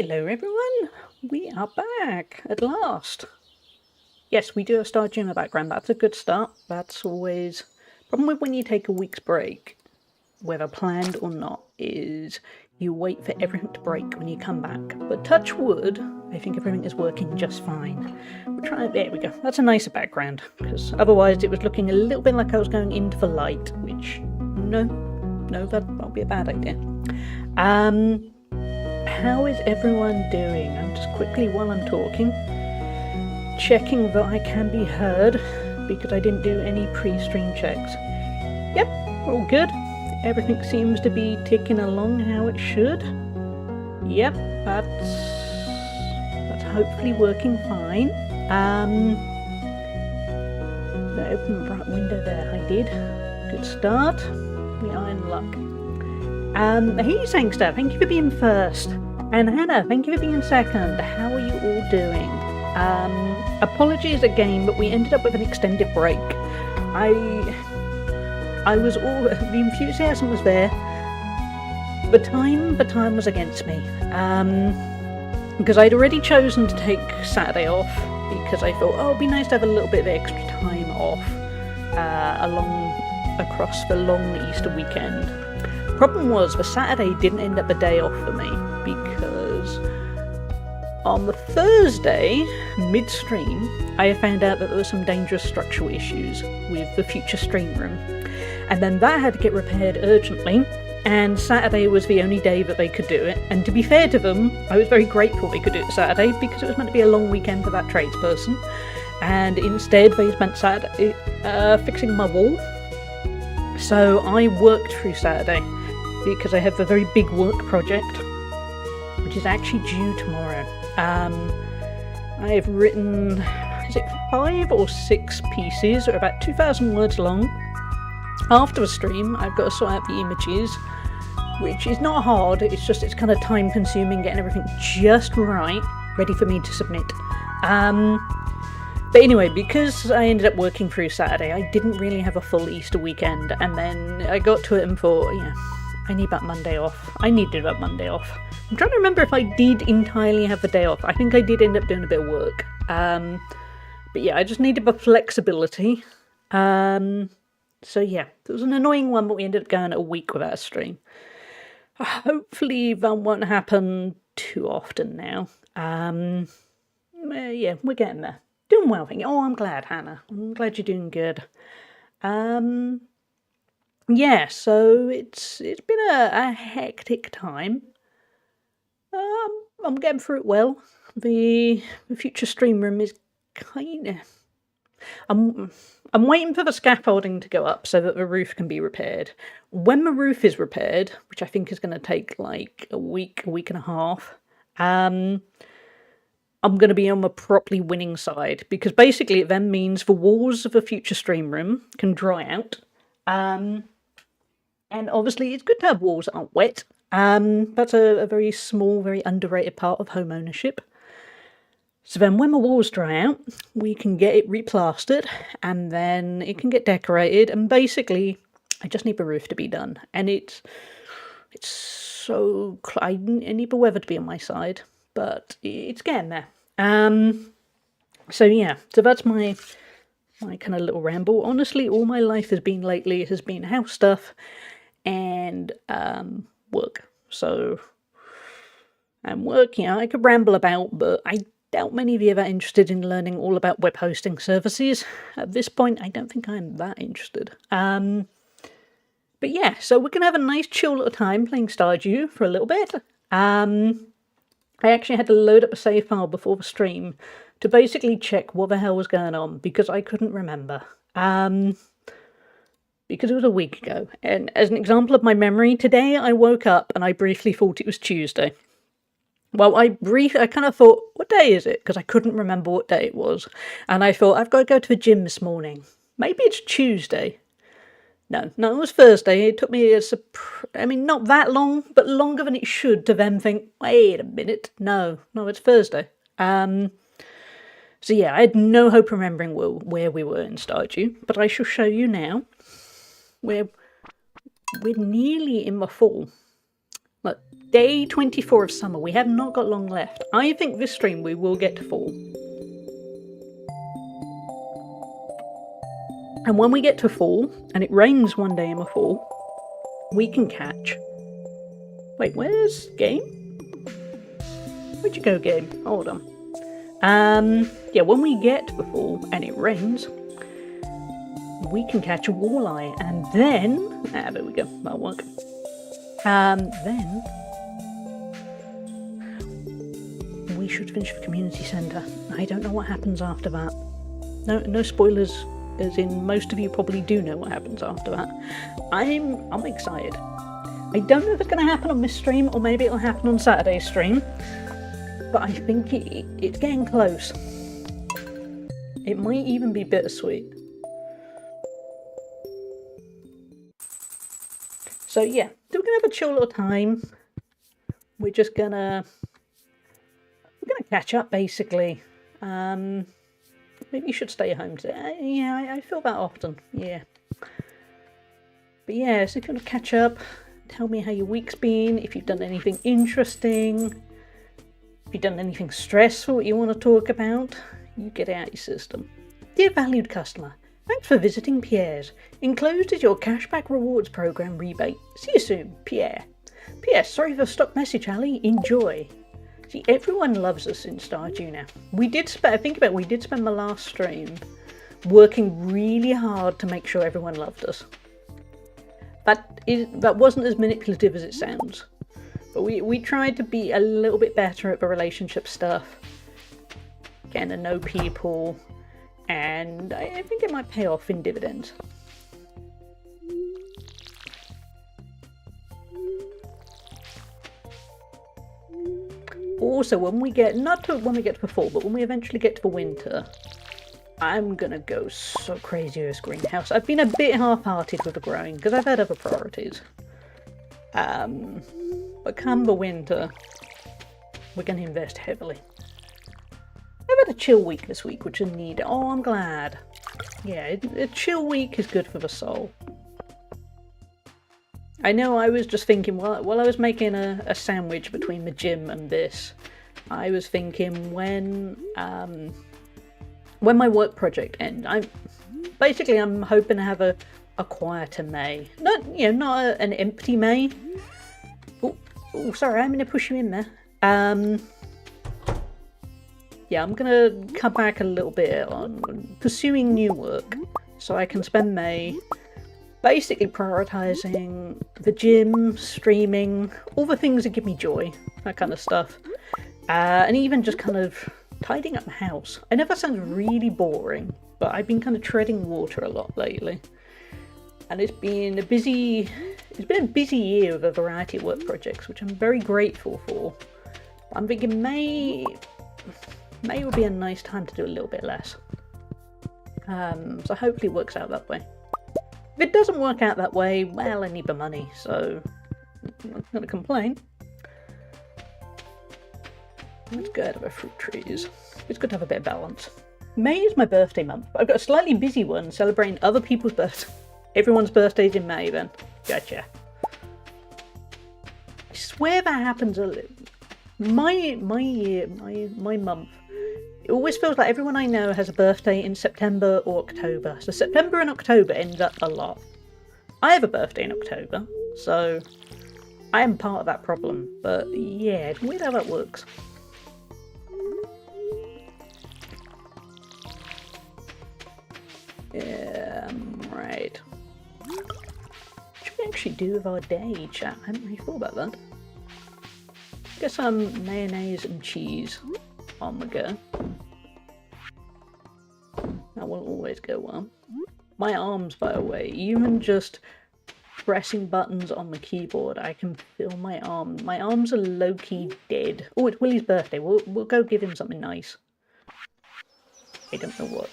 Hello everyone, we are back at last. Yes, we do have Stardew in the background, that's a good start. That's always... Problem with when you take a week's break, whether planned or not, is you wait for everything to break when you come back. But touch wood, I think everything is working just fine. We're trying... There we go, that's a nicer background, because otherwise it was looking a little bit like I was going into the light, which... No, that'll be a bad idea. How is everyone doing? I'm just quickly, while I'm talking, checking that I can be heard, because I didn't do any pre-stream checks. Yep, we're all good. Everything seems to be ticking along how it should. Yep, that's hopefully working fine. I opened the bright window there, I did. Good start. We are in luck. Hey Sangster, thank you for being first. And Hannah, thank you for being second. How are you all doing? Apologies again, but we ended up with an extended break. I was all... The enthusiasm was there. The time was against me. Because I'd already chosen to take Saturday off, because I thought, oh, it'd be nice to have a little bit of extra time off across the long Easter weekend. Problem was, the Saturday didn't end up a day off for me, because on the Thursday, mid-stream, I found out that there were some dangerous structural issues with the future stream room, and then that had to get repaired urgently, and Saturday was the only day that they could do it. And to be fair to them, I was very grateful they could do it Saturday, because it was meant to be a long weekend for that tradesperson, and instead they spent Saturday fixing my wall. So I worked through Saturday, because I have a very big work project, which is actually due tomorrow. I have written, is it 5 or 6 pieces, or about 2,000 words long. After the stream, I've got to sort out the images, which is not hard, it's kind of time consuming, getting everything just right, ready for me to submit. But anyway, because I ended up working through Saturday, I didn't really have a full Easter weekend, and then I got to it and thought, yeah, I need that Monday off. I needed that Monday off. I'm trying to remember if I did entirely have the day off. I think I did end up doing a bit of work. But yeah, I just needed the flexibility. So yeah, it was an annoying one, but we ended up going a week without a stream. Hopefully that won't happen too often now. Yeah, we're getting there. Doing well, thank you. Oh, I'm glad, Hannah. I'm glad you're doing good. Yeah, so it's been a hectic time. I'm getting through it well. The future stream room is kind of... I'm waiting for the scaffolding to go up so that the roof can be repaired. When the roof is repaired, which I think is going to take like a week and a half, I'm going to be on the properly winning side, because basically it then means the walls of the future stream room can dry out. And obviously it's good to have walls that aren't wet. That's a very small, very underrated part of home ownership. So then when the walls dry out, we can get it replastered, and then it can get decorated, and basically I just need the roof to be done. And it's so... I need the weather to be on my side, but it's getting there. So yeah, so that's my kind of little ramble. Honestly, all my life has been house stuff and work. So, and work, yeah, I could ramble about, but I doubt many of you are that interested in learning all about web hosting services. At this point, I don't think I'm that interested. But yeah, so we're going to have a nice chill little time playing Stardew for a little bit. I actually had to load up a save file before the stream to basically check what the hell was going on, because I couldn't remember. Because it was a week ago. And as an example of my memory, today I woke up and I briefly thought it was Tuesday. Well, I kind of thought, what day is it? Because I couldn't remember what day it was. And I thought, I've got to go to the gym this morning. Maybe it's Tuesday. No, it was Thursday. It took me not that long, but longer than it should to then think, wait a minute. No, it's Thursday. So yeah, I had no hope remembering where we were in Stardew, but I shall show you now. We're nearly in the fall. Look, Day 24 of summer. We have not got long left. I think this stream we will get to fall. And when we get to fall, and it rains one day in the fall, we can catch... Wait, where's game? Where'd you go, game? Hold on. Yeah, when we get to the fall, and it rains, we can catch a walleye, and then... there we go, that'll work. Then... we should finish the community centre. I don't know what happens after that. No spoilers, as in most of you probably do know what happens after that. I'm excited. I don't know if it's going to happen on this stream, or maybe it'll happen on Saturday's stream, but I think it's getting close. It might even be bittersweet. So yeah, we're going to have a chill little time. We're just gonna catch up, basically. Maybe you should stay home today. Yeah, I feel that often. Yeah. But yeah, so if you want to catch up, tell me how your week's been, if you've done anything interesting, if you've done anything stressful you want to talk about, you get it out your system. Dear valued customer, thanks for visiting Pierre's. Enclosed is your cashback rewards program rebate. See you soon, Pierre. P.S. Sorry for the stock message, Ali. Enjoy. See, everyone loves us in Stardew now. We did spend the last stream working really hard to make sure everyone loved us. That wasn't as manipulative as it sounds. But we tried to be a little bit better at the relationship stuff. Getting to know people. And I think it might pay off in dividends. Also, when we get to the fall, but when we eventually get to the winter, I'm gonna go so crazy with this greenhouse. I've been a bit half-hearted with the growing, because I've had other priorities. But come the winter, we're gonna invest heavily. I've had a chill week this week, which I need. Oh, I'm glad. Yeah, a chill week is good for the soul. I know I was just thinking, while I was making a sandwich between the gym and this, I was thinking when my work project ends, I'm hoping to have a quieter May. Not an empty May. Oh, sorry, I'm going to push you in there. Yeah, I'm going to cut back a little bit on pursuing new work so I can spend May basically prioritising the gym, streaming, all the things that give me joy, that kind of stuff. And even just kind of tidying up the house. I know that sounds really boring, but I've been kind of treading water a lot lately. And it's been a busy year with a variety of work projects, which I'm very grateful for. I'm thinking May will be a nice time to do a little bit less. So hopefully it works out that way. If it doesn't work out that way, well, I need the money, so I'm not going to complain. Let's go out of our fruit trees. It's good to have a bit of balance. May is my birthday month, but I've got a slightly busy one celebrating other people's birthdays. Everyone's birthday's in May then. Gotcha. I swear that happens a little. My month. It always feels like everyone I know has a birthday in September or October. So September and October ends up a lot. I have a birthday in October, so I am part of that problem. But yeah, it's weird how that works. Right. What should we actually do with our day, chat? I hadn't really thought about that. Get some mayonnaise and cheese on the go. That will always go well. My arms, by the way, even just pressing buttons on the keyboard, I can feel my arm. My arms are low-key dead. Oh, it's Willie's birthday. We'll go give him something nice. I don't know what.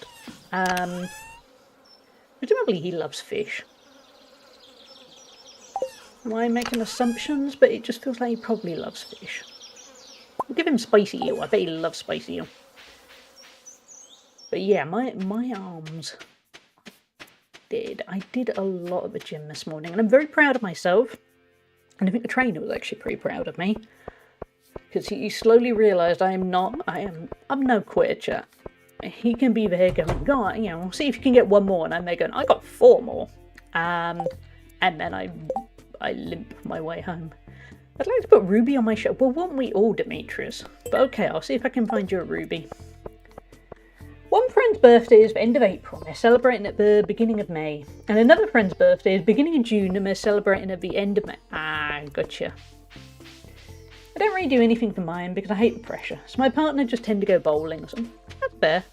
Presumably he loves fish. Am I making assumptions? But it just feels like he probably loves fish. We'll give him spicy eel. I bet he loves spicy eel. But yeah, my arms dead. I did a lot at the gym this morning, and I'm very proud of myself. And I think the trainer was actually pretty proud of me. Because he slowly realised I'm no quitter, chat. He can be there going, God, you know, see if you can get one more. And I'm there going, I got 4 more. And then I limp my way home. I'd like to put Ruby on my show. Well, won't we all, Demetrius? But okay, I'll see if I can find you a Ruby. One friend's birthday is the end of April, and they're celebrating at the beginning of May. And another friend's birthday is beginning of June, and they're celebrating at the end of May. Ah, gotcha. I don't really do anything for mine because I hate the pressure. So my partner just tend to go bowling or something. That's fair.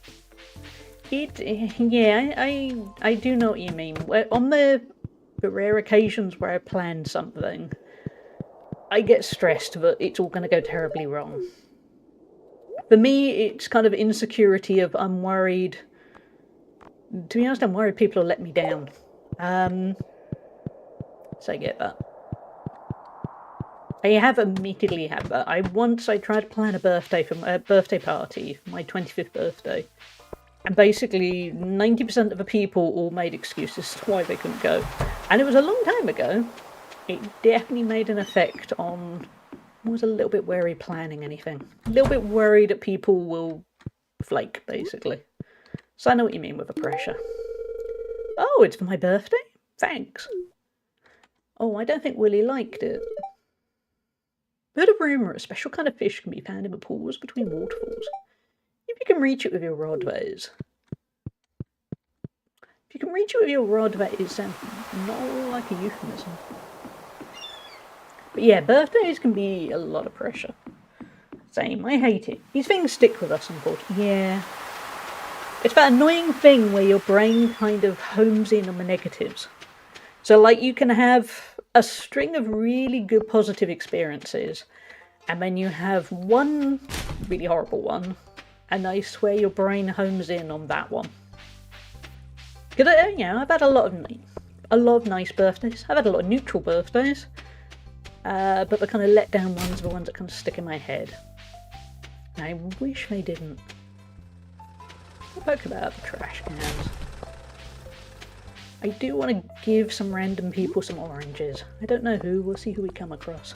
Yeah, I do know what you mean. On the rare occasions where I plan something, I get stressed that it's all going to go terribly wrong. For me, it's kind of insecurity of I'm worried. To be honest, I'm worried people will let me down. So I get that. I have admittedly had that. I tried to plan a birthday party for my 25th birthday. And basically 90% of the people all made excuses as to why they couldn't go. And it was a long time ago. It definitely made an effect on... I was a little bit wary planning anything. A little bit worried that people will flake, basically. So I know what you mean with the pressure. Oh, it's for my birthday? Thanks. Oh, I don't think Willie liked it. Heard a rumour a special kind of fish can be found in the pools between waterfalls. If you can reach it with your rod, that is. If you can reach it with your rod, that is not like a euphemism. But yeah, birthdays can be a lot of pressure. Same, I hate it. These things stick with us, unfortunately. Yeah. It's that annoying thing where your brain kind of homes in on the negatives. So, like, you can have a string of really good positive experiences, and then you have one really horrible one, and I swear your brain homes in on that one. Because, you know, I've had a lot of nice birthdays. I've had a lot of neutral birthdays. But the kind of let down ones are the ones that kind of stick in my head. And I wish they didn't. I'll poke about the trash cans. I do want to give some random people some oranges. I don't know who, we'll see who we come across.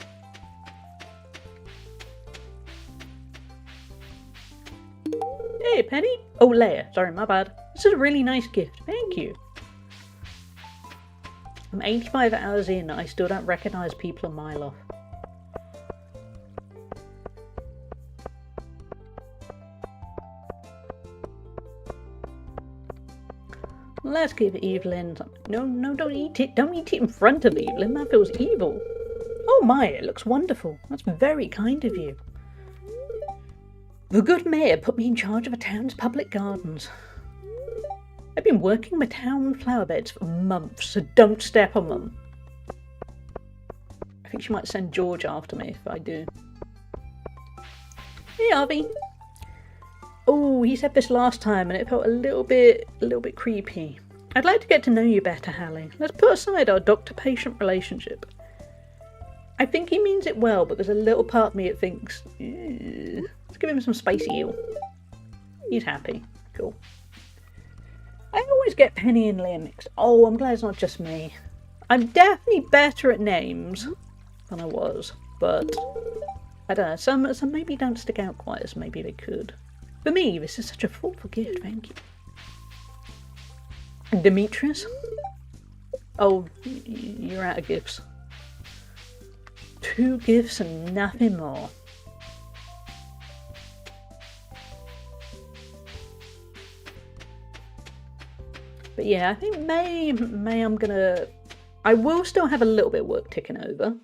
Hey, Penny! Oh, Leia, sorry, my bad. This is a really nice gift, thank you. I'm 85 hours in, I still don't recognise people a mile off. Let's give Evelyn something. No, don't eat it. Don't eat it in front of Evelyn. That feels evil. Oh my, it looks wonderful. That's very kind of you. The good mayor put me in charge of a town's public gardens. I've been working my town flower beds for months, so don't step on them. I think she might send George after me if I do. Hey, Harvey. Oh, he said this last time and it felt a little bit creepy. I'd like to get to know you better, Hallie. Let's put aside our doctor-patient relationship. I think he means it well, but there's a little part of me that thinks, let's give him some spicy eel. He's happy. Cool. I always get Penny and Leah mixed. Oh, I'm glad it's not just me. I'm definitely better at names than I was, but I don't know, some maybe don't stick out quite as maybe they could. For me, this is such a thoughtful gift, thank you. Demetrius? Oh, you're out of gifts. 2 gifts and nothing more. But yeah, I think May I will still have a little bit of work ticking over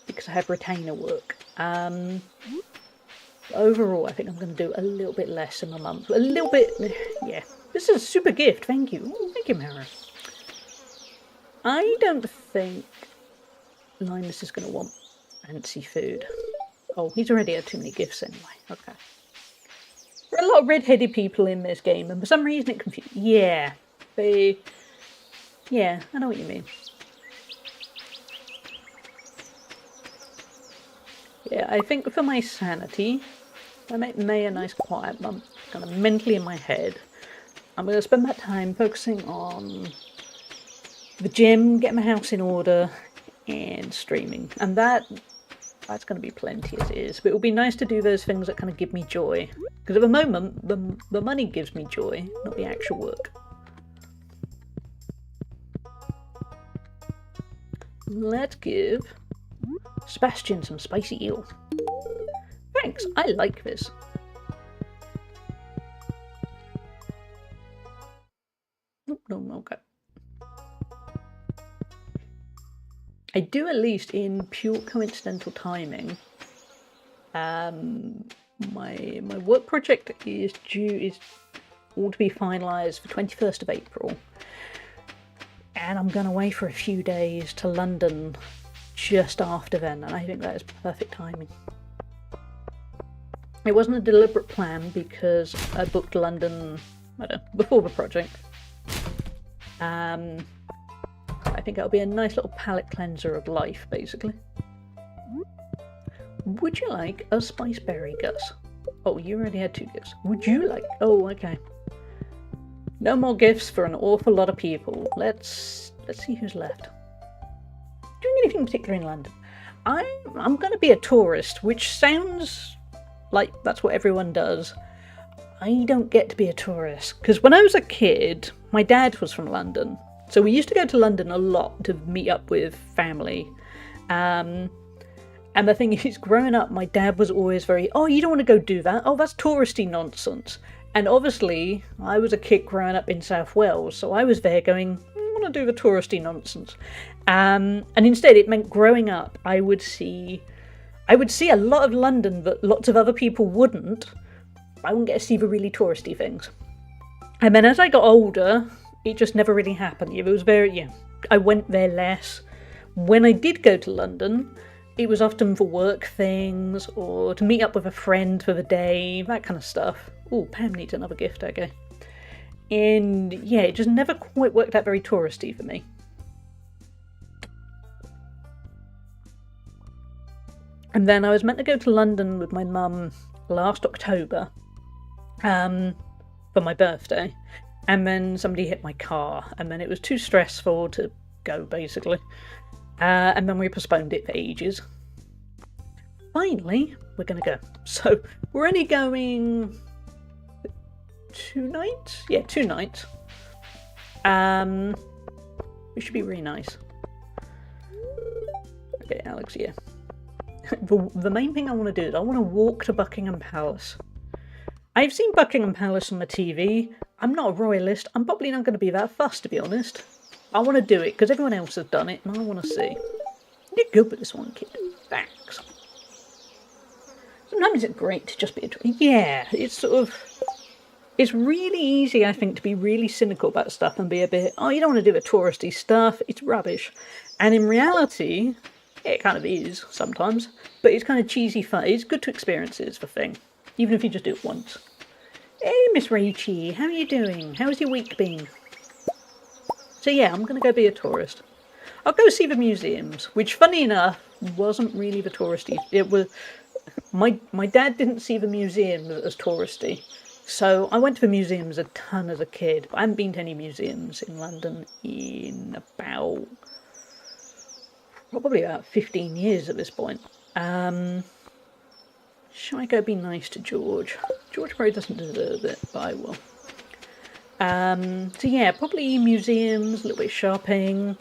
because I have retainer work. Overall, I think I'm going to do a little bit less in a month. A little bit, yeah. This is a super gift, thank you. Oh, thank you, Mara. I don't think Linus is going to want fancy food. Oh, he's already had too many gifts anyway. Okay. There are a lot of red-headed people in this game, and for some reason it confused. Yeah, yeah, I know what you mean. Yeah, I think for my sanity, I make May a nice quiet month, kind of mentally in my head. I'm going to spend that time focusing on the gym, get my house in order, and streaming. And that's going to be plenty as it is. But it will be nice to do those things that kind of give me joy. Because at the moment, the money gives me joy, not the actual work. Let's give Sebastian some spicy eel. Thanks, I like this. Nope, no, okay. I do, at least in pure coincidental timing. My work project is all to be finalised for 21st of April. And I'm going away for a few days to London just after then, and I think that is perfect timing. It wasn't a deliberate plan because I booked London, before the project. I think it'll be a nice little palate cleanser of life, basically. Would you like a spice berry, Gus? Oh, you already had 2 gifts. Would you like... Oh, okay. No more gifts for an awful lot of people. Let's see who's left. Doing anything particular in London? I'm going to be a tourist, which sounds like that's what everyone does. I don't get to be a tourist, because when I was a kid, my dad was from London. So we used to go to London a lot to meet up with family. And the thing is, growing up, my dad was always very, oh, you don't want to go do that? Oh, that's touristy nonsense. And obviously, I was a kid growing up in South Wales, so I was there going, I want to do the touristy nonsense. And instead, it meant growing up, I would see a lot of London that lots of other people wouldn't. I wouldn't get to see the really touristy things. And then as I got older, it just never really happened. It was I went there less. When I did go to London, it was often for work things or to meet up with a friend for the day, that kind of stuff. Oh, Pam needs another gift, okay. And yeah, it just never quite worked out very touristy for me. And then I was meant to go to London with my mum last October for my birthday. And then somebody hit my car, and then it was too stressful to go, basically. And then we postponed it for ages. Finally, we're going to go. So, we're only going 2 nights? Yeah, 2 nights. It should be really nice. Okay, Alex, yeah. The main thing I want to do is I want to walk to Buckingham Palace. I've seen Buckingham Palace on the TV. I'm not a royalist. I'm probably not going to be that fussed, to be honest. I want to do it because everyone else has done it and I want to see. You're good with this one, kid. Thanks. Sometimes it's great to just be a... Yeah, it's it's really easy, I think, to be really cynical about stuff and be a bit, oh, you don't want to do the touristy stuff. It's rubbish. And in reality, it kind of is sometimes. But it's kind of cheesy fun. It's good to experience it, is the thing. Even if you just do it once. Hey, Miss Rachie, how are you doing? How's your week been? So yeah, I'm going to go be a tourist. I'll go see the museums, which, funny enough, wasn't really the touristy. It was my dad didn't see the museums as touristy, so I went to the museums a ton as a kid. But I haven't been to any museums in London in probably about 15 years at this point. Shall I go be nice to George? George probably doesn't deserve it, but I will. So yeah, probably museums, a little bit of shopping.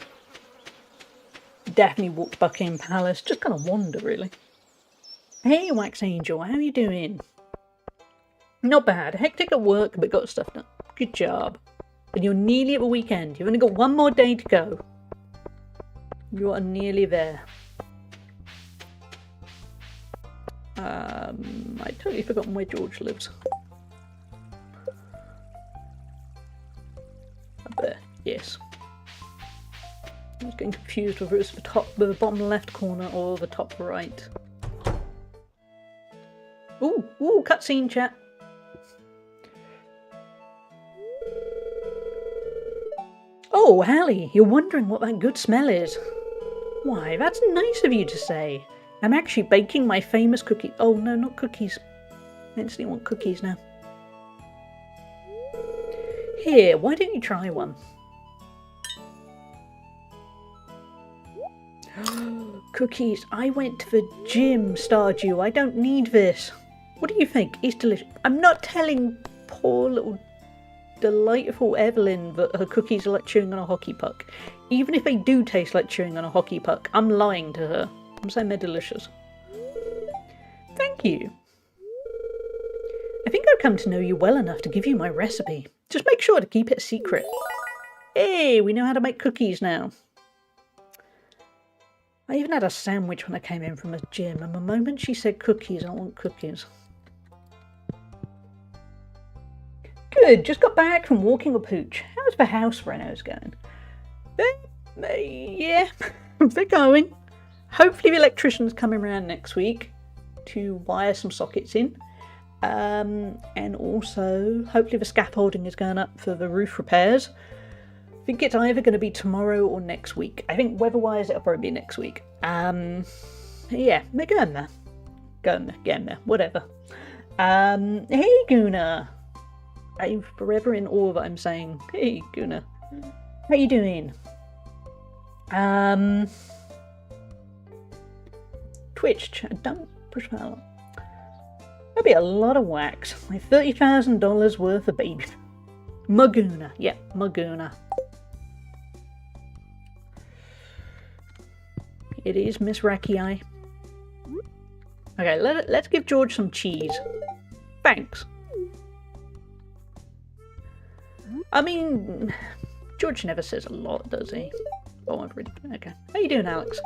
Definitely walk to Buckingham Palace, just kind of wander really. Hey Wax Angel, how are you doing? Not bad, hectic at work, but got stuff done. Good job. And you're nearly at the weekend, you've only got 1 more day to go. You are nearly there. I totally forgotten where George lives. Up there, yes. I was getting confused whether it was the bottom left corner or the top right. Ooh, cutscene chat. Oh, Hallie, you're wondering what that good smell is. Why, that's nice of you to say. I'm actually baking my famous cookie. Oh, no, not cookies. I instantly want cookies now. Here, why don't you try one? Cookies. I went to the gym, Stardew. I don't need this. What do you think? It's delicious. I'm not telling poor little delightful Evelyn that her cookies are like chewing on a hockey puck. Even if they do taste like chewing on a hockey puck, I'm lying to her. I'm saying they're delicious. Thank you. I think I've come to know you well enough to give you my recipe. Just make sure to keep it a secret. Hey, we know how to make cookies now. I even had a sandwich when I came in from the gym, and the moment she said cookies, I want cookies. Good, just got back from walking a pooch. How's the house renos going? Yeah, they're going. Hopefully the electrician's coming around next week to wire some sockets in. And also, hopefully the scaffolding is going up for the roof repairs. I think it's either going to be tomorrow or next week. I think weather-wise it'll probably be next week. Yeah, they're going there. Getting there, whatever. Hey Guna! I'm forever in awe that I'm saying, hey Guna. How you doing? Twitch chat, don't push that up. That'd be a lot of wax. Like $30,000 worth of baby. Maguna. Yeah, Maguna. It is Miss Racky Eye. Okay, let's give George some cheese. Thanks. I mean, George never says a lot, does he? Oh, I've really... Okay. How you doing, Alex?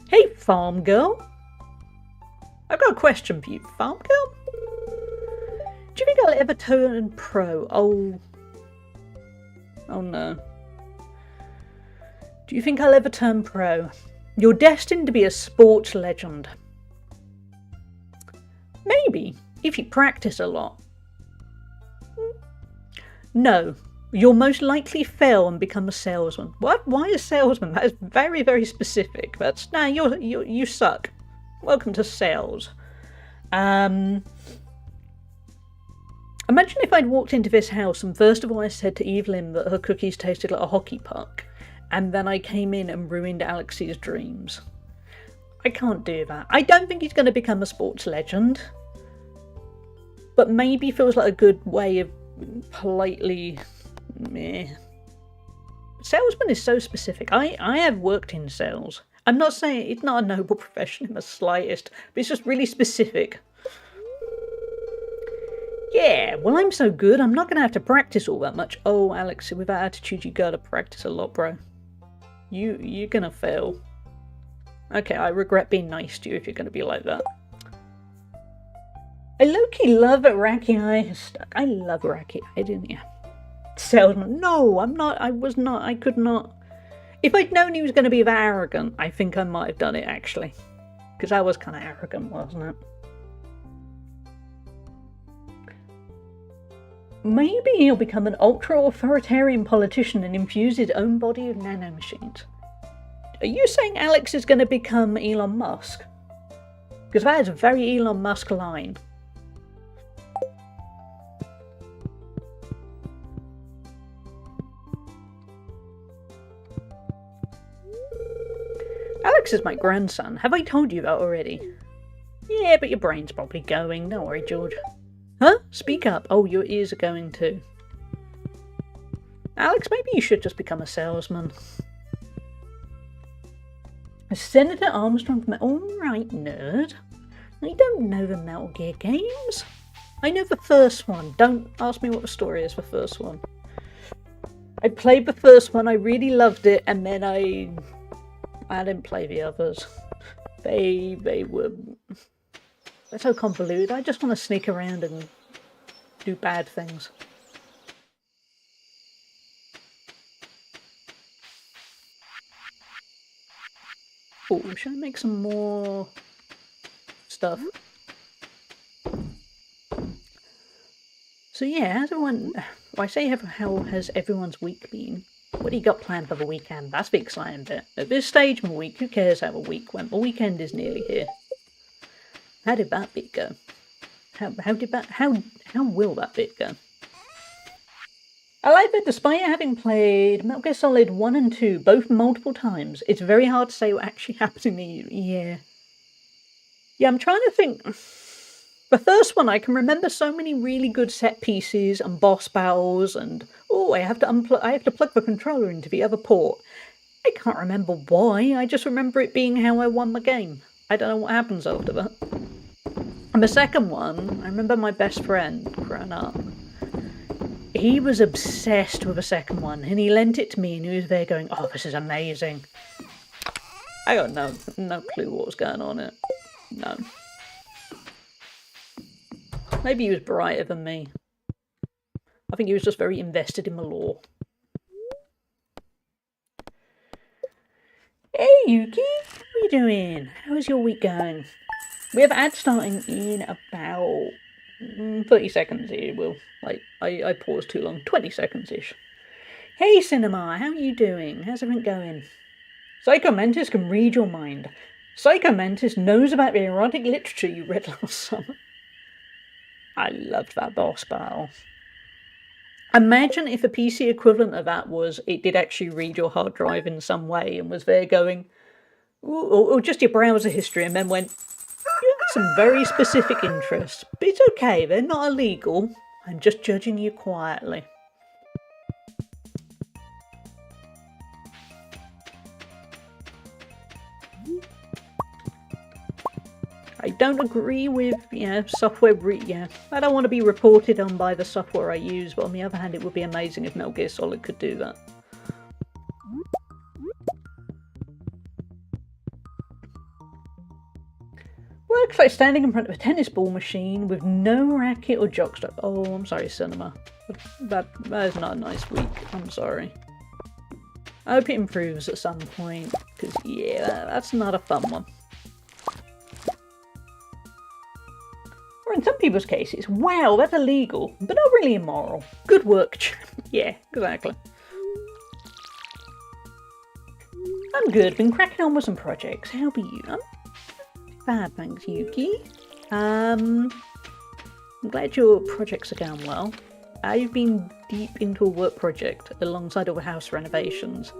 Hey, farm girl. I've got a question for you, farm girl. Do you think I'll ever turn pro? Oh no. Do you think I'll ever turn pro? You're destined to be a sports legend. Maybe, if you practice a lot. No, you'll most likely fail and become a salesman. What? Why a salesman? That is very, very specific. That's no, you suck. Welcome to sales. Imagine if I'd walked into this house and first of all I said to Evelyn that her cookies tasted like a hockey puck, and then I came in and ruined Alex's dreams. I can't do that. I don't think he's going to become a sports legend, but maybe feels like a good way of politely... Meh. Salesman is so specific. I have worked in sales. I'm not saying it's not a noble profession in the slightest, but it's just really specific. Yeah, well, I'm so good, I'm not going to have to practice all that much. Oh, Alex, with that attitude, you gotta practice a lot, bro. You're gonna fail. Okay, I regret being nice to you if you're gonna be like that. I low-key love that Racky Eye has stuck. I love Racky Eye, didn't you? Salesman. No, I'm not. I was not. I could not. If I'd known he was going to be that arrogant, I think I might have done it, actually. Because I was kind of arrogant, wasn't it? Maybe he'll become an ultra-authoritarian politician and infuse his own body with nanomachines. Are you saying Alex is going to become Elon Musk? Because that is a very Elon Musk line. Alex is my grandson. Have I told you that already? Yeah, but your brain's probably going. Don't worry, George. Huh? Speak up. Oh, your ears are going too. Alex, maybe you should just become a salesman. Senator Armstrong from... Alright, nerd. I don't know the Metal Gear games. I know the first one. Don't ask me what the story is for the first one. I played the first one, I really loved it, and then I didn't play the others. They were... They're so convoluted. I just want to sneak around and do bad things. Oh, should I make some more stuff? So yeah, how's everyone... Well, I say how has everyone's week been? What do you got planned for the weekend? That's the exciting bit. At this stage of the week, who cares how the week went? The weekend is nearly here. How did that bit go? How will that bit go? I like that despite having played Metal Gear Solid 1 and 2 both multiple times, it's very hard to say what actually happened in the year. Yeah, I'm trying to think. The first one, I can remember so many really good set pieces and boss battles, and I have to plug the controller into the other port. I can't remember why. I just remember it being how I won the game. I don't know what happens after that. And the second one, I remember my best friend growing up. He was obsessed with the second one, and he lent it to me, and he was there going, "Oh, this is amazing." I got no clue what was going on in it. No. Maybe he was brighter than me. I think he was just very invested in the lore. Hey Yuki, how are you doing? How is your week going? We have ads starting in about 30 seconds here. I paused too long. 20 seconds-ish. Hey Cinema, how are you doing? How's everything going? Psycho Mantis can read your mind. Psycho Mantis knows about the erotic literature you read last summer. I loved that boss battle. Imagine if a PC equivalent of that was it did actually read your hard drive in some way and was there going, or just your browser history, and then went, "You have some very specific interests, but it's okay, they're not illegal. I'm just judging you quietly." I don't agree with, software. I don't want to be reported on by the software I use, but on the other hand, it would be amazing if Metal Gear Solid could do that. Works like standing in front of a tennis ball machine with no racket or jockstrap. Oh, I'm sorry, Cinema. That is not a nice week. I'm sorry. I hope it improves at some point, because, that's not a fun one. Or in some people's cases, wow, that's illegal, but not really immoral. Good work, yeah, exactly. I'm good, been cracking on with some projects. How be you? I'm bad, thanks, Yuki. I'm glad your projects are going well. I've been deep into a work project alongside all the house renovations.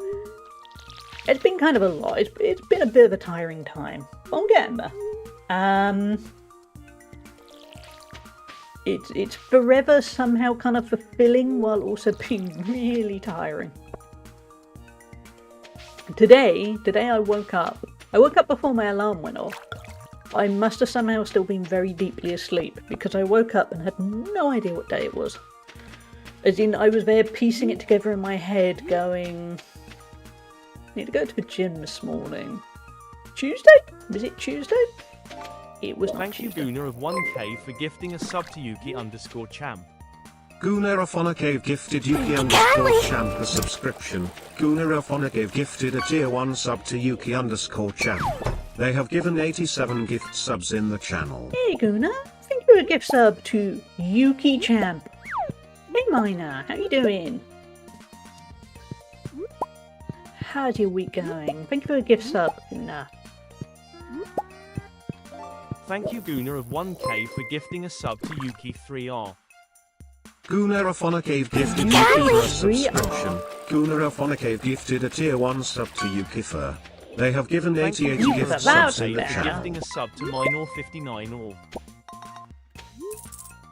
It's been kind of a lot. It's been a bit of a tiring time. But I'm getting there. It's forever somehow kind of fulfilling while also being really tiring. Today I woke up. I woke up before my alarm went off. I must have somehow still been very deeply asleep because I woke up and had no idea what day it was. As in, I was there piecing it together in my head going, I need to go to the gym this morning. Tuesday? Was it Tuesday? It was not Thank Tuesday. you, Guna of 1K, for gifting a sub to Yuki_champ. Guna of Honor gifted Yuki_champ a subscription. Guna of Honor gifted a tier 1 sub to Yuki_champ. They have given 87 gift subs in the channel. Hey Guna, thank you for a gift sub to Yuki Champ. Hey Miner, how you doing? How's your week going? Thank you for a gift sub, Guna. Thank you, Guna of 1K, for gifting a sub to Yuki3R. Guna of Honor gifted Yuki a subscription. Guna of Honor gifted a tier 1 sub to Yuki Fur. They have given 88 gift subs in the channel. Gifting a sub to Minor59 All.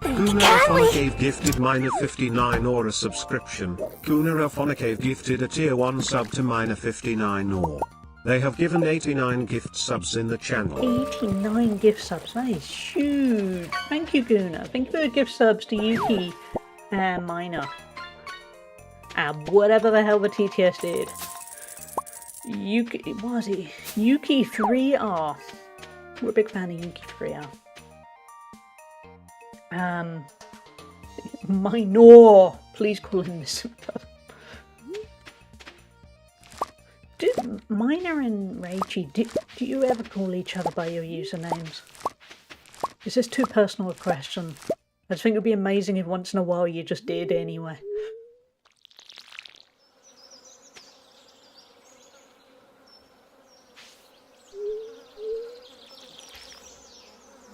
Guna of Honor gifted Minor59 or a subscription. Guna of Honor gifted a tier 1 sub to Minor59 or. They have given 89 gift subs in the channel. 89 gift subs, that is huge. Thank you, Guna. Thank you for the gift subs to Yuki and Miner. And whatever the hell the TTS did. Yuki, what was it? Yuki3R. We're a big fan of Yuki3R. Minor. Please call him this. Do Miner and Reichi, do you ever call each other by your usernames? Is this too personal a question? I just think it would be amazing if once in a while you just did anyway.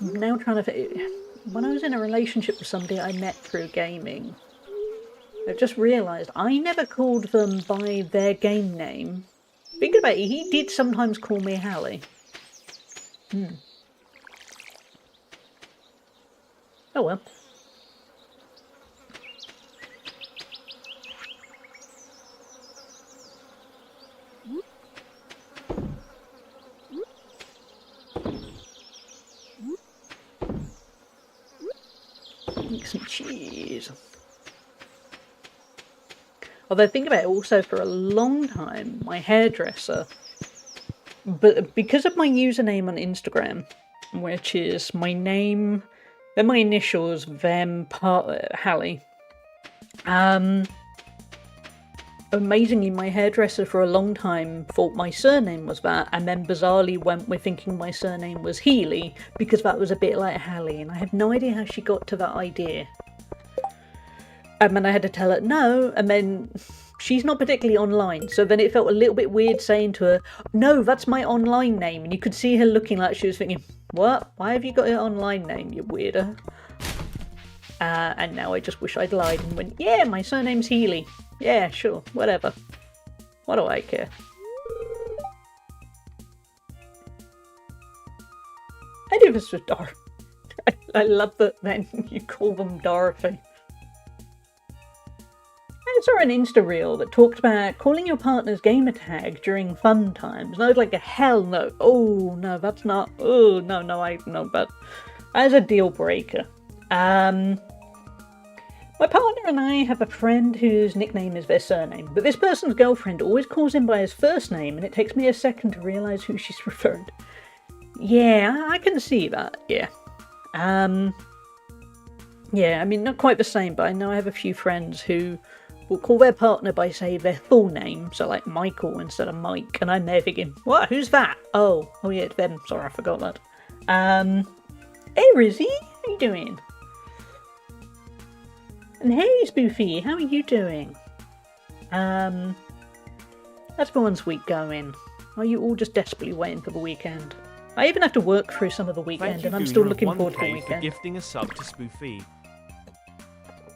I'm now trying to... When I was in a relationship with somebody I met through gaming, I've just realised I never called them by their game name. Thinking about it, he did sometimes call me Hallie. Oh well. Make some cheese. Although think about it, also for a long time, my hairdresser, but because of my username on Instagram, which is my name, then my initials, then Hallie. Amazingly, my hairdresser for a long time thought my surname was that, and then bizarrely went with thinking my surname was Healy, because that was a bit like Hallie, and I have no idea how she got to that idea. And then I had to tell her no, and then she's not particularly online, so then it felt a little bit weird saying to her, no, that's my online name, and you could see her looking like she was thinking, what? Why have you got your online name, you weirdo? And now I just wish I'd lied and went, yeah, my surname's Healy. Yeah, sure, whatever. What do I care? I knew this was Dorothy. I love that then you call them Dorothy. I saw an Insta reel that talked about calling your partner's gamer tag during fun times. And I was like, hell no. Oh, no, that's not. Oh, no, but as a deal breaker. My partner and I have a friend whose nickname is their surname, but this person's girlfriend always calls him by his first name, and it takes me a second to realise who she's referring to. Yeah, I can see that, yeah. Yeah, I mean, not quite the same, but I know I have a few friends who will call their partner by, say, their full name, so like Michael instead of Mike, and I'm there thinking, what, who's that? Oh yeah, it's them, sorry, I forgot that. Hey Rizzy, how you doing? And hey Spoofy, how are you doing? How's everyone's week going? Are you all just desperately waiting for the weekend? I even have to work through some of the weekend, and I'm still looking forward to the weekend. For gifting a sub to Spoofy.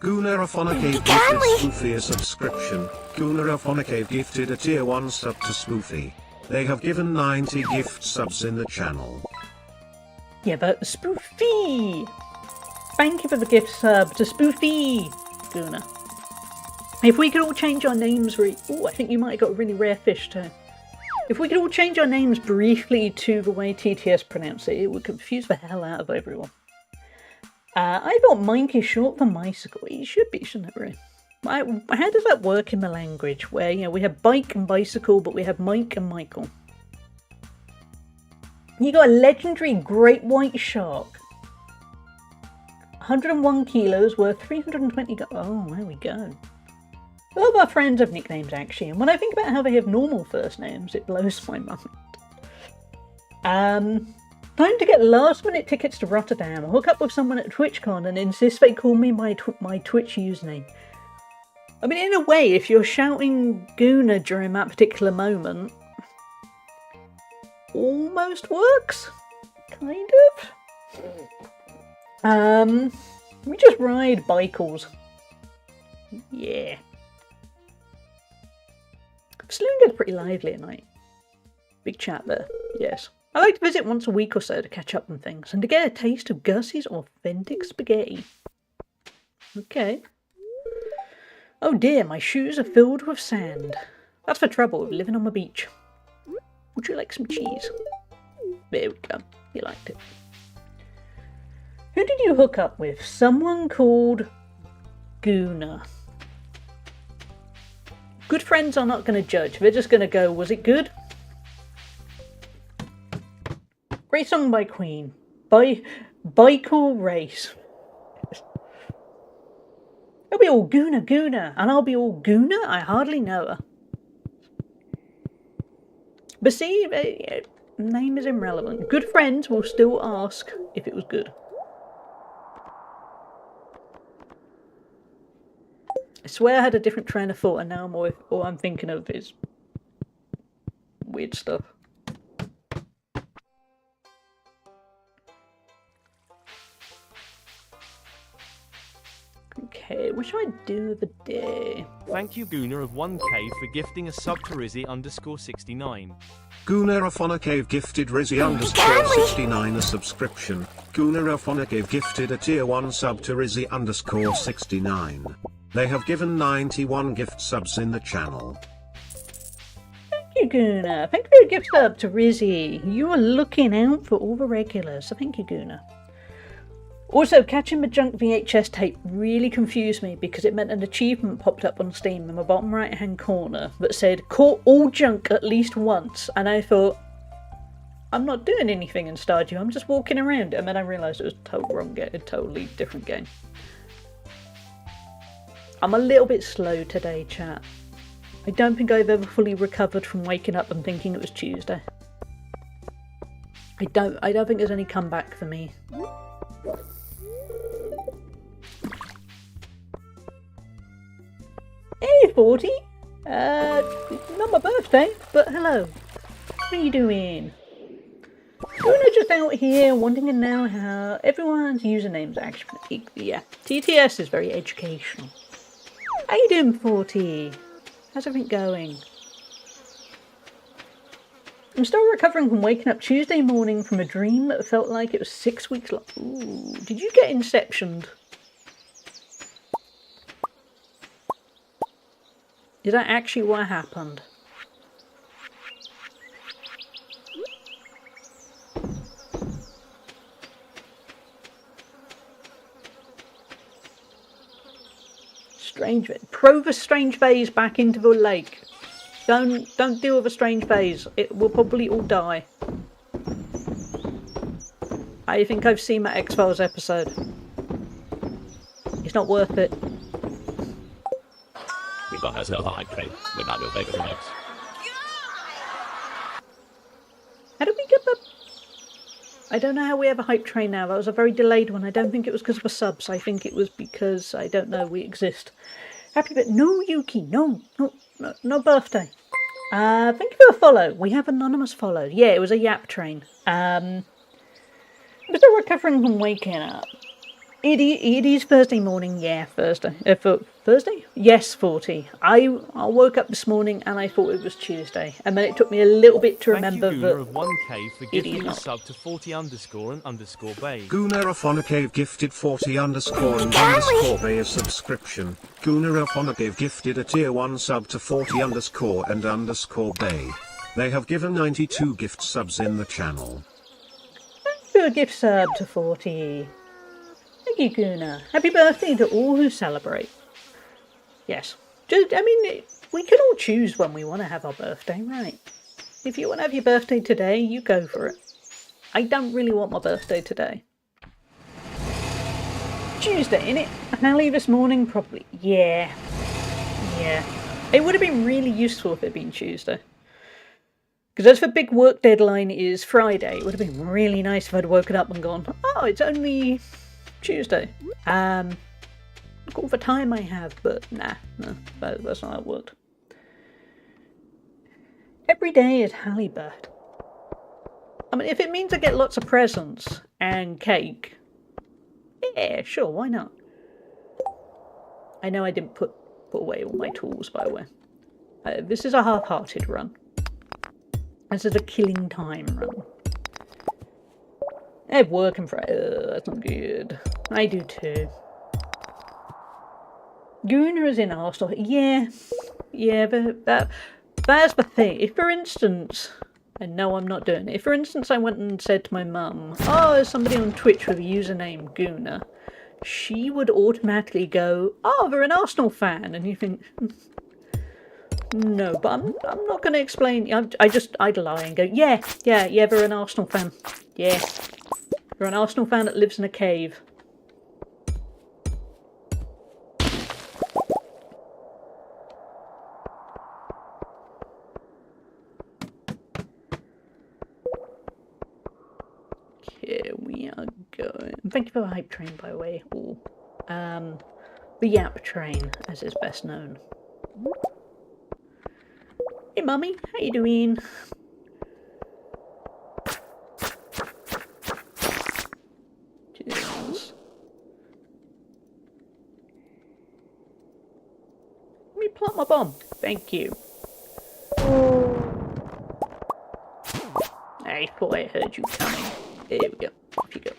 Guneraphonic gifted Spoofy a subscription. Guneraphonic gifted a tier 1 sub to Spoofy. They have given 90 gift subs in the channel. Yeah, but Spoofy! Thank you for the gift sub to Spoofy, Guna. If we could all change our names, oh, I think you might have got a really rare fish too. If we could all change our names briefly to the way TTS pronounce it, it would confuse the hell out of everyone. I thought Mike is short for Mycicle. It should be, shouldn't it, really? How does that work in the language where, you know, we have bike and bicycle, but we have Mike and Michael? You got a legendary great white shark. 101 kilos worth 320 oh, there we go. A lot of our friends have nicknames actually, and when I think about how they have normal first names, it blows my mind. Time to get last minute tickets to Rotterdam, hook up with someone at TwitchCon and insist they call me my Twitch username. I mean, in a way, if you're shouting Guna during that particular moment, almost works? Kind of? We just ride bicycles. Yeah. Saloon gets pretty lively at night. Big chat there, yes. I like to visit once a week or so to catch up on things and to get a taste of Gus's authentic spaghetti. Okay. Oh dear, my shoes are filled with sand. That's the trouble with living on the beach. Would you like some cheese? There we go. You liked it. Who did you hook up with? Someone called Guna. Good friends are not going to judge. They're just going to go, was it good? Great song by Queen. Bicycle Race. They'll be all Guna, and I'll be all Guna? I hardly know her. But see, name is irrelevant. Good friends will still ask if it was good. I swear I had a different train of thought, and now all I'm thinking of is weird stuff. Okay. Okay, what should I do the day? Thank you, Gooner of 1K, for gifting a sub to Rizzy_69. Gooner of Honor Cave gifted Rizzy_69 a subscription. Gooner of Honor Cave gifted a tier 1 sub to Rizzy_69. They have given 91 gift subs in the channel. Thank you, Guna. Thank you for your gift sub to Rizzy. You are looking out for all the regulars, so thank you, Guna. Also, catching the junk VHS tape really confused me because it meant an achievement popped up on Steam in the bottom right hand corner that said, caught all junk at least once, and I thought, I'm not doing anything in Stardew, I'm just walking around, and then I realised it was a totally different game. I'm a little bit slow today, chat. I don't think I've ever fully recovered from waking up and thinking it was Tuesday. I don't think there's any comeback for me. Hey, 40! Not my birthday, but hello. What are you doing? We're just out here wanting to know how everyone's usernames actually. Yeah, TTS is very educational. How you doing, 40? How's everything going? I'm still recovering from waking up Tuesday morning from a dream that felt like it was 6 weeks long. Ooh, did you get inceptioned? Is that actually what happened? Strange. Throw the strange vase back into the lake. Don't deal with a strange vase. It will probably all die. I think I've seen that X-Files episode. It's not worth it. We got ourselves a hype train with manual favourite remotes. How did we get the... I don't know how we have a hype train now. That was a very delayed one. I don't think it was because of the subs. I think it was because, I don't know, we exist. Happy but no, Yuki. No birthday. Thank you for the follow. We have anonymous follow. Yeah, it was a yap train. I'm still recovering from waking up. It is Thursday morning. Yeah, Thursday. Thursday? Yes, 40. I woke up this morning and I thought it was Tuesday, and then it took me a little bit to remember Thank you, that. Gooner of 1K, for gifting a sub to 40_and_bay. Gooner of Honor Cave gifted 40_and_bay a subscription. Gooner of Honor Cave gifted a tier 1 sub to 40_and_bay. They have given 92 gift subs in the channel. Do a gift sub to 40. Thank you, Guna. Happy birthday to all who celebrate. Yes. We can all choose when we want to have our birthday, right? If you want to have your birthday today, you go for it. I don't really want my birthday today. Tuesday, innit? Early this morning, probably. Yeah. It would have been really useful if it had been Tuesday. Because as the big work deadline is Friday, it would have been really nice if I'd woken up and gone, oh, it's only Tuesday. Look all the time I have, but no, that's not how it worked. Every day is Halibut. I mean, if it means I get lots of presents and cake, yeah, sure, why not? I know I didn't put away all my tools, by the way. This is a half-hearted run. This is a killing time run. I have work and Friday. That's not good. I do too. Guna is in Arsenal. Yeah, but that's the thing. If, for instance, and no, I'm not doing it. If, for instance, I went and said to my mum, "Oh, there's somebody on Twitch with a username Guna," she would automatically go, "Oh, they're an Arsenal fan," and you think, no, but I'm not going to explain. I'd lie and go, yeah, they're an Arsenal fan. Yeah, they're an Arsenal fan that lives in a cave. Here we are going. Thank you for the hype train, by the way. Ooh. The Yap train, as is best known. Hey, Mummy, how you doing? Cheers. plant my bomb? Thank you. I thought I heard you coming. There we go. Off you go.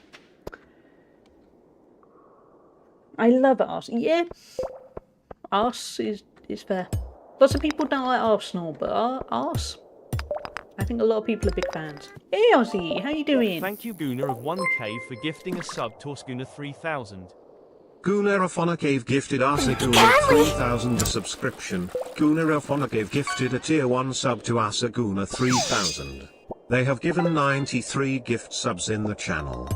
I love Arse. Yeah. Arse is fair. Lots of people don't like Arsenal, but Arse, I think a lot of people are big fans. Hey Ozzy, how you doing? Thank you Gooner of 1k for gifting a sub to Osguna 3000. Gooner of Honor Cave gifted Asaguna 3000 a subscription. Gooner of Honor Cave gifted a tier 1 sub to Asaguna 3000. They have given 93 gift subs in the channel.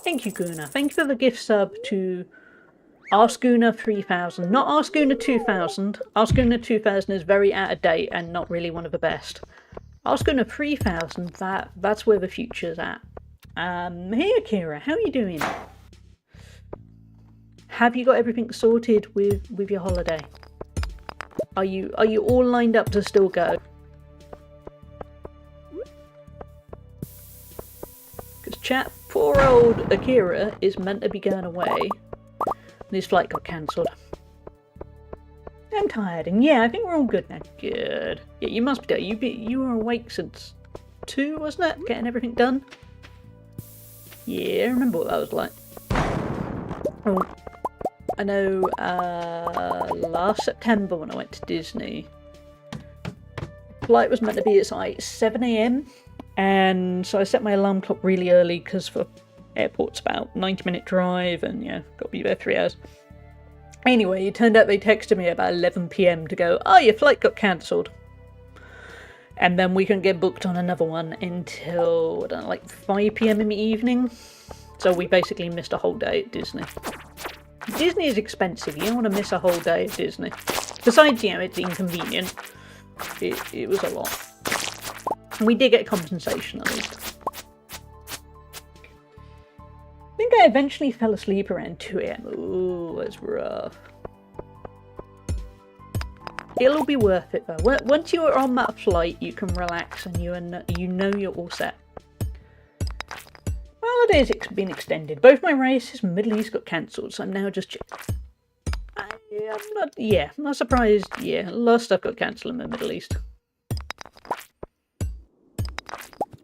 Thank you, Guna. Thank you for the gift sub to Arsguna 3000. Not Arsguna 2000. Arsguna 2000 is very out of date and not really one of the best. Arsguna 3000, that's where the future's at. Hey Akira, how are you doing? Have you got everything sorted with your holiday? Are you all lined up to still go? Because chat, poor old Akira is meant to be going away, and his flight got cancelled. I'm tired, and yeah, I think we're all good now. Good. Yeah, you must be. You were awake since 2, wasn't it? Getting everything done. Yeah, I remember what that was like. Oh, I know. Last September when I went to Disney, flight was meant to be at like 7 AM. And so I set my alarm clock really early because for airport's about 90-minute drive and yeah, got to be there 3 hours. Anyway, it turned out they texted me about 11 PM to go, oh, your flight got cancelled. And then we couldn't get booked on another one until, I don't know, like 5 PM in the evening. So we basically missed a whole day at Disney. Disney is expensive, you don't want to miss a whole day at Disney. Besides, you know, it's inconvenient. It was a lot. We did get compensation at least. I think I eventually fell asleep around 2 AM. Ooh, that's rough. It'll be worth it though. Once you're on that flight, you can relax and you know you're all set. Well, it is been extended. Both my races in the Middle East got cancelled, so I'm now just... I'm not surprised. Yeah, a lot of stuff got cancelled in the Middle East.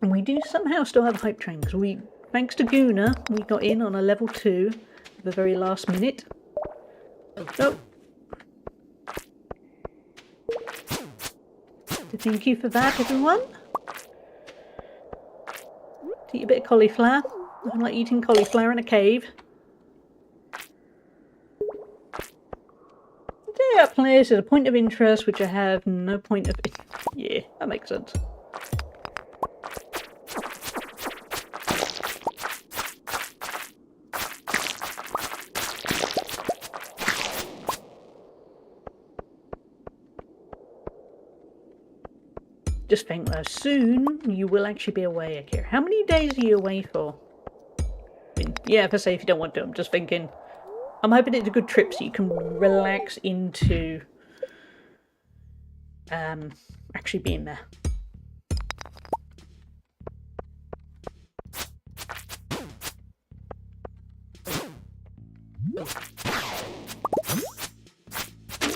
And we do somehow still have a hype train, because thanks to Guna, we got in on a level 2 at the very last minute. So, thank you for that, everyone. Eat a bit of cauliflower. I like eating cauliflower in a cave. There are places a point of interest which I have no point of... Yeah, that makes sense. Just think though, soon you will actually be away, Akira. How many days are you away for? I mean, yeah, if I say if you don't want to, I'm just thinking. I'm hoping it's a good trip so you can relax into actually being there.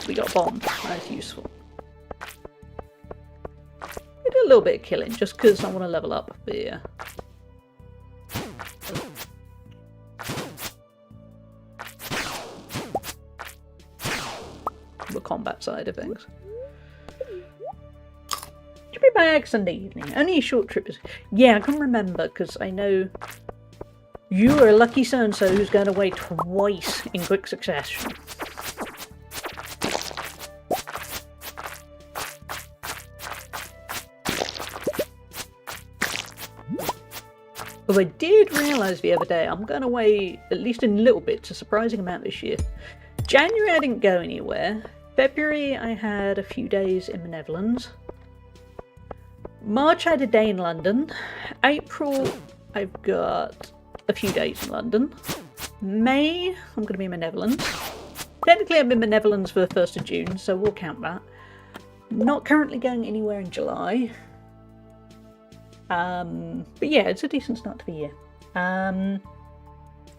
We got a bomb. That's useful. We did a little bit of killing just because I want to level up. But yeah. The combat side of things. Should be back Sunday evening. Only a short trip. Yeah, I can remember because I know you are a lucky so-and-so who's going away twice in quick succession. But I did realise the other day I'm going away at least in little bits, a surprising amount this year. January I didn't go anywhere. February I had a few days in the Netherlands. March I had a day in London. April I've got a few days in London. May I'm going to be in the Netherlands. Technically I'm in the Netherlands for the 1st of June, so we'll count that. Not currently going anywhere in July. But yeah, it's a decent start to the year.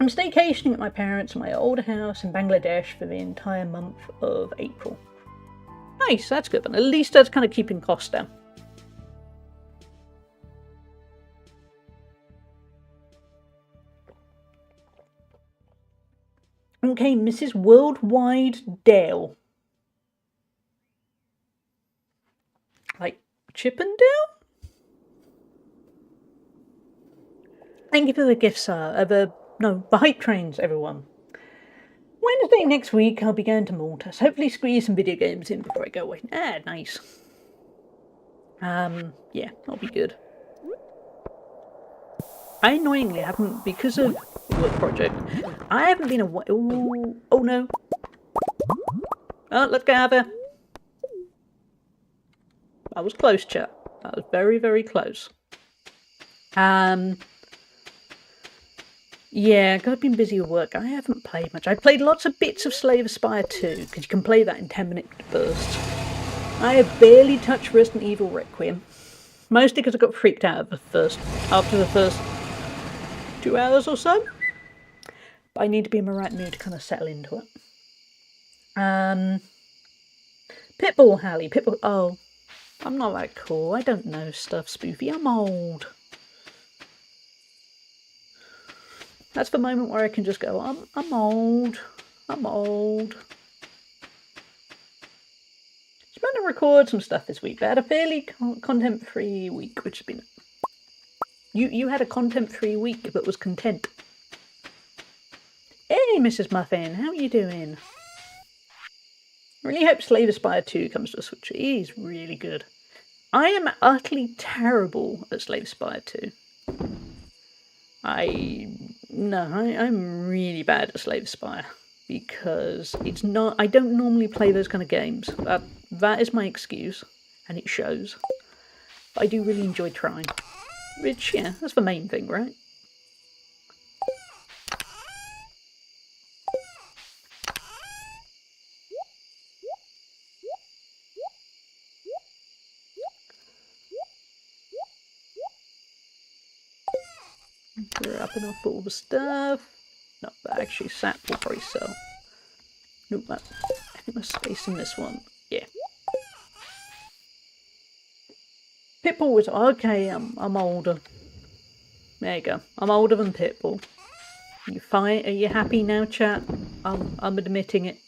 I'm staycationing at my parents' in my old house in Bangladesh for the entire month of April. Nice, that's good, but at least that's kind of keeping costs down. Okay, Mrs. Worldwide Dale. Like Chippendale? Thank you for the gifts, the hype trains, everyone. Wednesday next week, I'll be going to Malta. So hopefully squeeze some video games in before I go away. Ah, nice. Yeah, that'll be good. I annoyingly haven't, because of the work project, I haven't been away. Ooh, oh no. Oh, let's go, Ava. That was close, chat. That was very, very close. Yeah, I've been busy with work. I haven't played much. I played lots of bits of Slave Aspire 2, because you can play that in 10-minute bursts. I have barely touched Resident Evil Requiem. Mostly because I got freaked out after the first 2 hours or so. But I need to be in the right mood to kind of settle into it. Pitbull, Hallie. Pitbull. Oh, I'm not that cool. I don't know stuff, Spoofy. I'm old. That's the moment where I can just go, I'm old. I'm old. Just meant to record some stuff this week. I had a fairly content-free week, which has been... You had a content-free week, but was content. Hey, Mrs. Muffin, how are you doing? I really hope Slave Aspire 2 comes to a Switch. It is really good. I am utterly terrible at Slave Aspire 2. I'm really bad at Slave Aspire because it's not. I don't normally play those kind of games. That is my excuse, and it shows. But I do really enjoy trying. Which, yeah, that's the main thing, right? We're up enough all the stuff. No, but actually sap will probably sell. Nope, I think there's space in this one. Yeah. Pitbull was okay. I'm older. There you go. I'm older than Pitbull. You fine? Are you happy now, chat? I'm admitting it.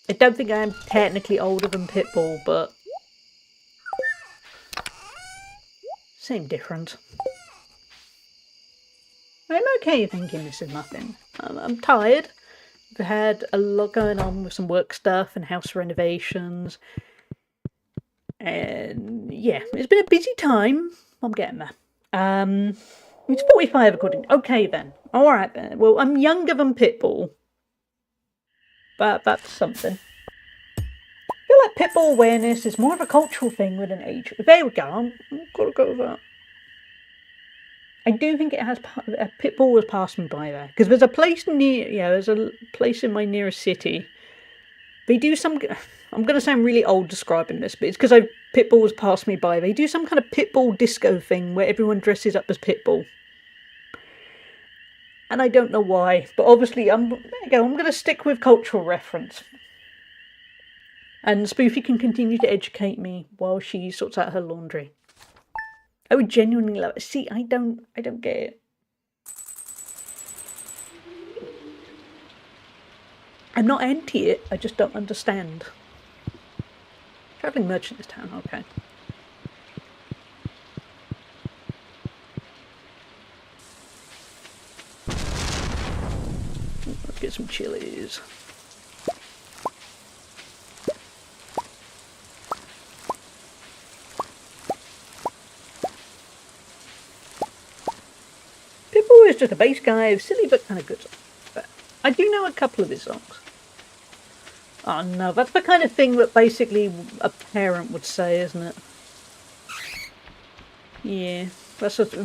I don't think I am technically older than Pitbull, but same difference. I'm okay, thank you, Mrs. Muffin. I'm tired. I've had a lot going on with some work stuff and house renovations. And yeah, it's been a busy time. I'm getting there. It's 45 according. Okay then. Alright then. Well, I'm younger than Pitbull. But that's something. I feel like Pitbull awareness is more of a cultural thing than an age. There we go. I've got to go with that. I do think it has. Pitbull has passed me by there because there's a place near. Yeah, there's a place in my nearest city. They do some. I'm going to sound really old describing this, but it's because Pitbull has passed me by. They do some kind of Pitbull disco thing where everyone dresses up as Pitbull, and I don't know why. But obviously, there you go. I'm going to stick with cultural reference. And Spoofy can continue to educate me while she sorts out her laundry. I would genuinely love it. See, I don't get it. I'm not anti it, I just don't understand. Travelling merchant this town, okay. Let's get some chilies. Pitbull is just a bass guy, silly but kind of good. But I do know a couple of his songs. Oh no, that's the kind of thing that basically a parent would say, isn't it? Yeah, that's just,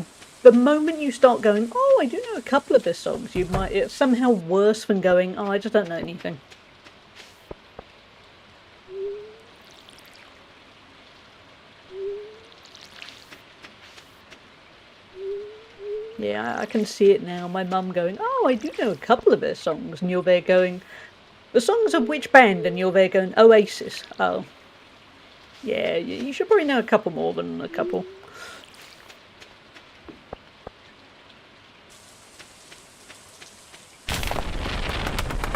the moment you start going, oh, I do know a couple of his songs, it's somehow worse than going, oh, I just don't know anything. I can see it now. My mum going, oh, I do know a couple of their songs. And you're there going, the songs of which band? And you're there going, Oasis. Oh. Yeah, you should probably know a couple more than a couple.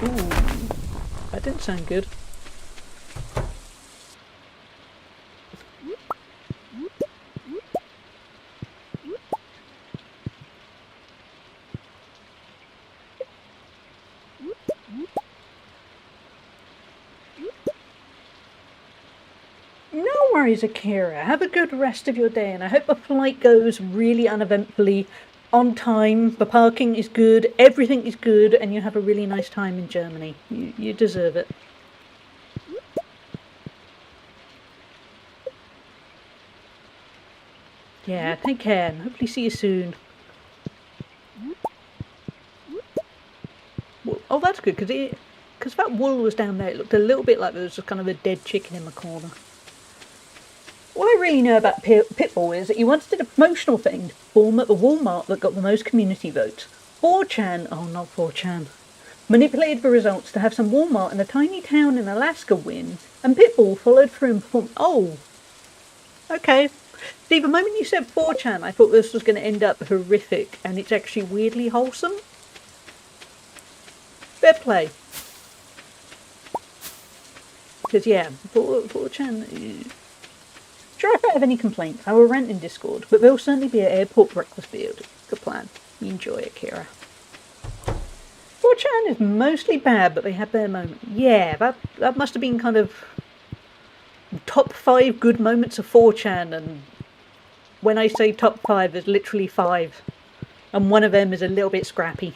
Ooh, that didn't sound good. No worries, Akira. Have a good rest of your day, and I hope the flight goes really uneventfully, on time, the parking is good, everything is good, and you have a really nice time in Germany. You deserve it. Yeah, take care, and hopefully see you soon. Well, oh, that's good, because that wool was down there. It looked a little bit like there was just kind of a dead chicken in the corner. All I really know about Pitbull is that he once did a promotional thing to perform at the Walmart that got the most community votes. 4chan, oh not 4chan, manipulated the results to have some Walmart in a tiny town in Alaska win, and Pitbull followed through and performed. Oh, okay. See, the moment you said 4chan, I thought this was going to end up horrific, and it's actually weirdly wholesome. Fair play. Because yeah, 4chan... Sure, if I have any complaints, I will rant in Discord, but there will certainly be an airport breakfast field. Good plan. You enjoy it, Kira. 4chan is mostly bad, but they had their moment. Yeah, that must have been kind of top 5 good moments of 4chan, and when I say top 5, there's literally 5. And one of them is a little bit scrappy.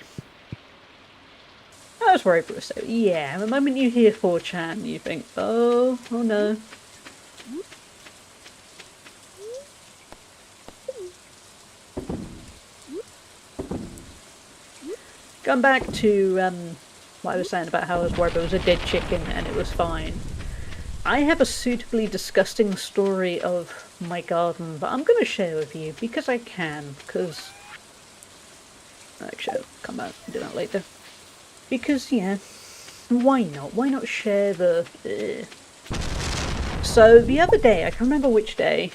I was worried for a second. Yeah, the moment you hear 4chan, you think, oh no. Going back to what I was saying about how I was worried there was a dead chicken and it was fine. I have a suitably disgusting story of my garden that I'm going to share with you because I can, because... Actually, I'll come back and do that later. Because, yeah, why not? Why not share the... So, the other day, I can't remember which day,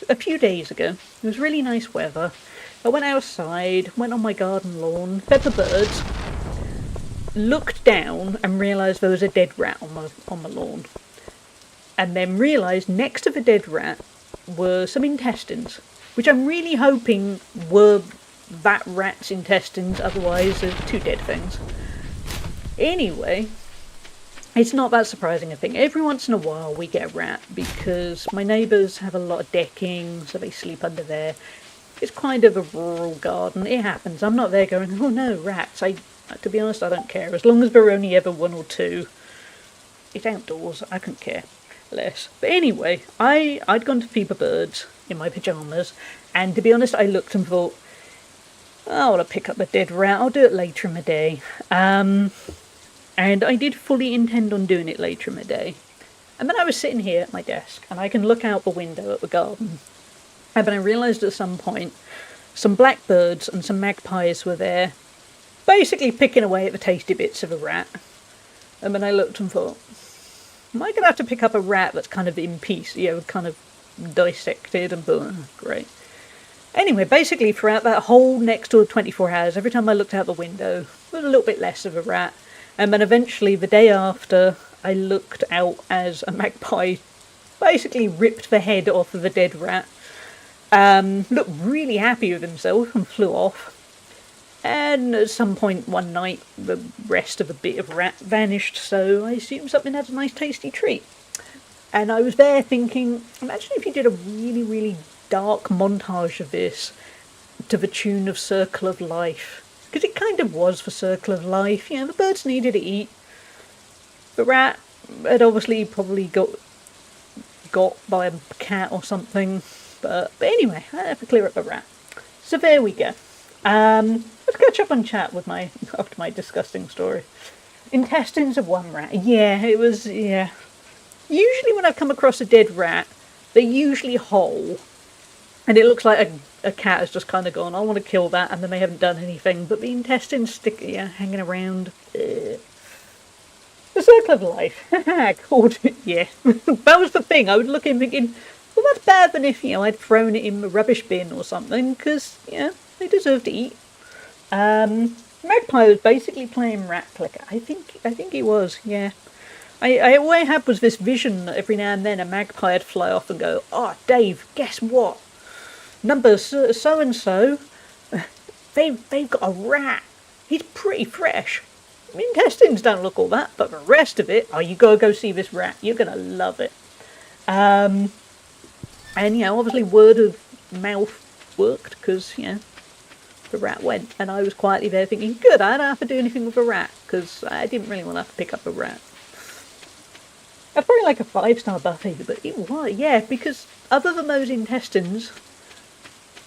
a few days ago, it was really nice weather. I went outside, went on my garden lawn, fed the birds, looked down and realised there was a dead rat on the lawn. And then realised next to the dead rat were some intestines, which I'm really hoping were that rat's intestines, otherwise there's 2 dead things. Anyway, it's not that surprising a thing. Every once in a while we get a rat because my neighbours have a lot of decking, so they sleep under there. It's kind of a rural garden. It happens. I'm not there going, oh no, rats. To be honest, I don't care. As long as there are only ever 1 or 2. It's outdoors. I couldn't care less. But anyway, I'd gone to feed the birds in my pyjamas. And to be honest, I looked and thought, oh, I want to pick up a dead rat. I'll do it later in the day. And I did fully intend on doing it later in the day. And then I was sitting here at my desk. And I can look out the window at the garden. And then I realised at some point, some blackbirds and some magpies were there, basically picking away at the tasty bits of a rat. And then I looked and thought, am I going to have to pick up a rat that's kind of in piece, kind of dissected and great. Anyway, basically throughout that whole next 24 hours, every time I looked out the window, there was a little bit less of a rat. And then eventually, the day after, I looked out as a magpie basically ripped the head off of a dead rat. Looked really happy with himself and flew off. And at some point one night, the rest of a bit of rat vanished, so I assumed something had a nice tasty treat. And I was there thinking, imagine if you did a really, really dark montage of this to the tune of Circle of Life. Because it kind of was for Circle of Life. The birds needed to eat. The rat had obviously probably got by a cat or something. But anyway, I have to clear up the rat. So there we go. Let's catch up on chat with after my disgusting story. Intestines of 1 rat. Yeah, it was, yeah. Usually when I've come across a dead rat, they're usually whole. And it looks like a cat has just kind of gone, I want to kill that, and then they haven't done anything, but the intestines hanging around. The circle of life. Called it, yeah. That was the thing. I would look in thinking, well, that's bad than if, I'd thrown it in the rubbish bin or something, because, they deserve to eat. Magpie was basically playing rat clicker. I think he was, yeah. All I had was this vision that every now and then a magpie would fly off and go, oh, Dave, guess what? Number so-and-so, they've got a rat. He's pretty fresh. Intestines don't look all that, but the rest of it, you gotta go see this rat. You're gonna love it. And, obviously word of mouth worked, because, the rat went. And I was quietly there thinking, good, I don't have to do anything with the rat, because I didn't really want to have to pick up a rat. That's probably like a 5-star buffet, but it was, yeah, because other than those intestines,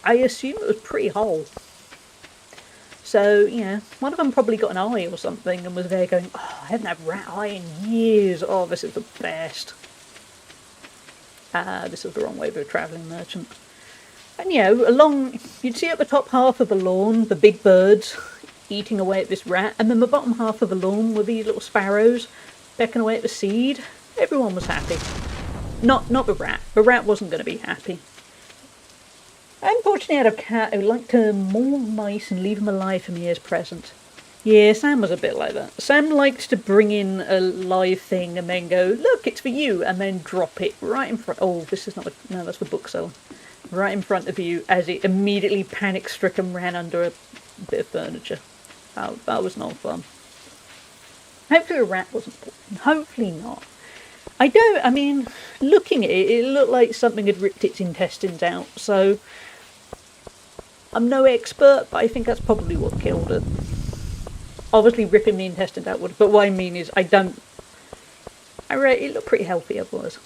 I assume it was pretty whole. So, one of them probably got an eye or something and was there going, oh, I haven't had rat eye in years. Oh, this is the best. This was the wrong way for a travelling merchant. And, you'd see at the top half of the lawn, the big birds eating away at this rat, and then the bottom half of the lawn were these little sparrows pecking away at the seed. Everyone was happy. Not the rat. The rat wasn't going to be happy. I unfortunately had a cat who liked to maul mice and leave them alive for me as present. Yeah, Sam was a bit like that. Sam liked to bring in a live thing and then go, look, it's for you, and then drop it right in front. Oh, this is not no, that's the bookseller. Right in front of you as it immediately panic-stricken ran under a bit of furniture. That was not fun. Hopefully a rat wasn't born. Hopefully not. Looking at it, it looked like something had ripped its intestines out, so I'm no expert, but I think that's probably what killed it. Obviously ripping the intestines out would, but what I mean is it looked pretty healthy otherwise.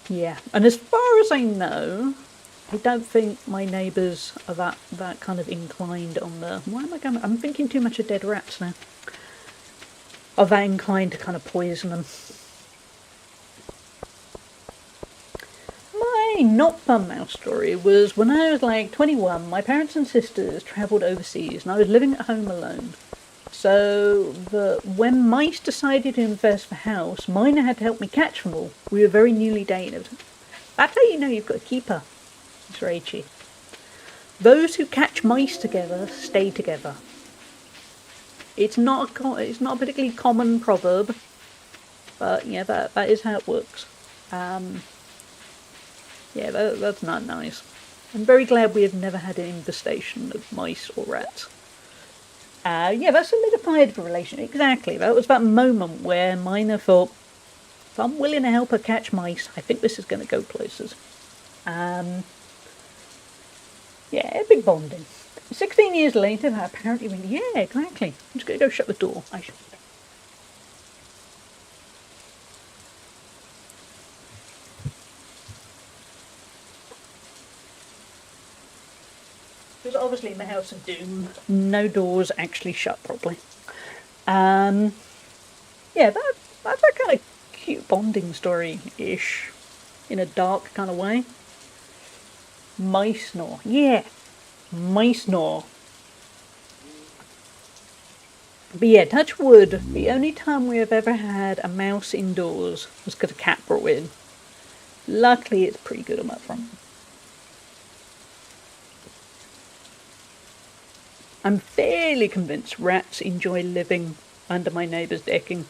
Yeah, and as far as I know, I don't think my neighbours are that kind of inclined on the... I'm thinking too much of dead rats now. Are that inclined to kind of poison them. My not fun mouse story was when I was like 21, my parents and sisters travelled overseas and I was living at home alone. So when mice decided to infest the house, Mina had to help me catch them all. We were very newly dated. That's how you know you've got a keeper. It's Rachie. Those who catch mice together stay together. It's not a particularly common proverb, but yeah, that is how it works. That's not nice. I'm very glad we have never had an infestation of mice or rats. That solidified the relation. Exactly. That was that moment where Mina thought, if I'm willing to help her catch mice, I think this is going to go places. Big bonding. 16 years later, that apparently went, yeah, exactly. I'm just going to go shut the door. Because obviously in the House of Doom, no doors actually shut properly. That's a kind of cute bonding story-ish, in a dark kind of way. Mice snore. Yeah, mice snore. But yeah, touch wood, the only time we have ever had a mouse indoors was because a cat brought it in. Luckily, it's pretty good on that front. I'm fairly convinced rats enjoy living under my neighbour's decking.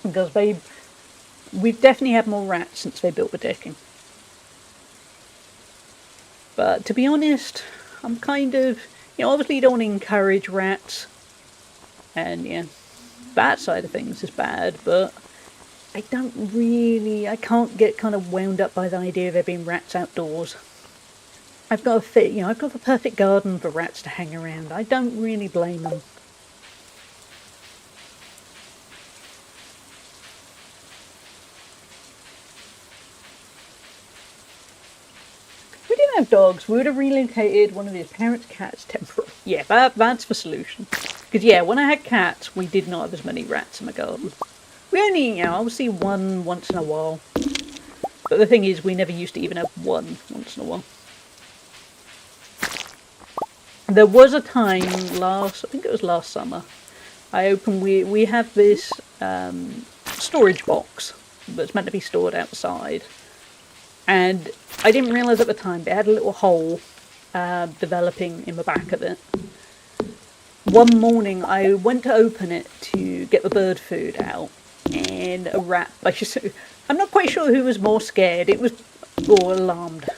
Because we've definitely had more rats since they built the decking. But to be honest, I'm kind of, obviously you don't want to encourage rats. And that side of things is bad, but I can't get kind of wound up by the idea of there being rats outdoors. I've got the perfect garden for rats to hang around. I don't really blame them. If we didn't have dogs, we would have relocated one of his parents' cats temporarily. Yeah, that's the solution. Because when I had cats, we did not have as many rats in the garden. We only, I'll see one once in a while. But the thing is, we never used to even have one once in a while. There was a time I think it was last summer, we have this storage box that's meant to be stored outside. And I didn't realise at the time, but it had a little hole developing in the back of it. One morning I went to open it to get the bird food out, and a rat, I'm not quite sure who was more scared, or alarmed.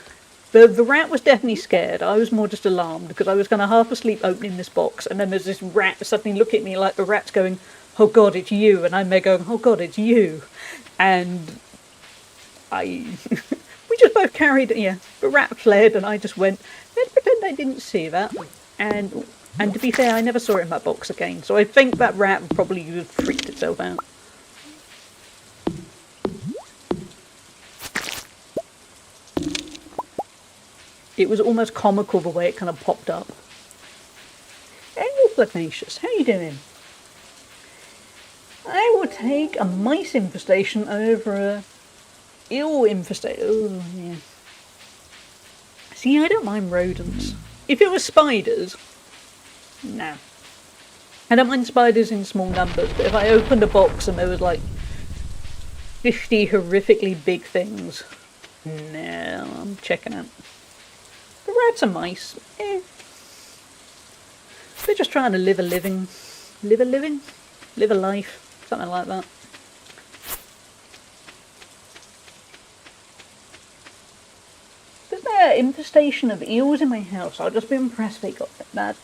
The rat was definitely scared. I was more just alarmed because I was kind of half asleep opening this box, and then there's this rat suddenly look at me like the rat's going, "Oh God, it's you," and I'm there going, "Oh God, it's you," and we just both carried. Yeah, the rat fled, and I just went, "Let's pretend I didn't see that," and to be fair, I never saw it in that box again. So I think that rat probably freaked itself out. It was almost comical the way it kind of popped up. Hey, Flagnacious, how you doing? I will take a mice infestation over a eel infestation. Oh, yeah. See, I don't mind rodents. If it was spiders, no. I don't mind spiders in small numbers, but if I opened a box and there was like 50 horrifically big things, no, I'm checking out. The rats and mice, they're just trying to live a life, something like that. There's an infestation of eels in my house. I'll just be impressed they got that.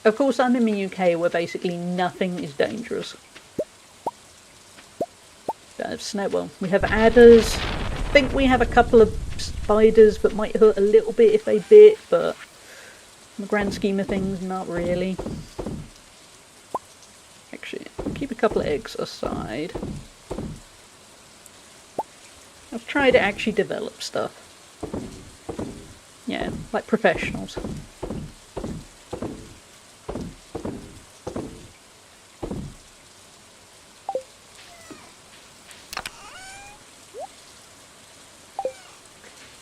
Of course, I'm in the UK where basically nothing is dangerous. Well, we have adders. I think we have a couple of spiders that might hurt a little bit if they bit, but in the grand scheme of things, not really. Actually, keep a couple of eggs aside. I've tried to actually develop stuff. Yeah, like professionals.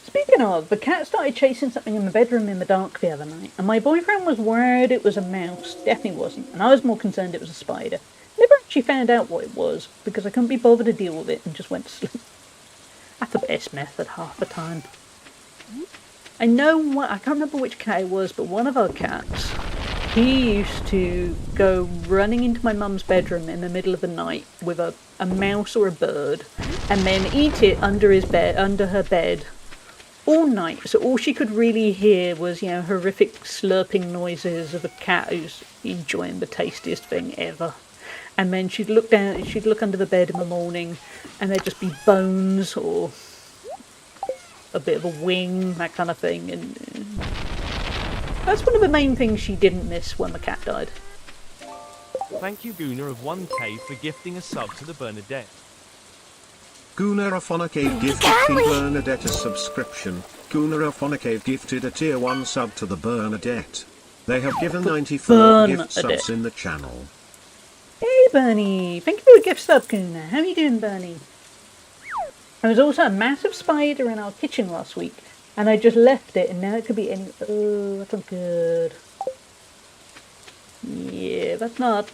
Speaking of, the cat started chasing something in the bedroom in the dark the other night, and my boyfriend was worried it was a mouse. Definitely wasn't, and I was more concerned it was a spider. Never actually found out what it was, because I couldn't be bothered to deal with it and just went to sleep. That's the best method half the time. I can't remember which cat it was, but one of our cats, he used to go running into my mum's bedroom in the middle of the night with a mouse or a bird, and then eat it under her bed, all night. So all she could really hear was, horrific slurping noises of a cat who's enjoying the tastiest thing ever. And then she'd look under the bed in the morning, and there'd just be bones or a bit of a wing, that kind of thing. And that's one of the main things she didn't miss when the cat died. Thank you, Gooner of 1K, for gifting a sub to the Bernadette. Gooner of Cave gifted the Bernadette a subscription. Gooner of Cave gifted a tier 1 sub to the Bernadette. They have given 94 gift subs in the channel. Hey Bernie, thank you for the gift sub, Gooner. How are you doing, Bernie? There was also a massive spider in our kitchen last week, and I just left it, and now it could be any... Oh, that's not good. Yeah, that's not...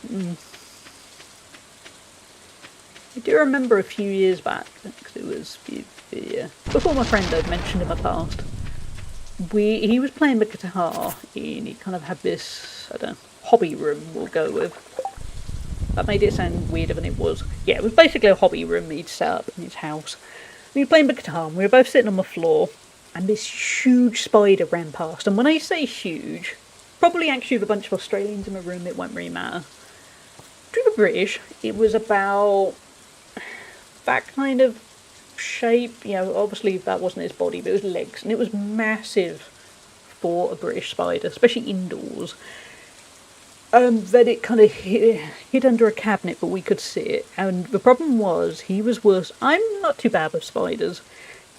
I do remember a few years back, because it was before my friend I'd mentioned in the past. He was playing the guitar, and he kind of had this, hobby room, we'll go with. That made it sound weirder than it was. Yeah, it was basically a hobby room he'd set up in his house. We were playing the guitar, and we were both sitting on the floor, and this huge spider ran past. And when I say huge, probably actually with a bunch of Australians in the room, it won't really matter. To the British, it was about that kind of shape. Obviously that wasn't his body, but it was legs, and it was massive for a British spider, especially indoors. Then it kind of hid under a cabinet, but we could see it. And the problem was, he was worse. I'm not too bad with spiders.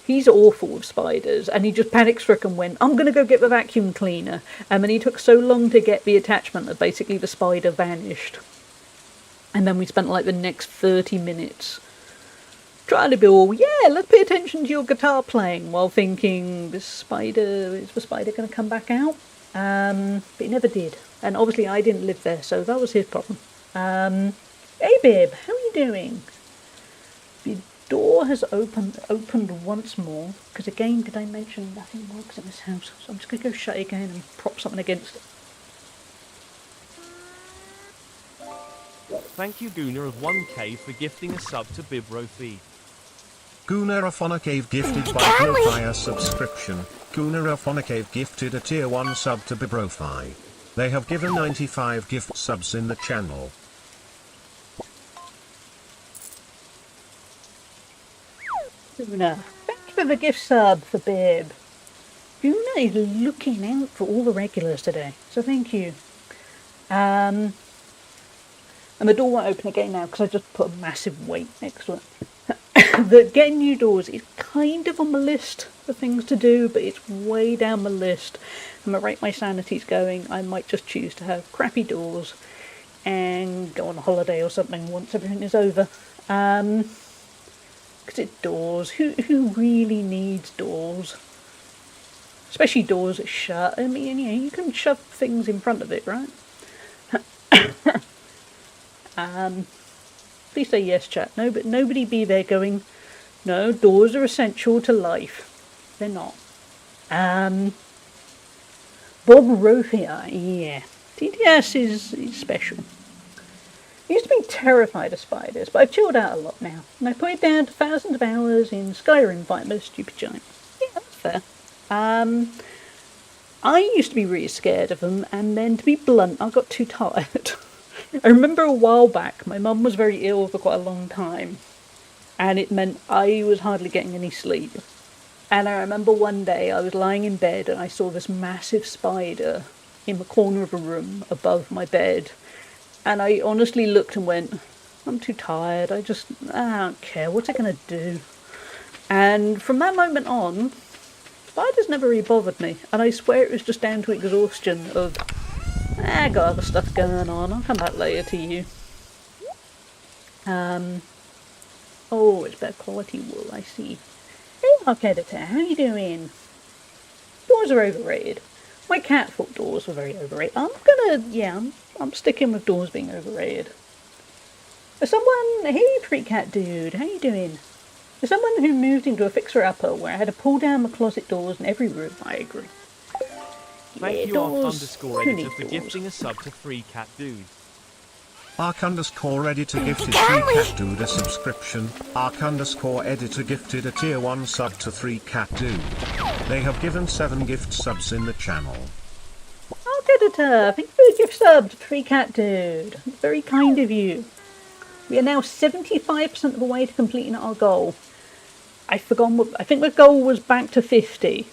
He's awful with spiders. And he just panic-struck and went, I'm going to go get the vacuum cleaner. And then he took so long to get the attachment that basically the spider vanished. And then we spent like the next 30 minutes trying to be all, yeah, let's pay attention to your guitar playing, while thinking, is the spider going to come back out? But it never did. And obviously I didn't live there, so that was his problem. Hey Bib, how are you doing? The door has opened once more, because again, did I mention nothing works in this house? So I'm just going to go shut it again and prop something against it. Thank you, Gooner of 1K, for gifting a sub to Bibrofi. Gooner of Cave gifted by Brofire subscription. Gooner of Cave gifted a tier 1 sub to Bibrofi. They have given 95 gift subs in the channel. Guna, thank you for the gift sub for Bib. Guna is looking out for all the regulars today, so thank you. And the door won't open again now because I just put a massive weight next to it. Getting new doors is kind of on my list of things to do, but it's way down my list. And the rate my sanity's going, I might just choose to have crappy doors and go on a holiday or something once everything is over. Because it's doors. Who really needs doors? Especially doors that shut. I mean, you can shove things in front of it, right? Please say yes, chat. No, but nobody be there going, no, doors are essential to life. They're not. Bob Rofia, yeah. TTS is special. I used to be terrified of spiders, but I've chilled out a lot now. And I put it down to thousands of hours in Skyrim fighting those stupid giants. Yeah, that's fair. I used to be really scared of them, and then to be blunt, I got too tired. I remember a while back, my mum was very ill for quite a long time, and it meant I was hardly getting any sleep. And I remember one day I was lying in bed and I saw this massive spider in the corner of a room above my bed. And I honestly looked and went, I'm too tired, I don't care, what's it going to do? And from that moment on, spiders never really bothered me. And I swear it was just down to exhaustion of, I got other stuff going on, I'll come back later to you. Oh, it's better quality wool, I see. Hey Mark Editor, how you doing? Doors are overrated. My cat thought doors were very overrated. I'm sticking with doors being overrated. As someone, hey Freak Cat Dude, how you doing? As someone who moved into a fixer-upper where I had to pull down the closet doors in every room, I agree. Thank you, doors. Ark_editor, Who needs for doors? gifting a sub to 3CatDude. Ark_editor gifted 3CatDude a subscription. Ark_editor gifted a tier 1 sub to 3CatDude. They have given 7 gift subs in the channel. Mark Editor, thank you for the gift sub to 3CatDude. Very kind of you. We are now 75% of the way to completing our goal. I think the goal was back to 50.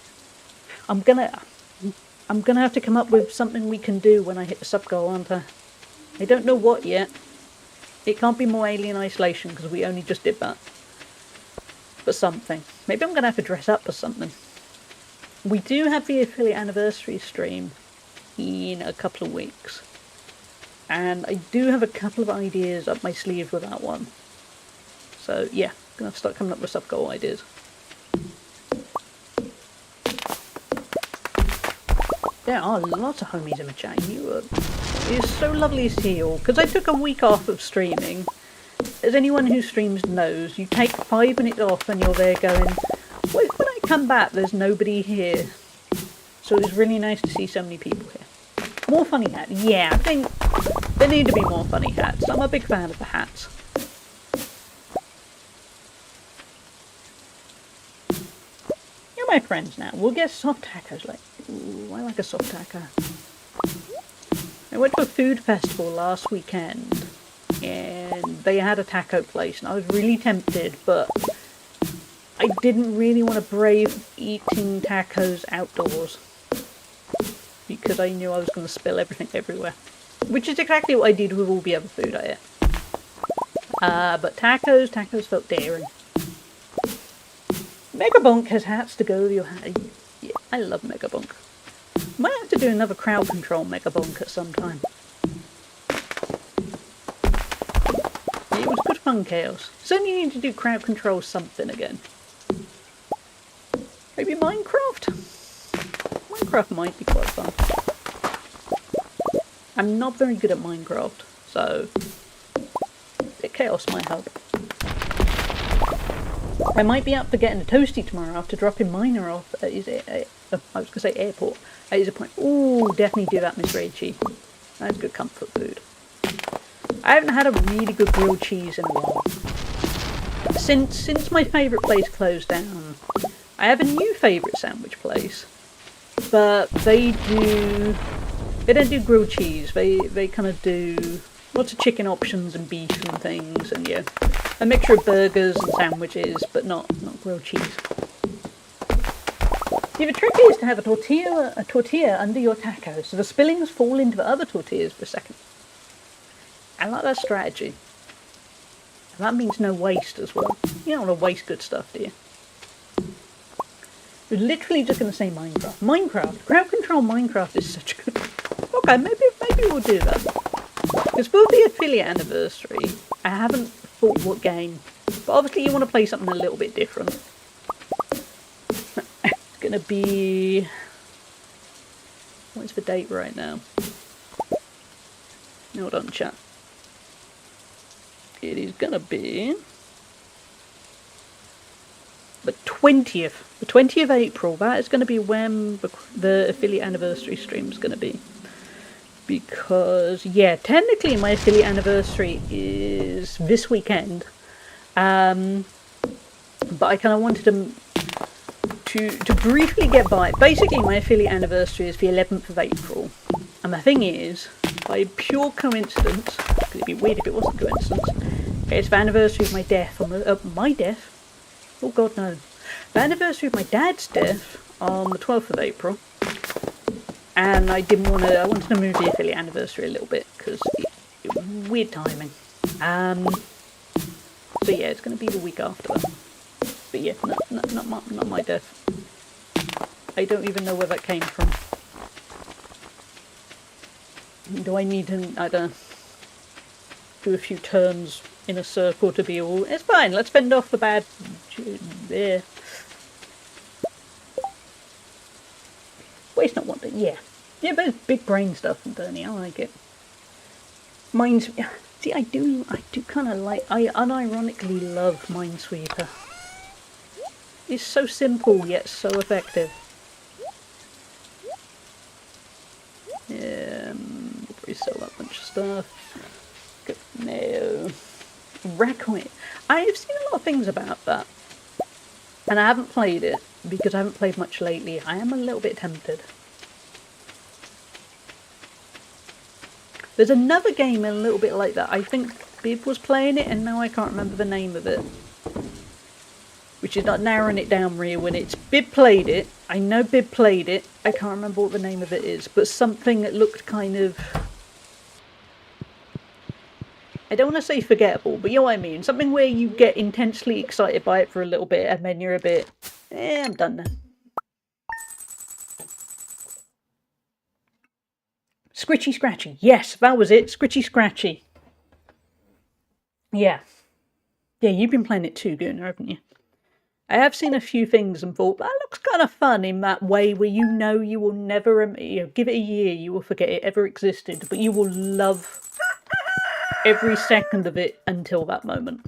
I'm gonna have to come up with something we can do when I hit the sub goal, aren't I? I don't know what yet. It can't be more Alien Isolation because we only just did that. But something. Maybe I'm going to have to dress up as something. We do have the affiliate anniversary stream in a couple of weeks. And I do have a couple of ideas up my sleeve with that one. So yeah, I'm going to have to start coming up with sub goal ideas. There are lots of homies in the chat. It's so lovely to see you all, because I took a week off of streaming. As anyone who streams knows, you take 5 minutes off and you're there going, well, when I come back there's nobody here. So it's really nice to see so many people here. More funny hats. Yeah, I think there need to be more funny hats. I'm a big fan of the hats. You're my friends now. We'll get soft tacos later. Ooh, I like a soft taco. I went to a food festival last weekend and they had a taco place and I was really tempted, but I didn't really want to brave eating tacos outdoors because I knew I was going to spill everything everywhere, which is exactly what I did with all the other food I ate. But tacos felt daring. Megabonk has hats to go with your hat. Yeah, I love Megabonk. Might have to do another crowd control Megabonk at some time. fun, Chaos. Certainly need to do crowd control something again. Maybe Minecraft? Minecraft might be quite fun. I'm not very good at Minecraft, so Chaos might help. I might be up for getting a toasty tomorrow after dropping Miner off at his, I was going to say airport, at his appointment. Ooh, definitely do that, Miss Rachie. That's good comfort food. I haven't had a really good grilled cheese in a while. Since my favourite place closed down, I have a new favourite sandwich place, but they don't do grilled cheese. They kind of do lots of chicken options and beef and things, and yeah, a mixture of burgers and sandwiches, but not grilled cheese. Yeah, the trick is to have a tortilla under your taco, so the fillings fall into the other tortillas for a second. I like that strategy. And that means no waste as well. You don't want to waste good stuff, do you? You're literally just going to say Minecraft. Minecraft! Crowd control Minecraft is such good. Okay, maybe we'll do that. Because for the affiliate anniversary, I haven't thought what game. But obviously you want to play something a little bit different. It's going to be... What's the date right now? Hold on, chat. It is going to be... the 20th. The 20th of April. That is going to be when the affiliate anniversary stream is going to be. Because, yeah, technically my affiliate anniversary is this weekend. But I kind of wanted to briefly get by. Basically, my affiliate anniversary is the 11th of April. And the thing is, by pure coincidence, because it'd be weird if it wasn't coincidence, it's the anniversary of my death. My death? Oh god, no. The anniversary of my dad's death on the 12th of April. And I wanted to move the affiliate anniversary a little bit, because it was weird timing. So yeah, it's going to be the week after that. But yeah, not my death. I don't even know where that came from. Do I need to, I don't know, do a few turns in a circle to be all... It's fine, let's fend off the bad... There. Waste not wanting, yeah. Yeah, but it's big brain stuff, Bernie, I like it. Mine's... See, I do kind of like... I unironically love Minesweeper. It's so simple, yet so effective. Probably sell that bunch of stuff. Go, no. Racoit. I've seen a lot of things about that. And I haven't played it, because I haven't played much lately. I am a little bit tempted. There's another game a little bit like that. I think Bib was playing it, and now I can't remember the name of it. Which is not narrowing it down real when it's... Bib played it. I know Bib played it. I can't remember what the name of it is. But something that looked kind of... I don't want to say forgettable, but you know what I mean. Something where you get intensely excited by it for a little bit, and then you're a bit... I'm done now. Scritchy Scratchy. Yes, that was it. Scritchy Scratchy. Yeah. Yeah, you've been playing it too, Gunnar, haven't you? I have seen a few things and thought, that looks kind of fun in that way where you know you will never, give it a year, you will forget it ever existed, but you will love every second of it until that moment.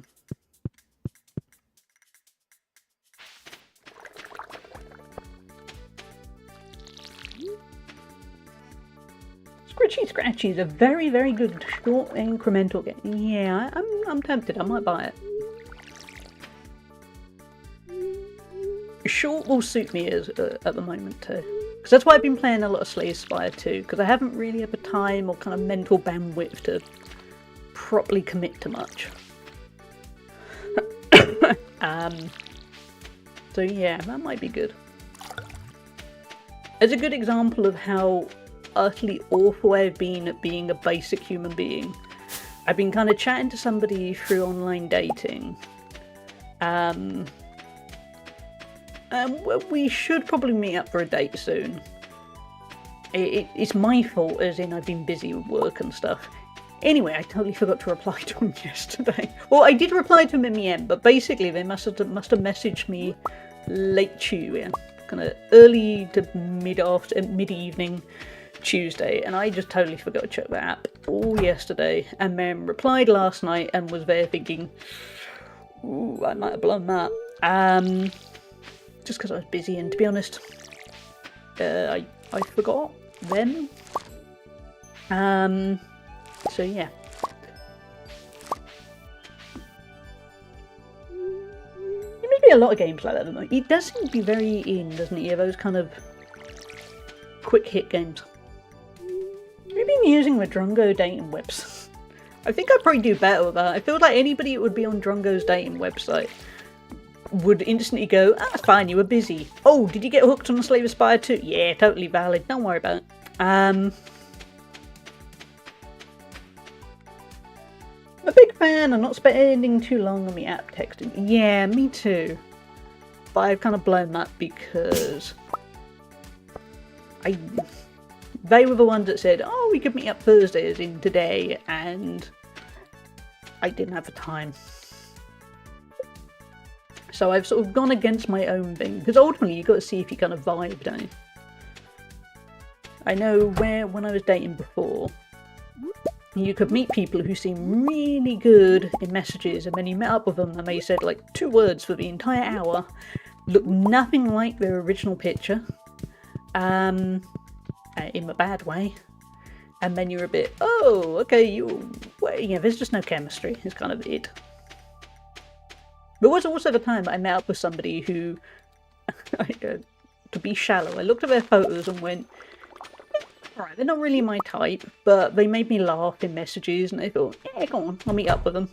Scritchy Scratchy is a very, very good short incremental game. Yeah, I'm tempted, I might buy it. Short will suit me at the moment too. Because that's why I've been playing a lot of Slay Spire too, because I haven't really had the time or kind of mental bandwidth to properly commit to much. So yeah, that might be good. It's a good example of how utterly awful I've been at being a basic human being. I've been kind of chatting to somebody through online dating. Well, we should probably meet up for a date soon. It's my fault, as in I've been busy with work and stuff. Anyway, I totally forgot to reply to him yesterday. Well, I did reply to him in the end, but basically they must have messaged me late Tuesday, kind of early to mid-evening Tuesday, and I just totally forgot to check the app all yesterday, and then replied last night and was there thinking, ooh, I might have blown that. Just because I was busy, and to be honest, I forgot then. So yeah. There may be a lot of games like that at the moment. It does seem to be very in, doesn't it? Yeah, those kind of quick hit games. We've been using the Drungo dating website. I think I'd probably do better with that. I feel like anybody that would be on Drungo's dating website would instantly go, ah, fine, you were busy. Oh, did you get hooked on the Slave Aspire too? Yeah, totally valid. Don't worry about it. I'm a big fan of not spending too long on the app texting. Yeah, me too. But I've kind of blown that because they were the ones that said, oh, we could meet up Thursday, as in today, and I didn't have the time. So I've sort of gone against my own thing, because ultimately you've got to see if you kind of vibe, don't you? I know when I was dating before, you could meet people who seem really good in messages, and then you met up with them and they said like 2 words for the entire hour, looked nothing like their original picture, in a bad way, and then you're a bit, oh, okay, there's just no chemistry, is kind of it. There was also the time I met up with somebody who, to be shallow, I looked at their photos and went, right, they're not really my type, but they made me laugh in messages, and I thought, yeah, go on, I'll meet up with them.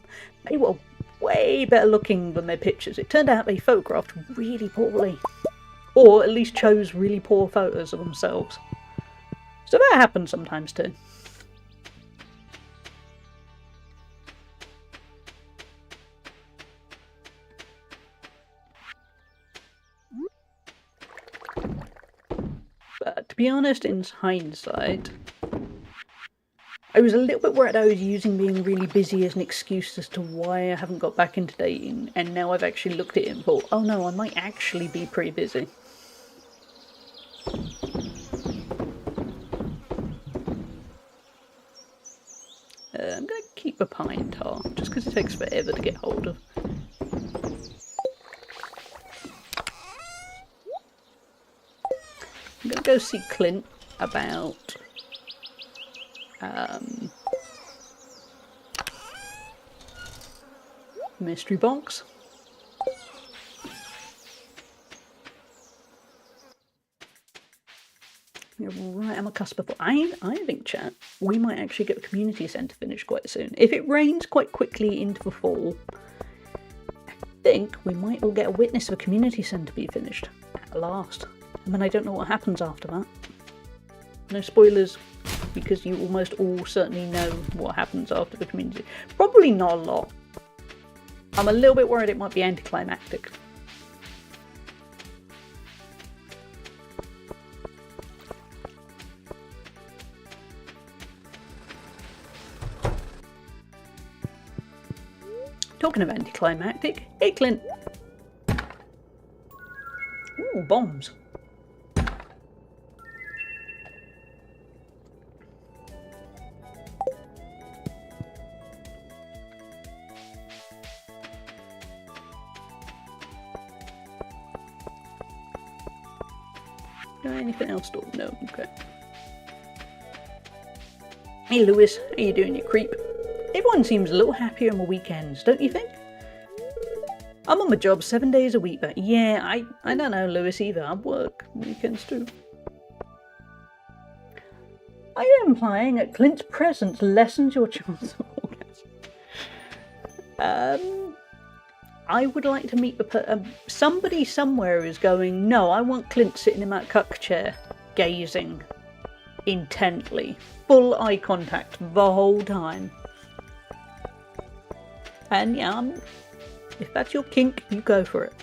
They were way better looking than their pictures. It turned out they photographed really poorly, or at least chose really poor photos of themselves. So that happens sometimes too. But to be honest, in hindsight, I was a little bit worried I was using being really busy as an excuse as to why I haven't got back into dating, and now I've actually looked at it and thought, oh no, I might actually be pretty busy. I'm going to keep a pine tar, just because it takes forever to get hold of. I'm going to go see Clint about mystery box. You're right on the cusp of. I think, chat, we might actually get the community centre finished quite soon. If it rains quite quickly into the fall, I think we might all get a witness of a community centre be finished at last. I mean, I don't know what happens after that. No spoilers, because you almost all certainly know what happens after the community. Probably not a lot. I'm a little bit worried it might be anticlimactic. Talking of anticlimactic, hey Clint! Ooh, bombs. Anything else stored? No, okay. Hey Lewis, how you doing, you creep? Everyone seems a little happier on the weekends, don't you think? I'm on my job 7 days a week, but yeah, I don't know, Lewis, either. I work weekends too. Are you implying that Clint's presence lessens your chance of orgasm? I would like to meet the somebody somewhere is going, no, I want Clint sitting in that cuck chair, gazing intently, full eye contact the whole time. And yeah, if that's your kink, you go for it.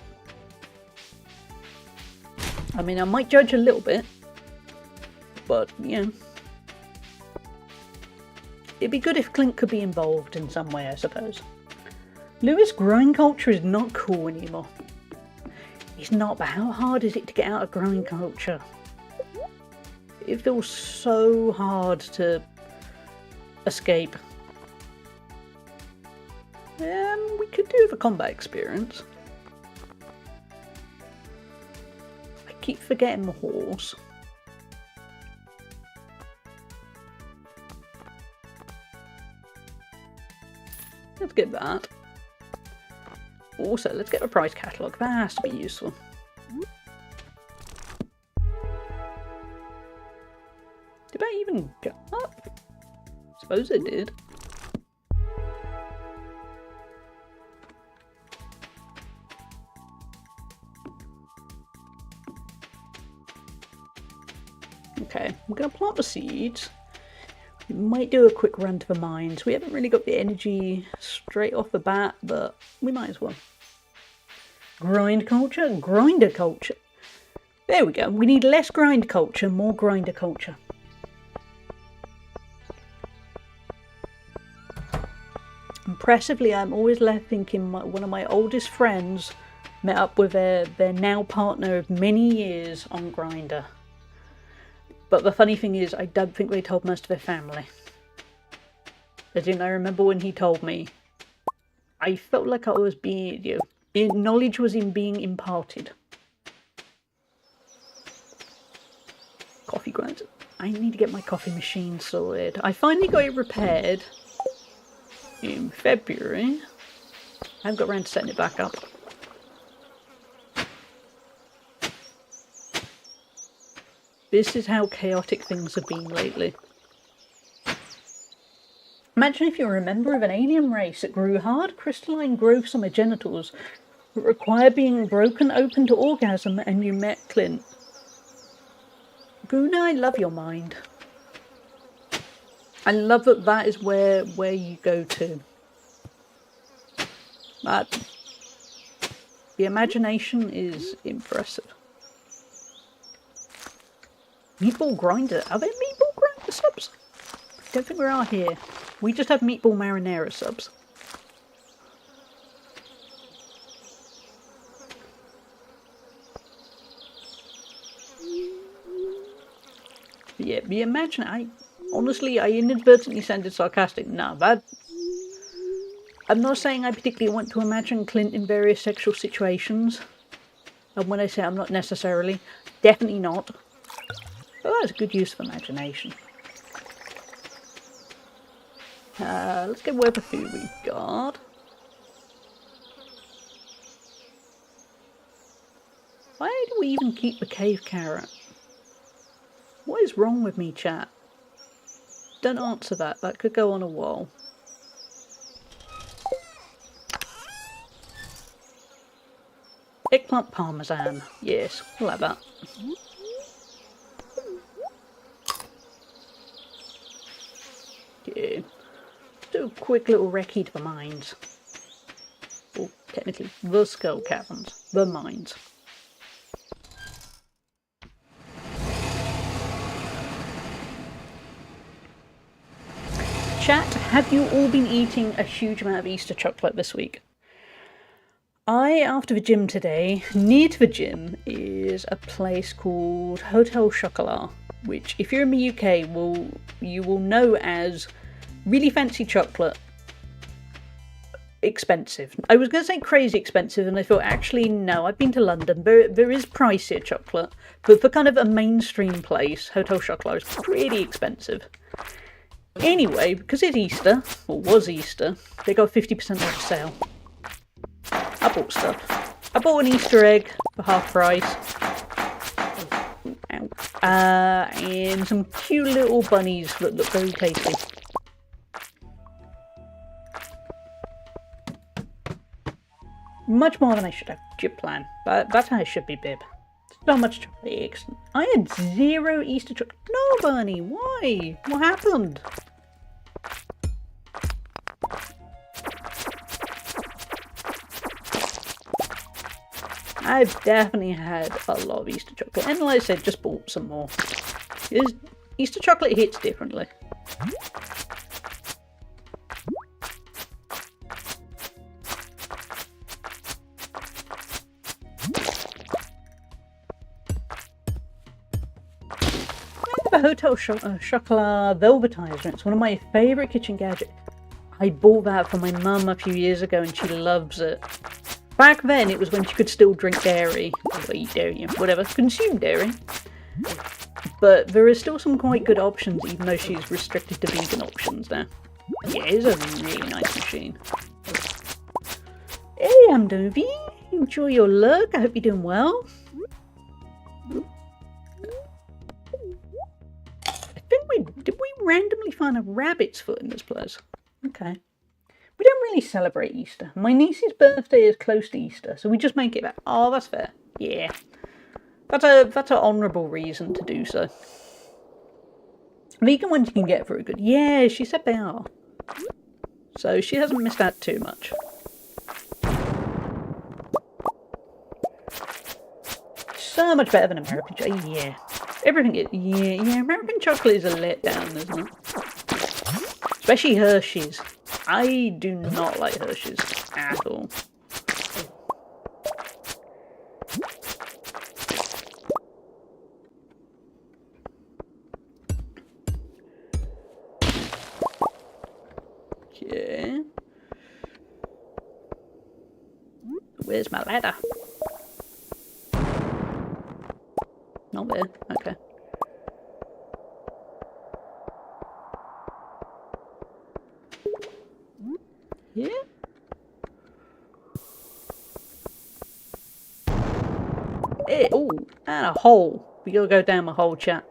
I mean, I might judge a little bit, but, you know. it'd be good if Clint could be involved in some way, I suppose. Lewis, growing culture is not cool anymore. It's not, but how hard is it to get out of growing culture? It feels so hard to escape. We could do with a combat experience. I keep forgetting the horse. Let's get that. Also, let's get a price catalogue. That has to be useful. Did I even go up? Suppose it did. Okay, we're going to plant the seeds. We might do a quick run to the mines. We haven't really got the energy straight off the bat, but we might as well. Grind culture? Grinder culture. There we go. We need less grind culture, more grinder culture. Impressively, I'm always left thinking one of my oldest friends met up with their now partner of many years on Grindr. But the funny thing is, I don't think they told most of their family. As in, I remember when he told me, I felt like I was being, knowledge was in being imparted. Coffee grinder. I need to get my coffee machine sorted. I finally got it repaired in February. I haven't got around to setting it back up. This is how chaotic things have been lately. Imagine if you're a member of an alien race that grew hard crystalline growths on their genitals that require being broken open to orgasm and you met Clint. Guna, I love your mind. I love that that is where you go to. But the imagination is impressive. Meatball grinder. Are there meatball grinder subs? I don't think there are here. We just have meatball marinara subs. But yeah, the imagine. Honestly, I inadvertently sounded sarcastic. No, that. I'm not saying I particularly want to imagine Clint in various sexual situations. And when I say I'm not necessarily, definitely not. But that's a good use of imagination. Let's get whatever food we've got. Why do we even keep the cave carrot? What is wrong with me, chat? Don't answer that. That could go on a wall. Eggplant parmesan. Yes, we'll have that. Yeah. Do a quick little recce to the mines. Or technically, the skull caverns. The mines. Chat, have you all been eating a huge amount of Easter chocolate this week? After the gym today, near to the gym is a place called Hotel Chocolat, which if you're in the UK, you will know as really fancy chocolate, expensive. I was going to say crazy expensive, and I thought, actually, no, I've been to London. There is pricier chocolate, but for kind of a mainstream place, Hotel Chocolat is pretty expensive. Anyway, because it's Easter, or was Easter, they got 50% off sale. I bought stuff. I bought an Easter egg for half price. And some cute little bunnies that look very tasty. Much more than I should have. Chip plan. But that's how it should be, Bib. Not much chocolate eggs. I had 0 Easter chocolate. No, Bunny, why? What happened? I've definitely had a lot of Easter chocolate, and like I said, just bought some more. Easter chocolate hits differently. the Hotel Chocolat Velvetizer. It's one of my favourite kitchen gadgets. I bought that for my mum a few years ago and she loves it. Back then, it was when she could still drink dairy. Or eat dairy, whatever. Consume dairy. But there is still some quite good options, even though she's restricted to vegan options now. Yeah, it's a really nice machine. Hey, Amdovi. Enjoy your look. I hope you're doing well. I think did we randomly find a rabbit's foot in this place? Okay. We don't really celebrate Easter. My niece's birthday is close to Easter, so we just make it back. Oh, that's fair. Yeah. That's an honourable reason to do so. Vegan ones you can get for a good. Yeah, she said they are. So she hasn't missed out too much. So much better than American chocolate. Yeah. Everything is. Yeah, American chocolate is a letdown, isn't it? Especially Hershey's. I do not like Hershey's at all. Okay. Where's my ladder? Not there. Okay. Yeah. Oh, and a hole. We gotta go down my hole, chat.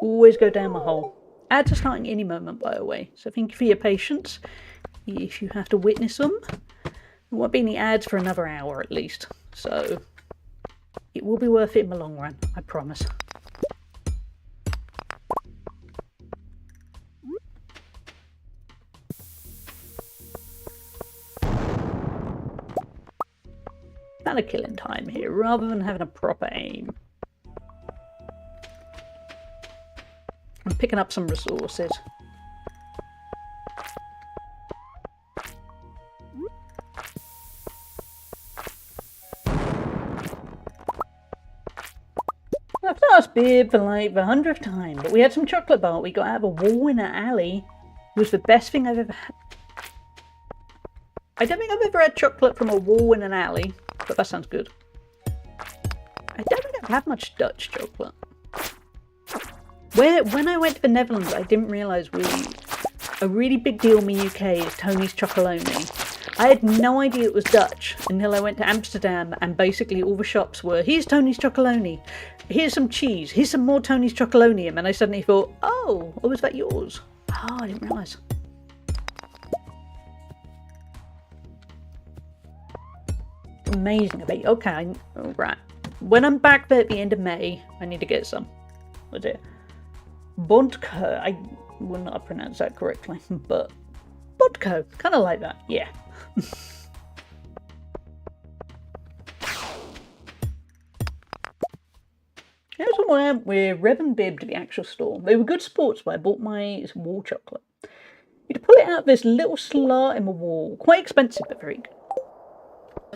Always go down my hole. Ads are starting any moment, by the way. So thank you for your patience. If you have to witness them, there won't be any ads for another hour at least. So it will be worth it in the long run, I promise. Kind of killing time here, rather than having a proper aim. I'm picking up some resources. I've asked Bib for like the 100th time, but we had some chocolate bar we got out of a wall in an alley. It was the best thing I've ever had. I don't think I've ever had chocolate from a wall in an alley, but that sounds good. I don't think I've had much Dutch chocolate. When I went to the Netherlands, I didn't realise a really big deal in the UK is Tony's Chocolonely. I had no idea it was Dutch until I went to Amsterdam and basically all the shops were, here's Tony's Chocolonely, here's some cheese, here's some more Tony's Chocolonely, and I suddenly thought, oh, was that yours? Oh, I didn't realise. Amazing. Okay, right. When I'm back there at the end of May, I need to get some. What's it? Bondco. I will not pronounce that correctly, but Bondco. Kind of like that. Yeah. Here's when I went with Rev and Bib to the actual store. They were good sports, but I bought my wall chocolate. You had to pull it out of this little slot in the wall. Quite expensive, but very good.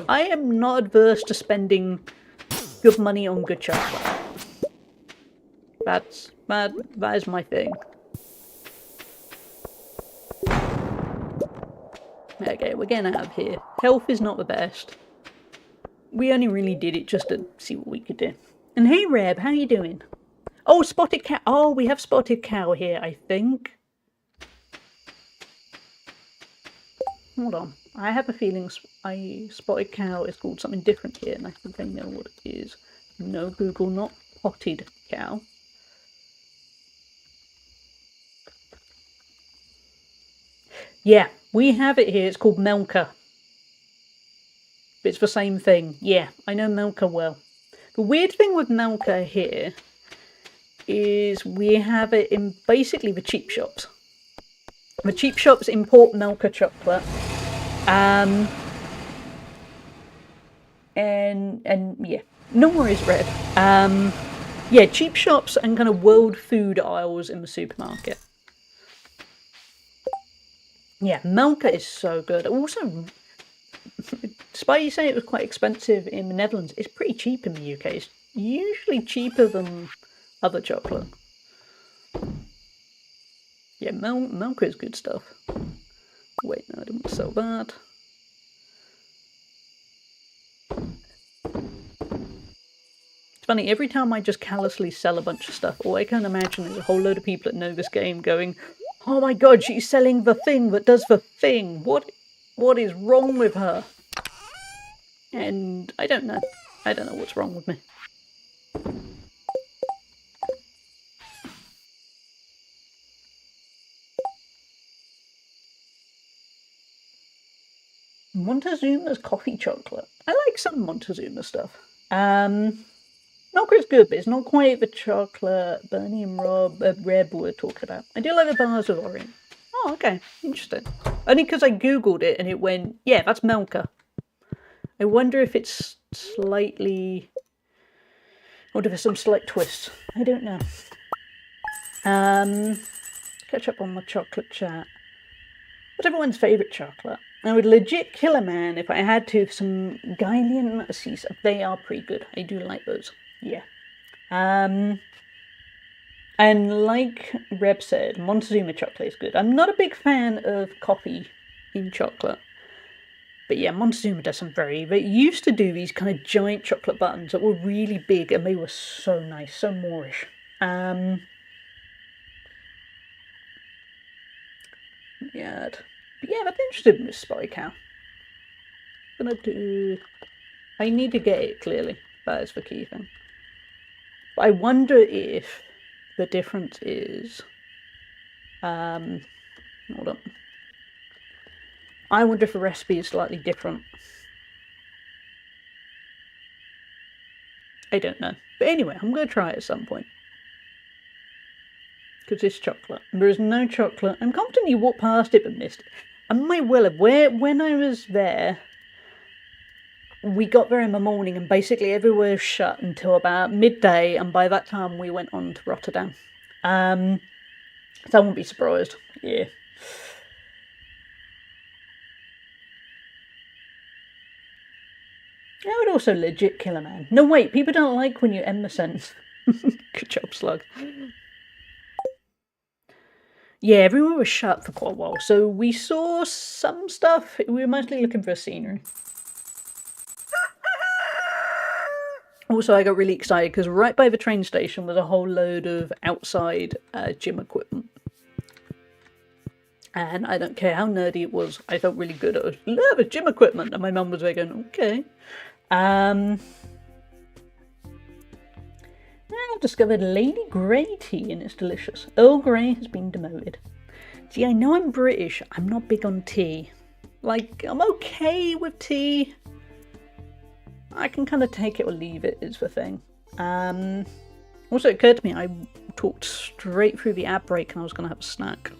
I am not adverse to spending good money on good chocolate. That is my thing. Okay, we're getting out of here. Health is not the best. We only really did it just to see what we could do. And hey Reb, how you doing? Oh, Spotted Cow. Oh, we have Spotted Cow here, I think. Hold on. I have a feeling Spotted Cow is called something different here, and I think I know what it is. No, Google, not Potted Cow. Yeah, we have it here. It's called Melka. It's the same thing. Yeah, I know Melka well. The weird thing with Melka here is we have it in basically the cheap shops. The cheap shops import Melka chocolate. And yeah, no worries, Red. Yeah, cheap shops and kind of world food aisles in the supermarket. Yeah, Melka is so good. Also, despite you saying it was quite expensive in the Netherlands, it's pretty cheap in the UK. It's usually cheaper than other chocolate. Yeah, milk is good stuff. Wait, no, I didn't want to sell that. It's funny, every time I just callously sell a bunch of stuff, all I can imagine is a whole load of people that know this game going, oh my god, she's selling the thing that does the thing. What is wrong with her? And I don't know. I don't know what's wrong with me. Montezuma's coffee chocolate. I like some Montezuma stuff. Milk is good, but it's not quite the chocolate Bernie and Reb were talking about. I do like the bars of Orient. Oh, okay. Interesting. Only because I googled it and it went, yeah, that's Melka. I wonder if it's slightly... I wonder if there's some slight twists. I don't know. Catch up on my chocolate chat. What's everyone's favourite chocolate? I would legit kill a man if I had to for some Guylian Cisa. They are pretty good. I do like those. Yeah. And like Reb said, Montezuma chocolate is good. I'm not a big fan of coffee in chocolate. But yeah, Montezuma does some They used to do these kind of giant chocolate buttons that were really big and they were so nice, so Moorish. Yeah. But yeah, I'm interested in this Spy Cow. I need to get it, clearly. That is the key thing. But I wonder if the difference is... hold on. I wonder if the recipe is slightly different. I don't know. But anyway, I'm going to try it at some point. Because it's chocolate. There is no chocolate. I'm confident you walked past it but missed it. I might well have. When I was there, we got there in the morning and basically everywhere was shut until about midday, and by that time we went on to Rotterdam. So I won't be surprised. Yeah. I would also legit kill a man. No, wait, people don't like when you end the sentence. Good job, Slug. Yeah, everyone was shut for quite a while, so we saw some stuff. We were mostly looking for scenery. Also, I got really excited because right by the train station was a whole load of outside gym equipment. And I don't care how nerdy it was, I felt really good at it. Look, it's gym equipment! And my mum was there going, okay. I've discovered Lady Grey tea and it's delicious. Earl Grey has been demoted. See, I know I'm British, I'm not big on tea. Like, I'm okay with tea. I can kind of take it or leave it, is the thing. Also, it occurred to me I talked straight through the ad break and I was going to have a snack.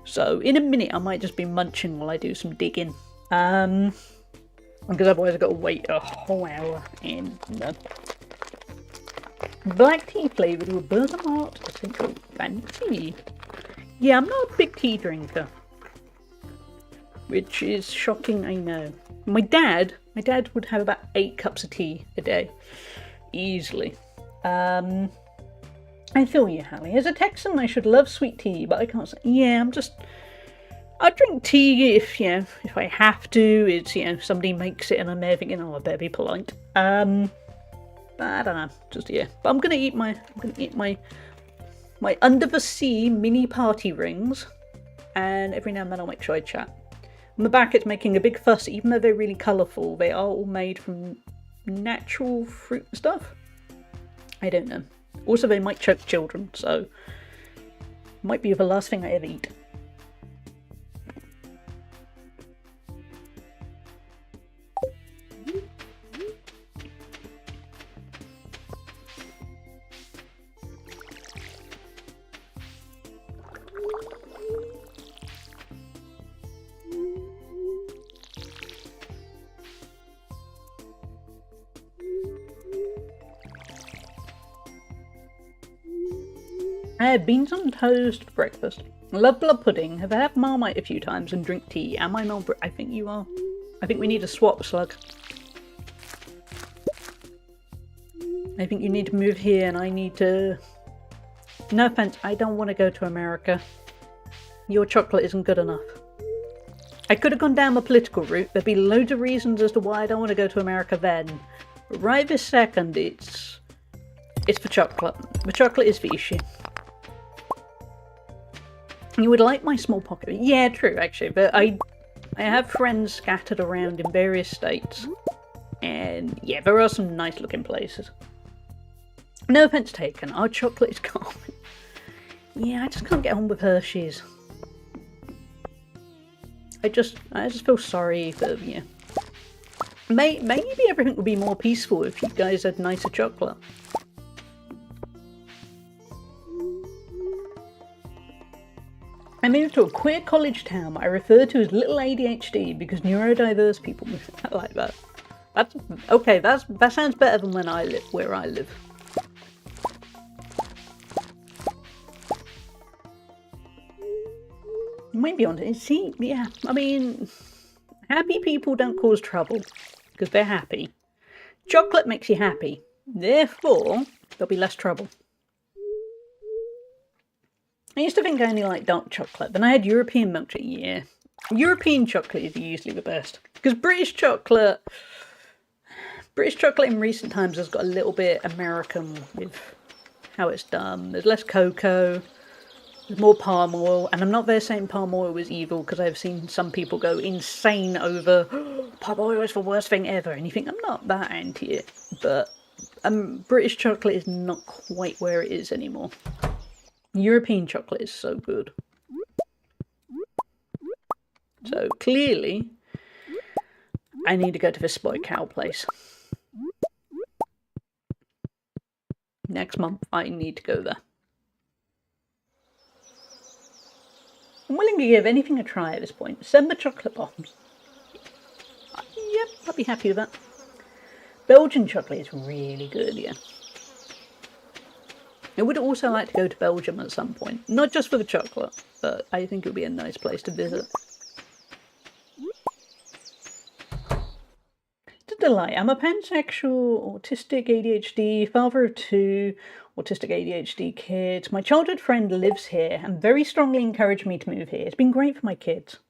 So, in a minute, I might just be munching while I do some digging. Because otherwise I've got to wait a whole hour and no. Black tea flavoured with bergamot. I think, oh, fancy. Yeah, I'm not a big tea drinker. Which is shocking, I know. My dad would have about 8 cups of tea a day. Easily. I feel you, Hallie. As a Texan, I should love sweet tea, but I can't say... Yeah, I drink tea if I have to. It's, somebody makes it and I'm there thinking, oh, I better be polite. I don't know, just yeah. But I'm gonna eat my under the sea mini party rings, and every now and then I'll make sure I chat. On the back, it's making a big fuss, even though they're really colourful. They are all made from natural fruit and stuff. I don't know. Also, they might choke children, so might be the last thing I ever eat. I had beans on toast for breakfast. I love blood pudding. Have had Marmite a few times and drink tea. Am I not? I think you are. I think we need a swap, Slug. I think you need to move here and I need to No offense, I don't want to go to America. Your chocolate isn't good enough. I could have gone down the political route. There'd be loads of reasons as to why I don't want to go to America then. But right this second, it's for chocolate. The chocolate is the issue. You would like my small pocket. Yeah, true, actually. But I have friends scattered around in various states. And yeah, there are some nice looking places. No offense taken, our chocolate is common. Yeah, I just can't get on with Hershey's. I just feel sorry for, yeah. Maybe everything would be more peaceful if you guys had nicer chocolate. I moved to a queer college town I refer to as Little ADHD because neurodiverse people move like that. That's okay. That sounds better than where I live. Maybe on it. See, yeah. I mean, happy people don't cause trouble because they're happy. Chocolate makes you happy. Therefore, there'll be less trouble. I used to think I only liked dark chocolate. Then I had European milk chocolate. Yeah, European chocolate is usually the best because British chocolate in recent times has got a little bit American with how it's done. There's less cocoa. There's more palm oil, and I'm not there saying palm oil was evil because I've seen some people go insane over palm oil is the worst thing ever, and you think I'm not that anti it, but British chocolate is not quite where it is anymore. European chocolate is so good. So clearly, I need to go to this Spy Cow place. Next month, I need to go there. I'm willing to give anything a try at this point. Send the chocolate bombs. Yep, I'll be happy with that. Belgian chocolate is really good, yeah. I would also like to go to Belgium at some point. Not just for the chocolate, but I think it would be a nice place to visit. It's a delight. I'm a pansexual, autistic ADHD, father of 2 autistic ADHD kids. My childhood friend lives here and very strongly encouraged me to move here. It's been great for my kids.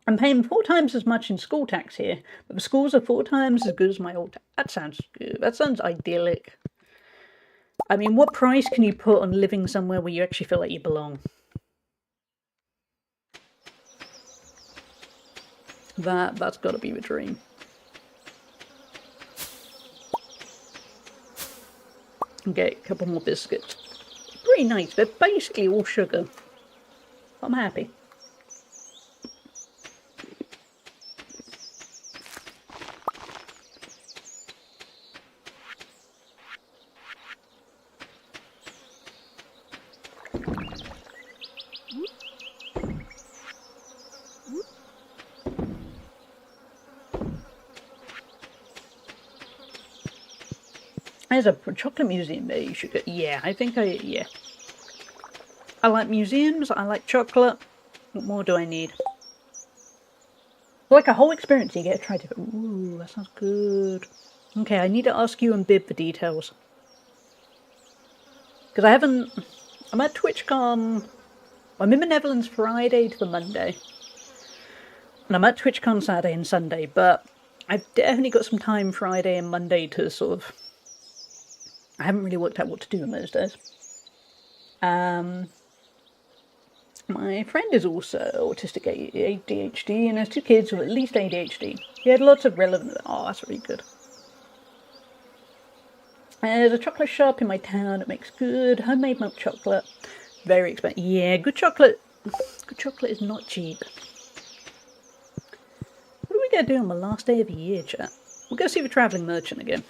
I'm paying 4 times as much in school tax here, but the schools are 4 times as good as my old tax. That sounds good. That sounds idyllic. I mean, what price can you put on living somewhere where you actually feel like you belong? That's got to be the dream. Get a couple more biscuits. Pretty nice. They're basically all sugar. I'm happy. There's a chocolate museum there you should go. Yeah, yeah. I like museums, I like chocolate. What more do I need? Like a whole experience, you get to try different. Ooh, that sounds good. Okay, I need to ask you and Bib for details. Because I'm at TwitchCon. I'm in the Netherlands Friday to the Monday. And I'm at TwitchCon Saturday and Sunday, but I've definitely got some time Friday and Monday to sort of... I haven't really worked out what to do on those days. My friend is also autistic ADHD and has 2 kids with at least ADHD. He had lots of relevant... Oh, that's really good. There's a chocolate shop in my town that makes good homemade milk chocolate. Very expensive. Yeah, good chocolate. Good chocolate is not cheap. What are we going to do on the last day of the year, chat? We'll go see the travelling merchant again.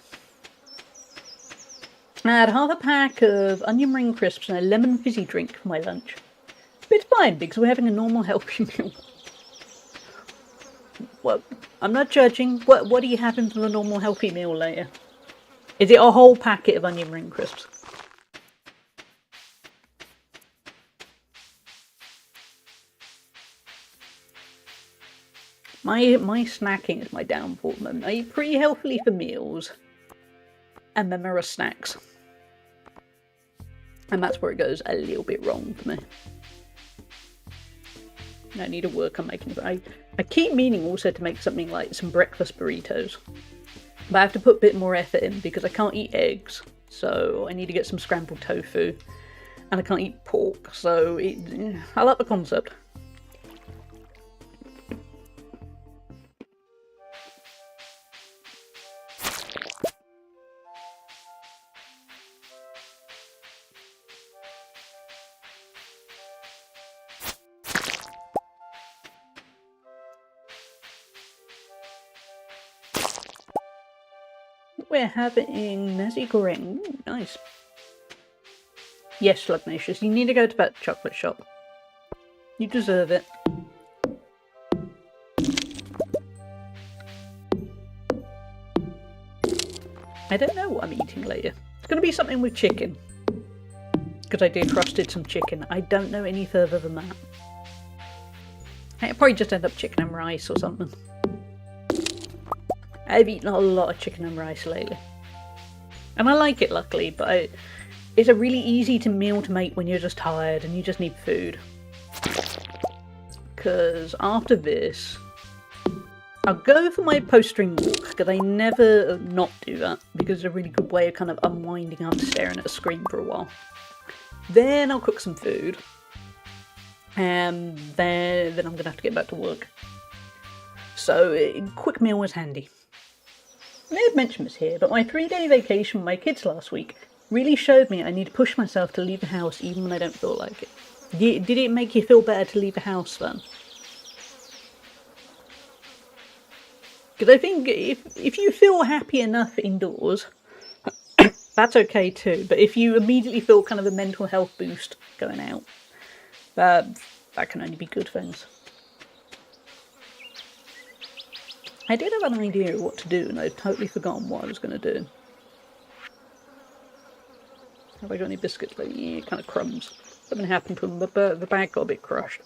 I had half a pack of onion ring crisps and a lemon fizzy drink for my lunch. But it's fine because we're having a normal healthy meal. Well, I'm not judging. What are you having for the normal healthy meal later? Is it a whole packet of onion ring crisps? My snacking is my downfall at the moment. I eat pretty healthily for meals. And then there are snacks. And that's where it goes a little bit wrong for me. I need to work on making it. I keep meaning also to make something like some breakfast burritos. But I have to put a bit more effort in because I can't eat eggs. So I need to get some scrambled tofu. And I can't eat pork. So I like the concept. We're having nasi goreng. Ooh, nice. Yes, Slugnacious, you need to go to that chocolate shop. You deserve it. I don't know what I'm eating later. It's going to be something with chicken. Because I defrosted some chicken. I don't know any further than that. It'll probably just end up chicken and rice or something. I've eaten a lot of chicken and rice lately. And I like it, luckily, but it's a really easy meal to make when you're just tired and you just need food. Because after this, I'll go for my post-stream walk, because I never not do that, because it's a really good way of kind of unwinding after staring at a screen for a while. Then I'll cook some food, and then I'm going to have to get back to work. So a quick meal was handy. I may have mentioned this here, but my 3-day vacation with my kids last week really showed me I need to push myself to leave the house even when I don't feel like it. Did it make you feel better to leave the house then? Because I think if you feel happy enough indoors, that's okay too. But if you immediately feel kind of a mental health boost going out, that can only be good things. I did have an idea of what to do, and I've totally forgotten what I was going to do. Have I got any biscuits? Like, yeah, kind of crumbs. Something happened to them. The bag got a bit crushed.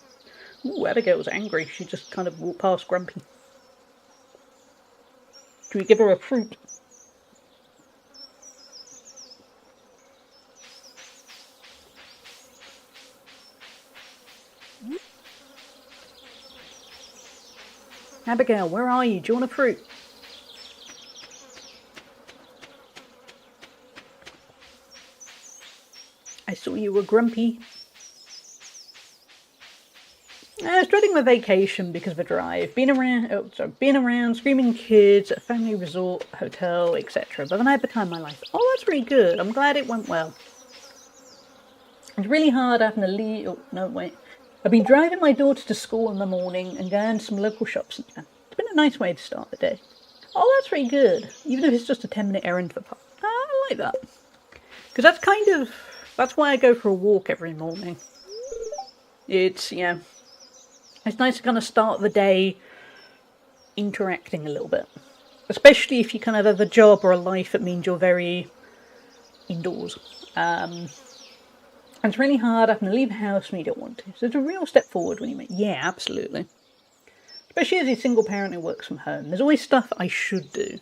Ooh, Abigail was angry. She just kind of walked past Grumpy. Can we give her a fruit? Abigail, where are you? Do you want a fruit? I saw you were grumpy. I was dreading my vacation because of the drive. Being around, screaming kids at a family resort, hotel, etc. But then I became my life. Oh, that's really good. I'm glad it went well. It's really hard having to leave. Oh, no, wait. I've been driving my daughter to school in the morning and going to some local shops. It's been a nice way to start the day. Oh, that's really good. Even if it's just a 10-minute errand for pop. I like that. Because that's why I go for a walk every morning. It's nice to kind of start the day interacting a little bit. Especially if you kind of have a job or a life that means you're very indoors. And it's really hard having to leave the house when you don't want to. So it's a real step forward when you make... Yeah, absolutely. Especially as a single parent who works from home. There's always stuff I should do.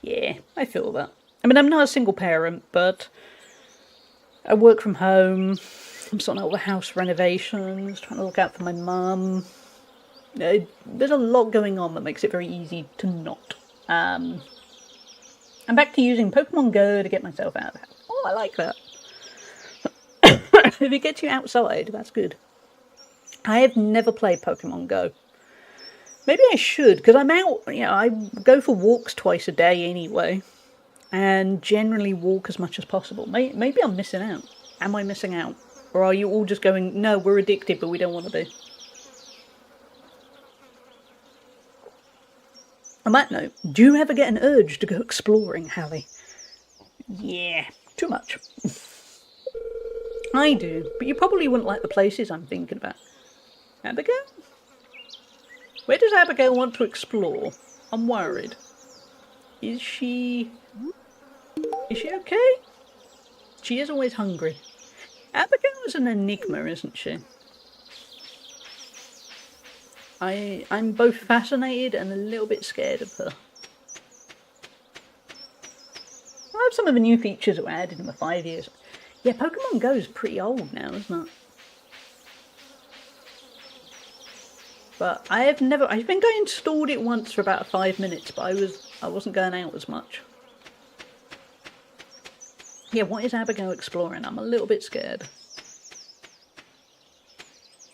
Yeah, I feel that. I mean, I'm not a single parent, but I work from home. I'm sorting out the house renovations, trying to look out for my mum. There's a lot going on that makes it very easy to not. I'm back to using Pokemon Go to get myself out of the house. Oh, I like that. If it gets you outside, that's good. I have never played Pokemon Go. Maybe I should, because I'm out, I go for walks twice a day anyway. And generally walk as much as possible. Maybe I'm missing out. Am I missing out? Or are you all just going, no, we're addicted, but we don't want to be? On that note, do you ever get an urge to go exploring, Hallie? Yeah, too much. I do, but you probably wouldn't like the places I'm thinking about. Abigail? Where does Abigail want to explore? I'm worried. Is she okay? She is always hungry. Abigail is an enigma, isn't she? I'm both fascinated and a little bit scared of her. I love some of the new features that were added in the 5 years. Yeah, Pokemon Go is pretty old now, isn't it? But I've think I installed it once for about 5 minutes, but I wasn't going out as much. Yeah, what is Abigail exploring? I'm a little bit scared.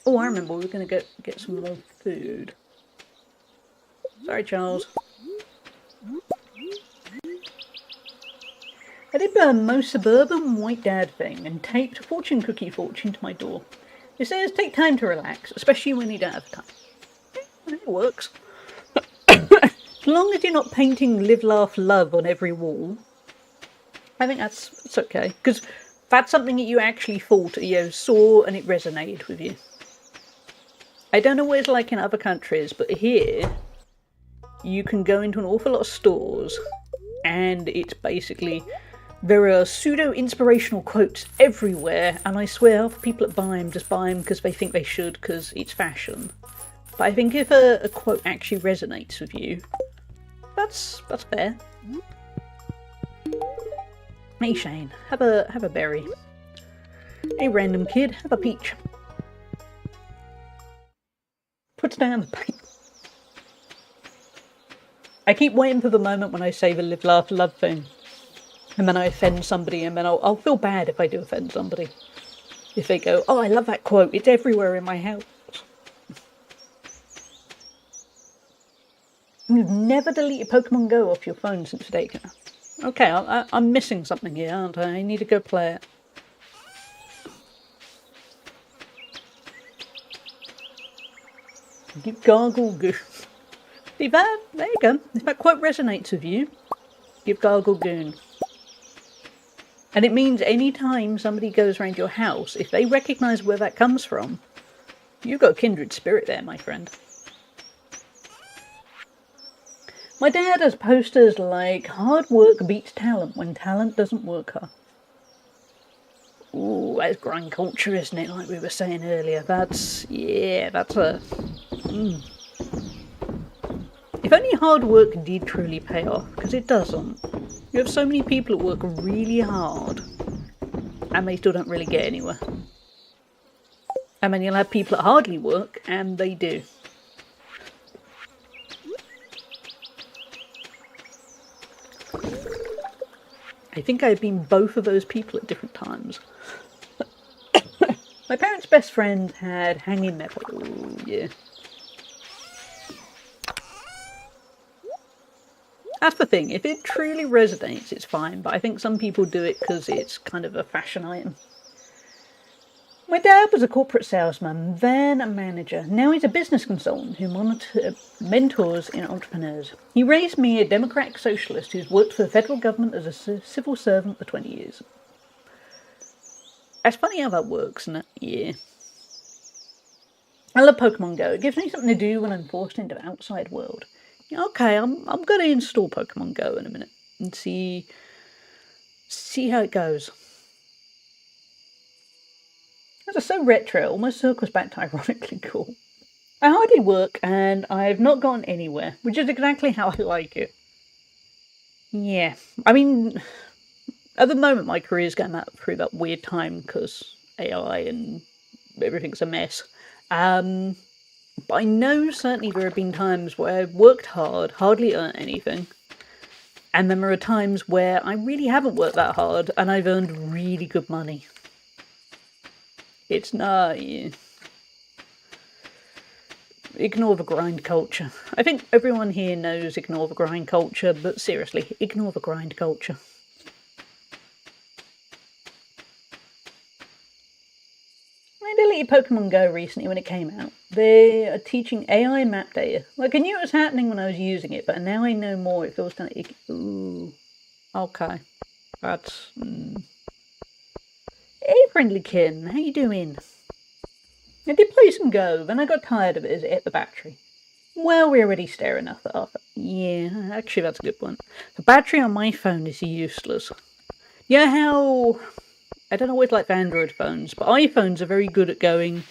Oh, I remember we were going to get some more food. Sorry, Charles. I did the most suburban white dad thing and taped fortune cookie fortune to my door. It says take time to relax, especially when you don't have time. It works. As long as you're not painting live, laugh, love on every wall, I think that's okay. Because that's something that you actually thought, saw and it resonated with you. I don't know what it's like in other countries, but here you can go into an awful lot of stores and it's basically, there are pseudo-inspirational quotes everywhere, and I swear half the people that buy them just buy them because they think they should because it's fashion. But I think if a quote actually resonates with you, that's fair. Hey Shane, have a berry. Hey random kid, have a peach. Put down the paint. I keep waiting for the moment when I say the live, laugh, love thing. And then I offend somebody, and then I'll feel bad if I do offend somebody. If they go, oh, I love that quote, it's everywhere in my house. You've never deleted Pokemon Go off your phone since the day. Okay, I'm missing something here, aren't I? I need to go play it. Give Gargle Goon. See that? There you go. If that quote resonates with you, give Gargle Goon. And it means any time somebody goes around your house, if they recognise where that comes from, you've got a kindred spirit there, my friend. My dad has posters like, hard work beats talent when talent doesn't work hard. Ooh, that's grind culture, isn't it? Like we were saying earlier. That's a... If only hard work did truly pay off, because it doesn't. You have so many people that work really hard, and they still don't really get anywhere. And then you'll have people that hardly work, and they do. I think I've been both of those people at different times. My parents' best friend had hanging metal. Ooh, yeah. That's the thing, if it truly resonates, it's fine, but I think some people do it because it's kind of a fashion item. My dad was a corporate salesman, then a manager. Now he's a business consultant who mentors in entrepreneurs. He raised me, a democratic socialist who's worked for the federal government as a civil servant for 20 years. It's funny how that works, isn't it? Yeah. I love Pokemon Go. It gives me something to do when I'm forced into the outside world. Okay, I'm going to install Pokemon Go in a minute and see how it goes. That's so retro, it almost circles back to ironically cool. I hardly work and I've not gone anywhere, which is exactly how I like it. Yeah, I mean, at the moment my career's going through that weird time because AI and everything's a mess. But I know certainly there have been times where I've worked hard, hardly earned anything. And then there are times where I really haven't worked that hard and I've earned really good money. It's not... Yeah. Ignore the grind culture. I think everyone here knows ignore the grind culture, but seriously, ignore the grind culture. I deleted Pokemon Go recently when it came out. They are teaching AI map data. Like, I knew it was happening when I was using it, but now I know more. It feels kind of... Ooh. Okay. That's... Hey, friendly kin. How you doing? I did play some Go, then I got tired of it as it hit the battery. Well, we're already staring at it. Yeah, actually that's a good one. The battery on my phone is useless. You know how... I don't always like Android phones, but iPhones are very good at going,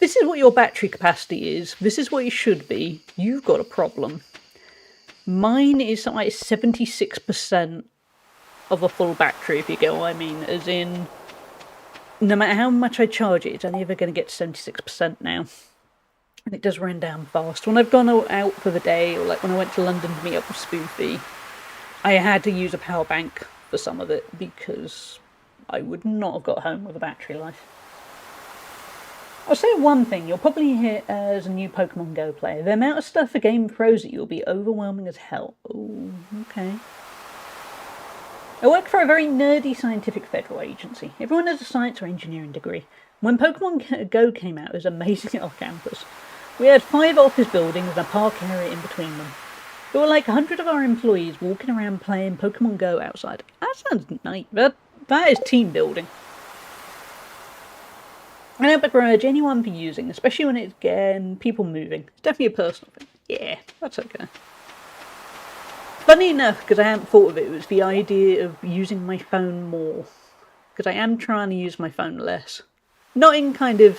this is what your battery capacity is, this is what it should be, you've got a problem. Mine is something like 76% of a full battery, if you get what I mean, as in, no matter how much I charge it, it's only ever going to get to 76% now. And it does run down fast. When I've gone out for the day, or like when I went to London to meet up with Spoofy, I had to use a power bank for some of it because I would not have got home with a battery life. I'll say one thing, you'll probably hear as a new Pokemon Go player, the amount of stuff the game throws at you will be overwhelming as hell. Oh, okay. I work for a very nerdy scientific federal agency. Everyone has a science or engineering degree. When Pokemon Go came out, it was amazing at our campus. We had 5 office buildings and a park area in between them. There were like 100 of our employees walking around playing Pokemon Go outside. That sounds nice. That is team building. I don't begrudge anyone for using, especially when it's again people moving. It's definitely a personal thing. Yeah, that's okay. Funny enough, because I hadn't thought of it, was the idea of using my phone more. Because I am trying to use my phone less. Not in kind of...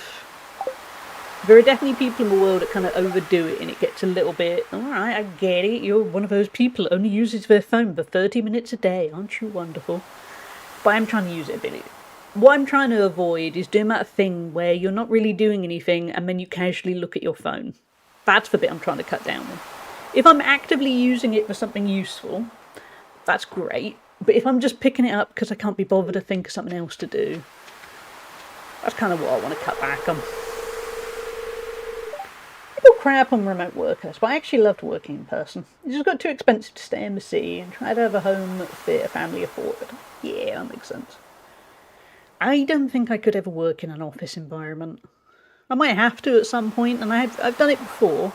There are definitely people in the world that kind of overdo it and it gets a little bit, alright, I get it, you're one of those people that only uses their phone for 30 minutes a day, aren't you wonderful? But I'm trying to use it a bit. What I'm trying to avoid is doing that thing where you're not really doing anything and then you casually look at your phone. That's the bit I'm trying to cut down on. If I'm actively using it for something useful, that's great. But if I'm just picking it up because I can't be bothered to think of something else to do, that's kind of what I want to cut back on. People crap on remote workers, but I actually loved working in person. It just got too expensive to stay in the city and try to have a home that fit a family afforded. Yeah, that makes sense. I don't think I could ever work in an office environment. I might have to at some point, and I've done it before.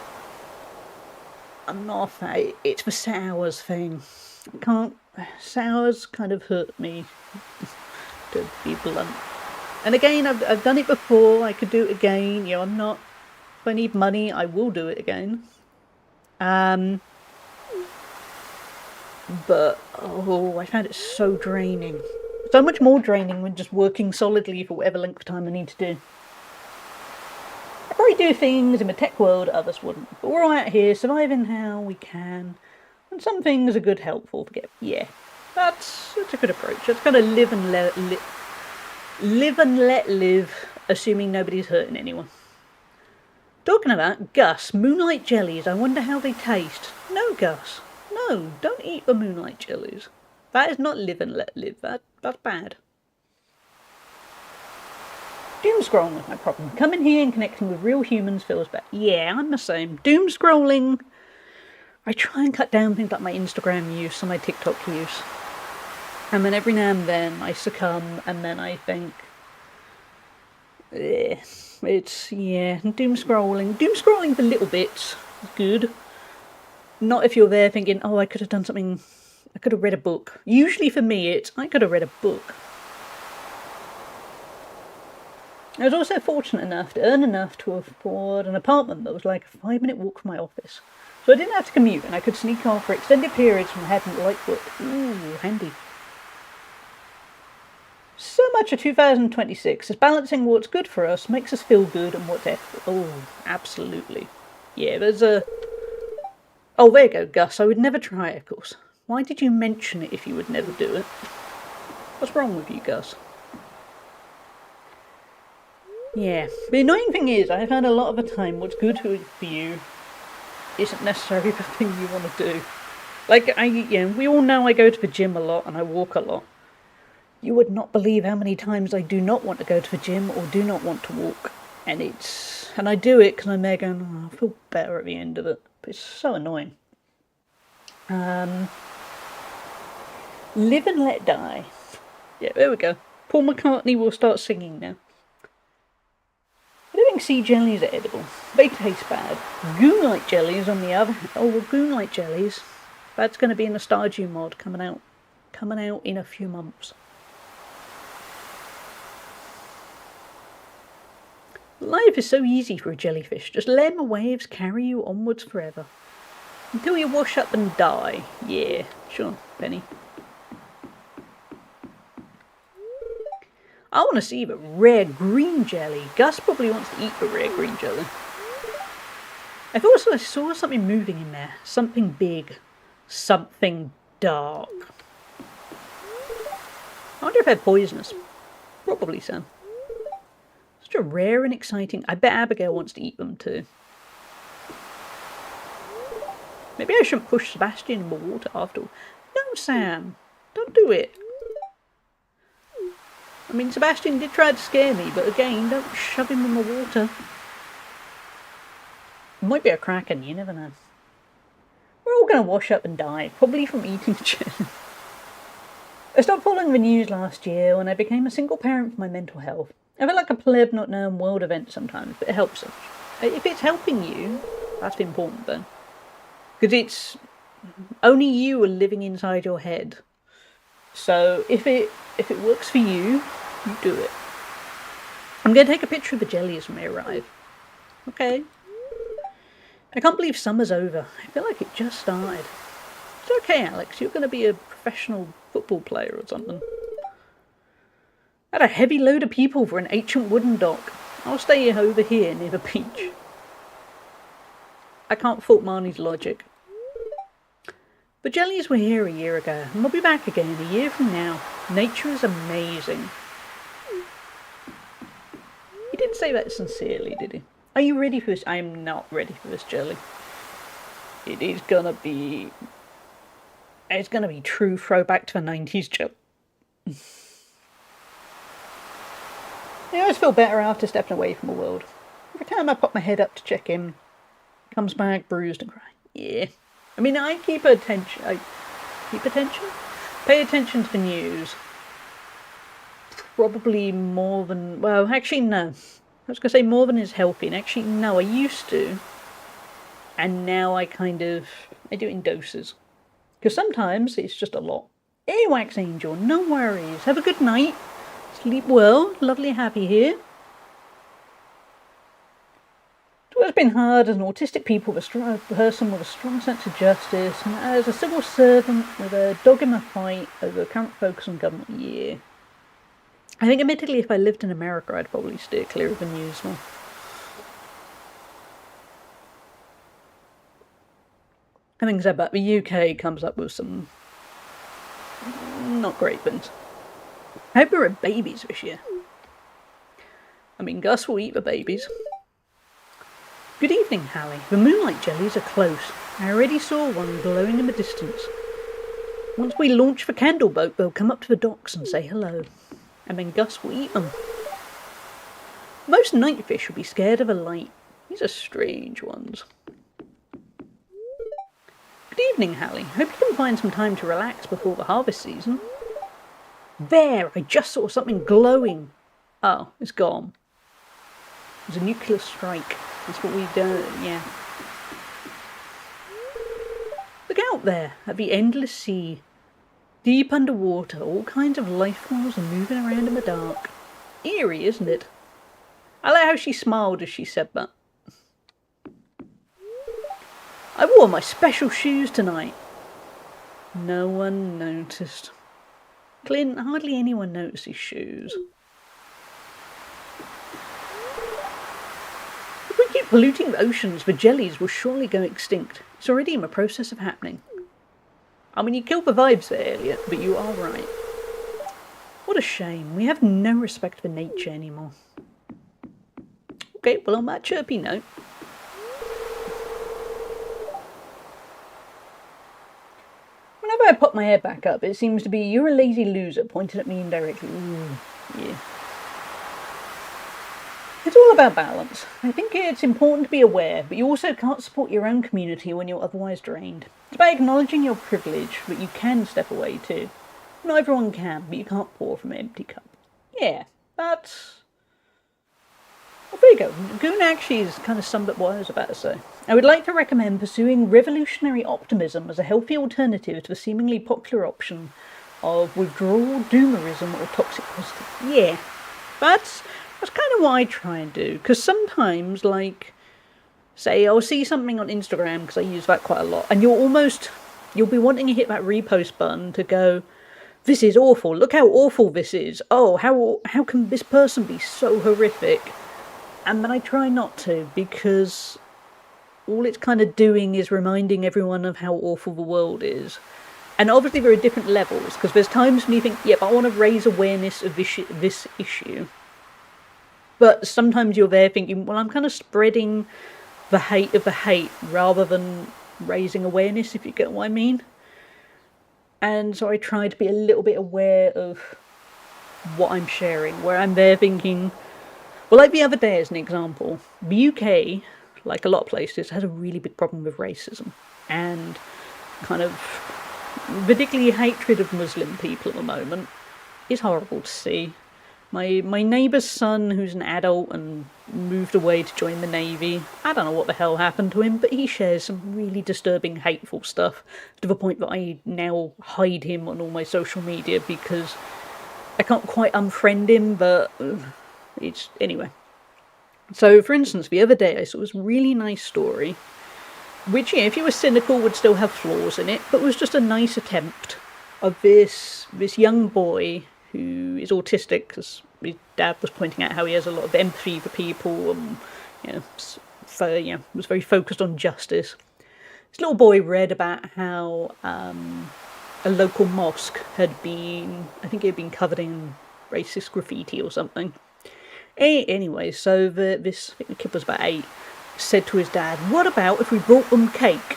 I'm not a fan. It's the set hours thing. I can't. Set hours kind of hurt me, to be blunt. And again, I've done it before. I could do it again. You know, I'm not. If I need money, I will do it again. But oh, I found it so draining. So much more draining than just working solidly for whatever length of time I need to do. I probably do things in the tech world others wouldn't, but we're all out here surviving how we can, and some things are good, helpful to get. Yeah, that's a good approach. That's kind of live and let live, assuming nobody's hurting anyone. Talking about Gus, moonlight jellies. I wonder how they taste. No, Gus, no, don't eat the moonlight jellies. That is not live and let live. That's bad. Doom scrolling is my problem. Coming here and connecting with real humans feels bad. Yeah, I'm the same. Doom scrolling. I try and cut down things like my Instagram use and my TikTok use. And then every now and then I succumb and then I think... it's, yeah, doom scrolling. Doom scrolling for little bits is good. Not if you're there thinking, oh, I could have done something... I could have read a book. Usually for me it's, I could have read a book. I was also fortunate enough to earn enough to afford an apartment that was like a 5-minute walk from my office. So I didn't have to commute and I could sneak off for extended periods when I hadn't liked work. Ooh, handy. So much of 2026 is balancing what's good for us, makes us feel good, and what's ethical. Oh, absolutely. Yeah, there's a... Oh, there you go, Gus. I would never try it, of course. Why did you mention it if you would never do it? What's wrong with you, Gus? Yeah. The annoying thing is, I found a lot of the time what's good for you isn't necessarily the thing you want to do. Like, we all know I go to the gym a lot and I walk a lot. You would not believe how many times I do not want to go to the gym or do not want to walk. And I do it because I'm there going, oh, I feel better at the end of it. But it's so annoying. Live and let die. Yeah, there we go. Paul McCartney will start singing now. I don't think sea jellies are edible. They taste bad. Goonlight jellies on the other hand. Oh, well, Goonlight jellies. That's going to be in the Stardew mod coming out in a few months. Life is so easy for a jellyfish. Just let the waves carry you onwards forever. Until you wash up and die. Yeah, sure, Penny. I want to see the rare green jelly. Gus probably wants to eat the rare green jelly. I thought I saw something moving in there. Something big. Something dark. I wonder if they're poisonous. Probably so. Such a rare and exciting... I bet Abigail wants to eat them too. Maybe I shouldn't push Sebastian in the water after all. No, Sam. Don't do it. I mean, Sebastian did try to scare me, but again, don't shove him in the water. It might be a kraken, you never know. We're all going to wash up and die, probably from eating chili. I stopped following the news last year when I became a single parent for my mental health. I feel like a pleb not knowing world events sometimes, but it helps us. If it's helping you, that's important though. Because it's only you are living inside your head. So if it works for you, you do it. I'm going to take a picture of the jellies when they arrive. Okay. I can't believe summer's over. I feel like it just started. It's okay, Alex. You're going to be a professional football player or something. That's a heavy load of people for an ancient wooden dock. I'll stay over here near the beach. I can't fault Marnie's logic. The jellies were here a year ago, and they'll be back again a year from now. Nature is amazing. He didn't say that sincerely, did he? Are you ready for this? I am not ready for this jelly. It is gonna be... It's gonna be true throwback to the 90s jelly. I always feel better after stepping away from the world. Every time I pop my head up to check in, comes back bruised and crying. Yeah. I mean, I keep attention. Pay attention to the news. Probably more than... Well, actually, no. I was going to say more than is healthy. And actually, no, I used to. And now I do it in doses. Because sometimes it's just a lot. Hey, Wax Angel, no worries. Have a good night. Sleep well. Lovely happy here. It's been hard as an autistic person with a strong sense of justice, and as a civil servant with a dog in the fight over current focus on government. Yeah. I think admittedly if I lived in America I'd probably steer clear of the news more. Having said that, the UK comes up with some not great things. I hope we're at babies this year. I mean, Gus will eat the babies. Good evening, Hallie. The moonlight jellies are close. I already saw one glowing in the distance. Once we launch the candle boat, they'll come up to the docks and say hello. And then Gus will eat them. Most nightfish will be scared of the light. These are strange ones. Good evening, Hallie. Hope you can find some time to relax before the harvest season. There! I just saw something glowing. Oh, it's gone. It was a nuclear strike. That's what we've done, yeah. Look out there, at the endless sea. Deep underwater, all kinds of life forms are moving around in the dark. Eerie, isn't it? I like how she smiled as she said that. I wore my special shoes tonight. No one noticed. Clint, hardly anyone notices shoes. If we keep polluting the oceans, the jellies will surely go extinct. It's already in the process of happening. I mean, you killed the vibes there, Elliot, but you are right. What a shame. We have no respect for nature anymore. Okay, well, on that chirpy note, whenever I pop my head back up, it seems to be, you're a lazy loser, pointed at me indirectly. Ooh, yeah. It's all about balance. I think it's important to be aware, but you also can't support your own community when you're otherwise drained. It's about acknowledging your privilege, but you can step away too. Not everyone can, but you can't pour from an empty cup. Yeah, that's... Well, there you go. Goon actually has kind of summed up what I was about to say. I would like to recommend pursuing revolutionary optimism as a healthy alternative to the seemingly popular option of withdrawal, doomerism, or toxic positivity. Yeah, that's kind of what I try and do. Because sometimes, like, say, I'll see something on Instagram, because I use that quite a lot, and you'll be wanting to hit that repost button to go, this is awful, look how awful this is. Oh, how can this person be so horrific? And then I try not to, because all it's kind of doing is reminding everyone of how awful the world is. And obviously there are different levels, because there's times when you think, yep, I want to raise awareness of this issue. But sometimes you're there thinking, well, I'm kind of spreading the hate of the hate rather than raising awareness, if you get what I mean. And so I try to be a little bit aware of what I'm sharing, where I'm there thinking, well, like the other day as an example, the UK, like a lot of places, has a really big problem with racism and kind of particularly hatred of Muslim people at the moment is horrible to see. My neighbour's son, who's an adult and moved away to join the Navy, I don't know what the hell happened to him, but he shares some really disturbing, hateful stuff, to the point that I now hide him on all my social media because I can't quite unfriend him, but it's... anyway. So, for instance, the other day I saw this really nice story, which, yeah, if you were cynical, would still have flaws in it, but was just a nice attempt of this young boy who is autistic, because his dad was pointing out how he has a lot of empathy for people, and was very focused on justice. This little boy read about how a local mosque had been, I think it had been covered in racist graffiti or something. Anyway, so this kid was about 8, said to his dad, what about if we brought them cake?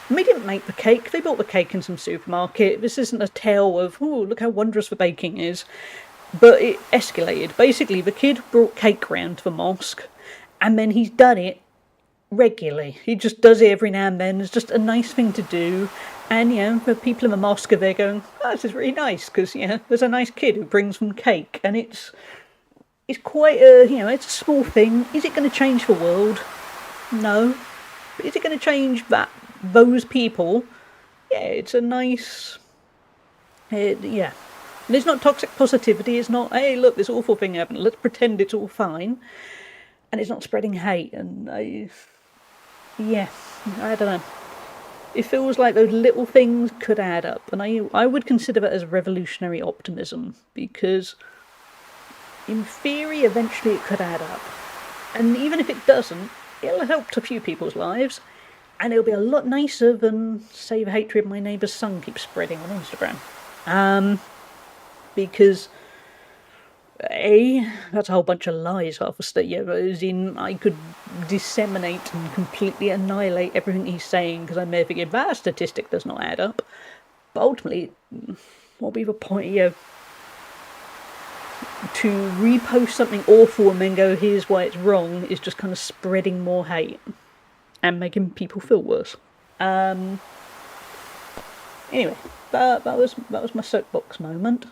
And they didn't make the cake, they bought the cake in some supermarket. This isn't a tale of, oh, look how wondrous the baking is. But it escalated. Basically, the kid brought cake round to the mosque, and then he's done it regularly. He just does it every now and then. It's just a nice thing to do. And, the people in the mosque are there going, oh, this is really nice, because, there's a nice kid who brings them cake, and it's quite a, it's a small thing. Is it going to change the world? No. But is it going to change those people? Yeah, it's a nice... yeah. And it's not toxic positivity, it's not, hey, look, this awful thing happened, let's pretend it's all fine. And it's not spreading hate, and I don't know. It feels like those little things could add up, and I would consider that as revolutionary optimism, because in theory, eventually it could add up. And even if it doesn't, it'll help a few people's lives, and it'll be a lot nicer than, say, the hatred my neighbour's son keeps spreading on Instagram. Because, that's a whole bunch of lies, half a state, as in, I could disseminate and completely annihilate everything he's saying, because I'm there thinking, that statistic does not add up. But ultimately, what'll be the point, to repost something awful and then go, here's why it's wrong, is just kind of spreading more hate and making people feel worse. Anyway, that was my soapbox moment.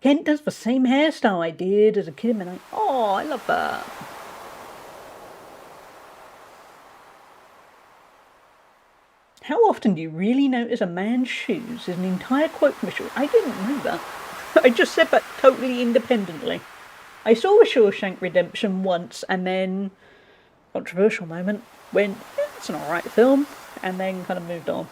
Kent does the same hairstyle I did as a kid, and I love that. How often do you really notice a man's shoes is an entire quote from a shoe? I didn't know that. I just said that totally independently. I saw a Shawshank Redemption once, and then, controversial moment, went, it's an alright film, and then kind of moved on.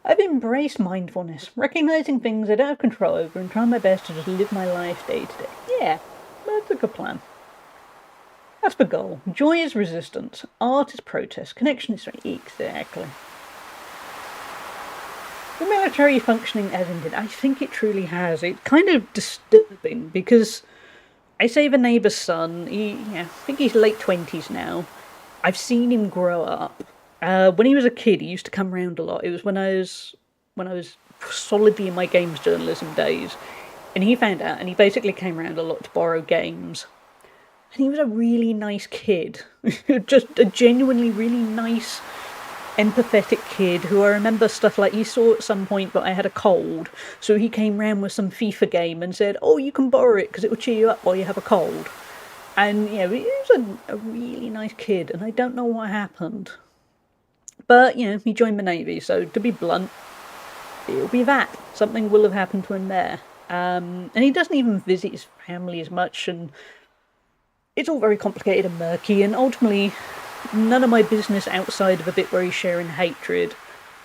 I've embraced mindfulness, recognising things I don't have control over and trying my best to just live my life day to day. Yeah, that's a good plan. That's the goal. Joy is resistance, art is protest, connection is strength. Exactly. The military functioning as intended, I think it truly has. It's kind of disturbing because I say the neighbour's son, I think he's late 20s now. I've seen him grow up. When he was a kid, he used to come round a lot. It was when I was solidly in my games journalism days, and he found out, and he basically came round a lot to borrow games. And he was a really nice kid, just a genuinely really nice, empathetic kid who I remember stuff like, he saw at some point that I had a cold, so he came round with some FIFA game and said, oh, you can borrow it because it will cheer you up while you have a cold. And, he was a really nice kid, and I don't know what happened. But, he joined the Navy, so to be blunt, it'll be that. Something will have happened to him there. And he doesn't even visit his family as much, and it's all very complicated and murky, and ultimately none of my business outside of a bit where he's sharing hatred.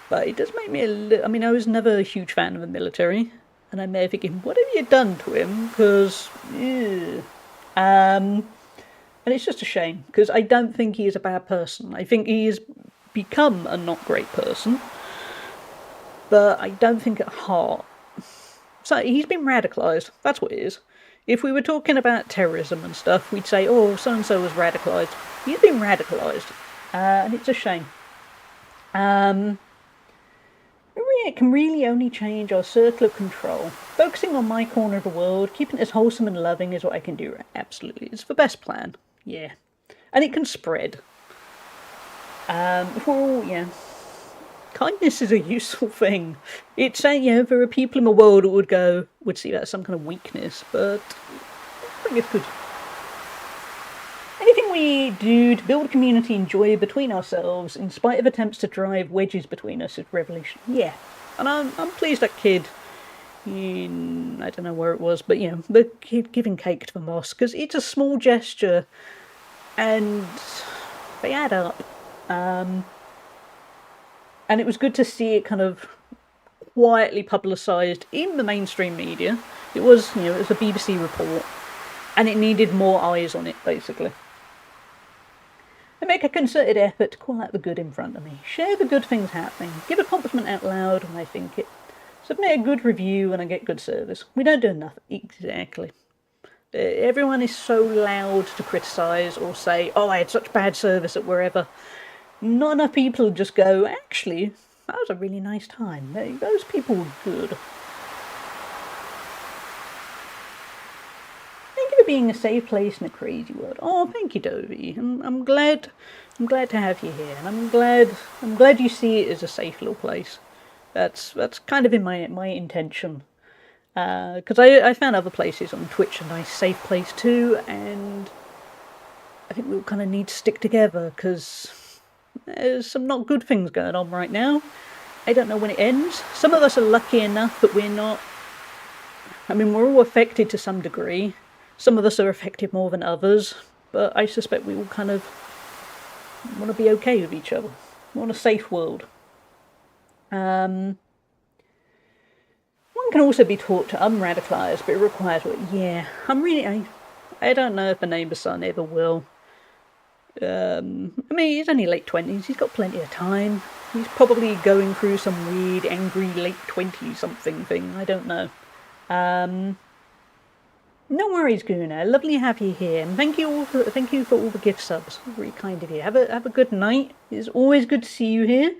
But it does make me a little... I was never a huge fan of the military, and I'm there thinking, what have you done to him? Because... and it's just a shame, because I don't think he is a bad person. I think he has become a not great person, but I don't think at heart... So he's been radicalised, that's what it is. If we were talking about terrorism and stuff, we'd say, oh, so-and-so was radicalised. You've been radicalised, and it's a shame. It can really only change our circle of control. Focusing on my corner of the world, keeping it as wholesome and loving is what I can do. Absolutely. It's the best plan. Yeah. And it can spread. Kindness is a useful thing. It's, there are people in the world that would see that as some kind of weakness, but I think it's good. Anything we do to build a community and joy between ourselves, in spite of attempts to drive wedges between us, is revolution. Yeah. And I'm pleased that kid in, I don't know where it was, but the kid giving cake to the mosque, because it's a small gesture, and they add up. And it was good to see it kind of quietly publicised in the mainstream media. It was, it was a BBC report, and it needed more eyes on it, basically. I make a concerted effort to call out the good in front of me, share the good things happening, give a compliment out loud when I think it, submit a good review when I get good service. We don't do enough. Exactly. Everyone is so loud to criticise or say, oh, I had such bad service at wherever. Not enough people just go, actually, that was a really nice time. Those people were good. Thank you for being a safe place in a crazy world. Oh, thank you, Dovey. I'm glad to have you here, and I'm glad you see it as a safe little place. That's kind of in my intention. Because I found other places on Twitch a nice safe place too, and I think we'll kind of need to stick together, because there's some not good things going on right now. I don't know when it ends. Some of us are lucky enough that we're not. I mean, we're all affected to some degree. Some of us are affected more than others, but I suspect we all kind of want to be okay with each other. We want a safe world. One can also be taught to unradicalise, but it requires work. Yeah, I don't know if the neighbour's son ever will. I mean, he's only late 20s, he's got plenty of time. He's probably going through some weird, angry, late 20-something thing, I don't know. No worries, Guna. Lovely to have you here, and thank you for all the gift subs. Really kind of you. Have a good night. It's always good to see you here.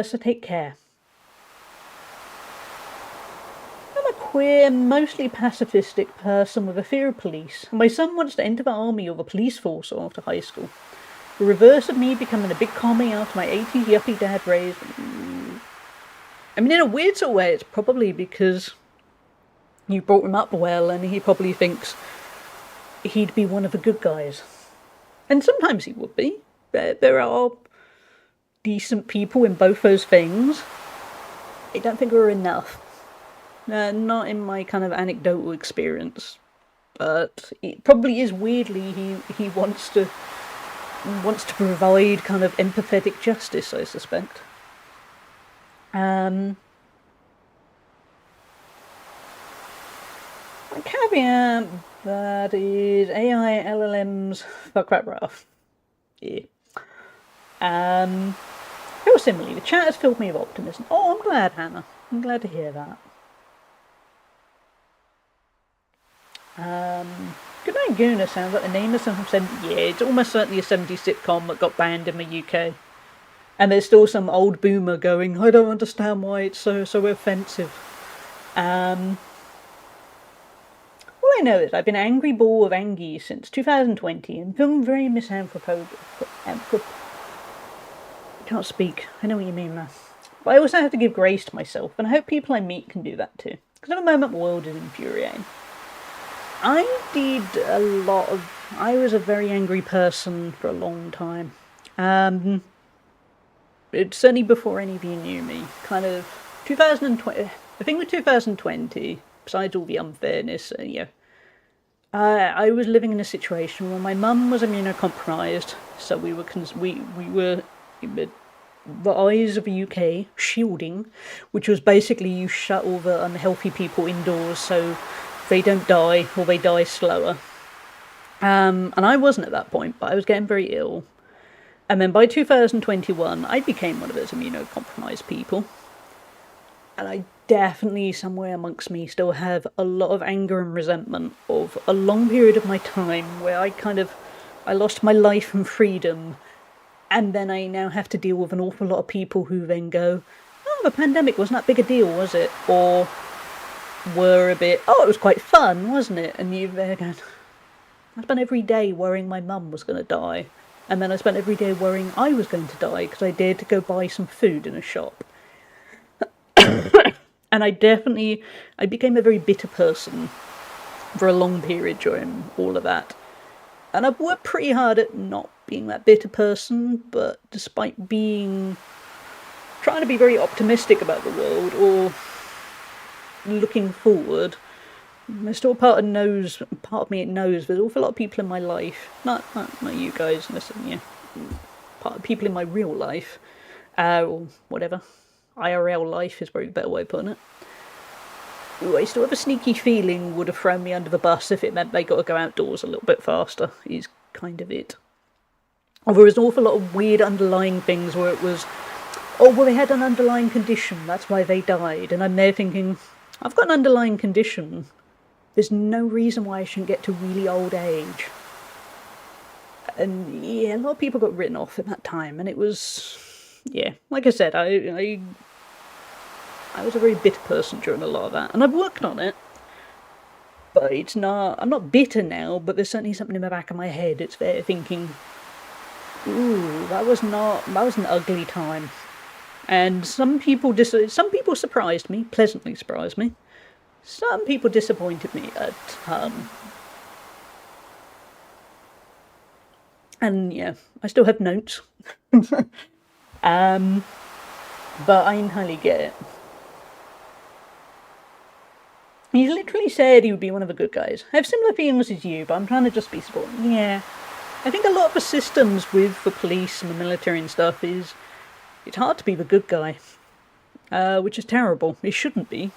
So take care. I'm a queer, mostly pacifistic person with a fear of police. My son wants to enter the army or the police force after high school. The reverse of me becoming a big commie after my 80s yuppie dad raised. I mean, in a weird sort of way, it's probably because you brought him up well, and he probably thinks he'd be one of the good guys. And sometimes he would be. There are decent people in both those things. I don't think there are enough. Not in my kind of anecdotal experience. But it probably is weirdly he wants to provide kind of empathetic justice, I suspect. A caveat that is AI LLMs fuck that rough. Yeah. Very similarly, the chat has filled me with optimism. Oh, I'm glad, Hannah. I'm glad to hear that. Good Night Guna sounds like the name of some 70s. Yeah, it's almost certainly a 70s sitcom that got banned in the UK. And there's still some old boomer going, I don't understand why it's so offensive. All I know is I've been an angry ball of Angie since 2020 and feeling very misanthropic. I can't speak. I know what you mean, man. But I also have to give grace to myself, and I hope people I meet can do that too. Because at the moment, the world is infuriating. I was a very angry person for a long time. It's certainly before any of you knew me. Kind of 2020. I think with 2020, besides all the unfairness, I was living in a situation where my mum was immunocompromised, so we were in the eyes of the UK shielding, which was basically you shut all the unhealthy people indoors so they don't die or they die slower. And I wasn't at that point, but I was getting very ill. And then by 2021, I became one of those immunocompromised people. And I definitely somewhere amongst me still have a lot of anger and resentment of a long period of my time where I lost my life and freedom, and then I now have to deal with an awful lot of people who then go, oh, the pandemic wasn't that big a deal, was it? Or were a bit, oh, it was quite fun, wasn't it? And you're there going, I spent every day worrying my mum was going to die. And then I spent every day worrying I was going to die because I dared to go buy some food in a shop. And I became a very bitter person for a long period during all of that. And I've worked pretty hard at not being that bitter person, but despite trying to be very optimistic about the world or looking forward, there's still part of me it knows there's an awful lot of people in my life, not you guys, necessarily, part of people in my real life, or whatever, IRL life is probably a better way of putting it, who I still have a sneaky feeling would have thrown me under the bus if it meant they got to go outdoors a little bit faster, is kind of it. Or there was an awful lot of weird underlying things where it was, oh, well, they had an underlying condition, that's why they died, and I'm there thinking, I've got an underlying condition. There's no reason why I shouldn't get to really old age. And yeah, a lot of people got written off at that time, and it was, yeah, like I said, I was a very bitter person during a lot of that, and I've worked on it. But I'm not bitter now, but there's certainly something in the back of my head. It's there thinking, ooh, that was an ugly time. And some people surprised me, pleasantly surprised me. Some people disappointed me a ton. And yeah, I still have notes. But I entirely get it. He literally said he would be one of the good guys. I have similar feelings as you, but I'm trying to just be supporting. Yeah. I think a lot of the systems with the police and the military and stuff it's hard to be the good guy. Which is terrible. It shouldn't be.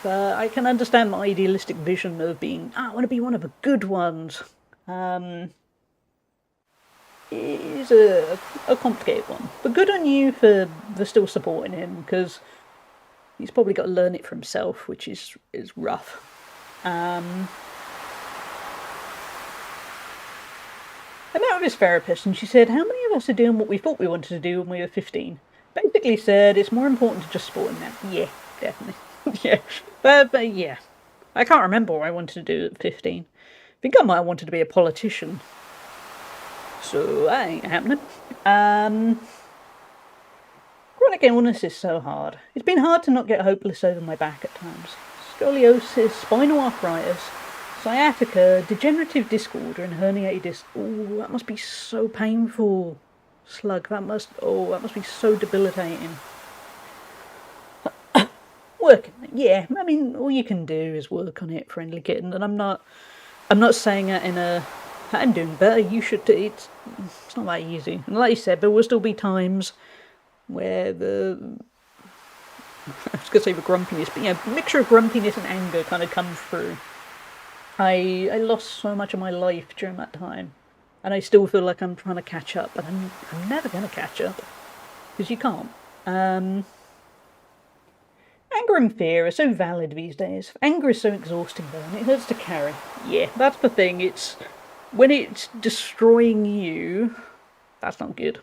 But I can understand my idealistic vision of being, I want to be one of the good ones. It is a complicated one. But good on you for still supporting him, because he's probably got to learn it for himself, which is rough. I met with his therapist and she said, how many of us are doing what we thought we wanted to do when we were 15? Basically said, it's more important to just support him now. Yeah, definitely. Yeah. But yeah. I can't remember what I wanted to do at 15. I think I might have wanted to be a politician. So that ain't happening. Chronic illness is so hard. It's been hard to not get hopeless over my back at times. Scoliosis, spinal arthritis, sciatica, degenerative disc order, and herniated disc. Oh, that must be so painful. Slug, that must be so debilitating. Working, yeah. I mean, all you can do is work on it, friendly kitten. And I'm not saying that in a, I'm doing better. You should. It's not that easy. And like you said, there will still be times where I was gonna say the grumpiness, but yeah, mixture of grumpiness and anger kind of come through. I lost so much of my life during that time, and I still feel like I'm trying to catch up, but I'm never gonna catch up because you can't. Anger and fear are so valid these days. Anger is so exhausting though, and it hurts to carry. Yeah, that's the thing. It's when it's destroying you, that's not good.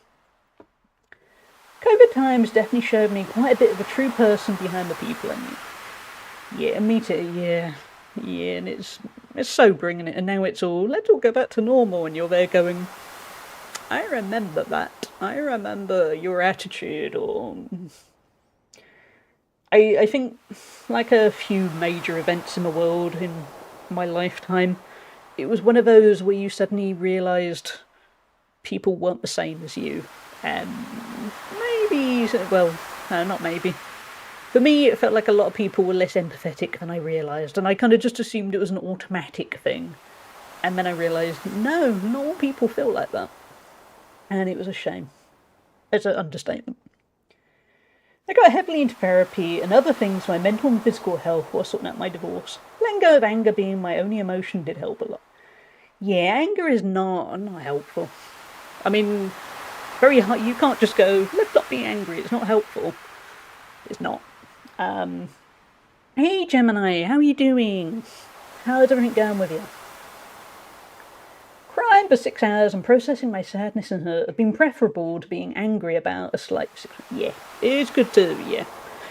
COVID times definitely showed me quite a bit of the true person behind the people in me. Yeah, me too, yeah. Yeah, and it's sobering, and now it's all, let's all go back to normal, and you're there going, I remember that. I remember your attitude, or... I think, like a few major events in the world in my lifetime, it was one of those where you suddenly realised people weren't the same as you. And maybe, well, no, not maybe. For me, it felt like a lot of people were less empathetic than I realised, and I kind of just assumed it was an automatic thing. And then I realised, no, not all people feel like that. And it was a shame. It's an understatement. I got heavily into therapy and other things for my mental and physical health while sorting out my divorce. Letting go of anger being my only emotion did help a lot. Yeah, anger is not helpful. I mean, very hard. You can't just go, let's not be angry. It's not helpful. It's not. Hey Gemini, how are you doing? How's everything going with you? Crying for 6 hours and processing my sadness and hurt have been preferable to being angry about a slight... Yeah, it's good to... Yeah.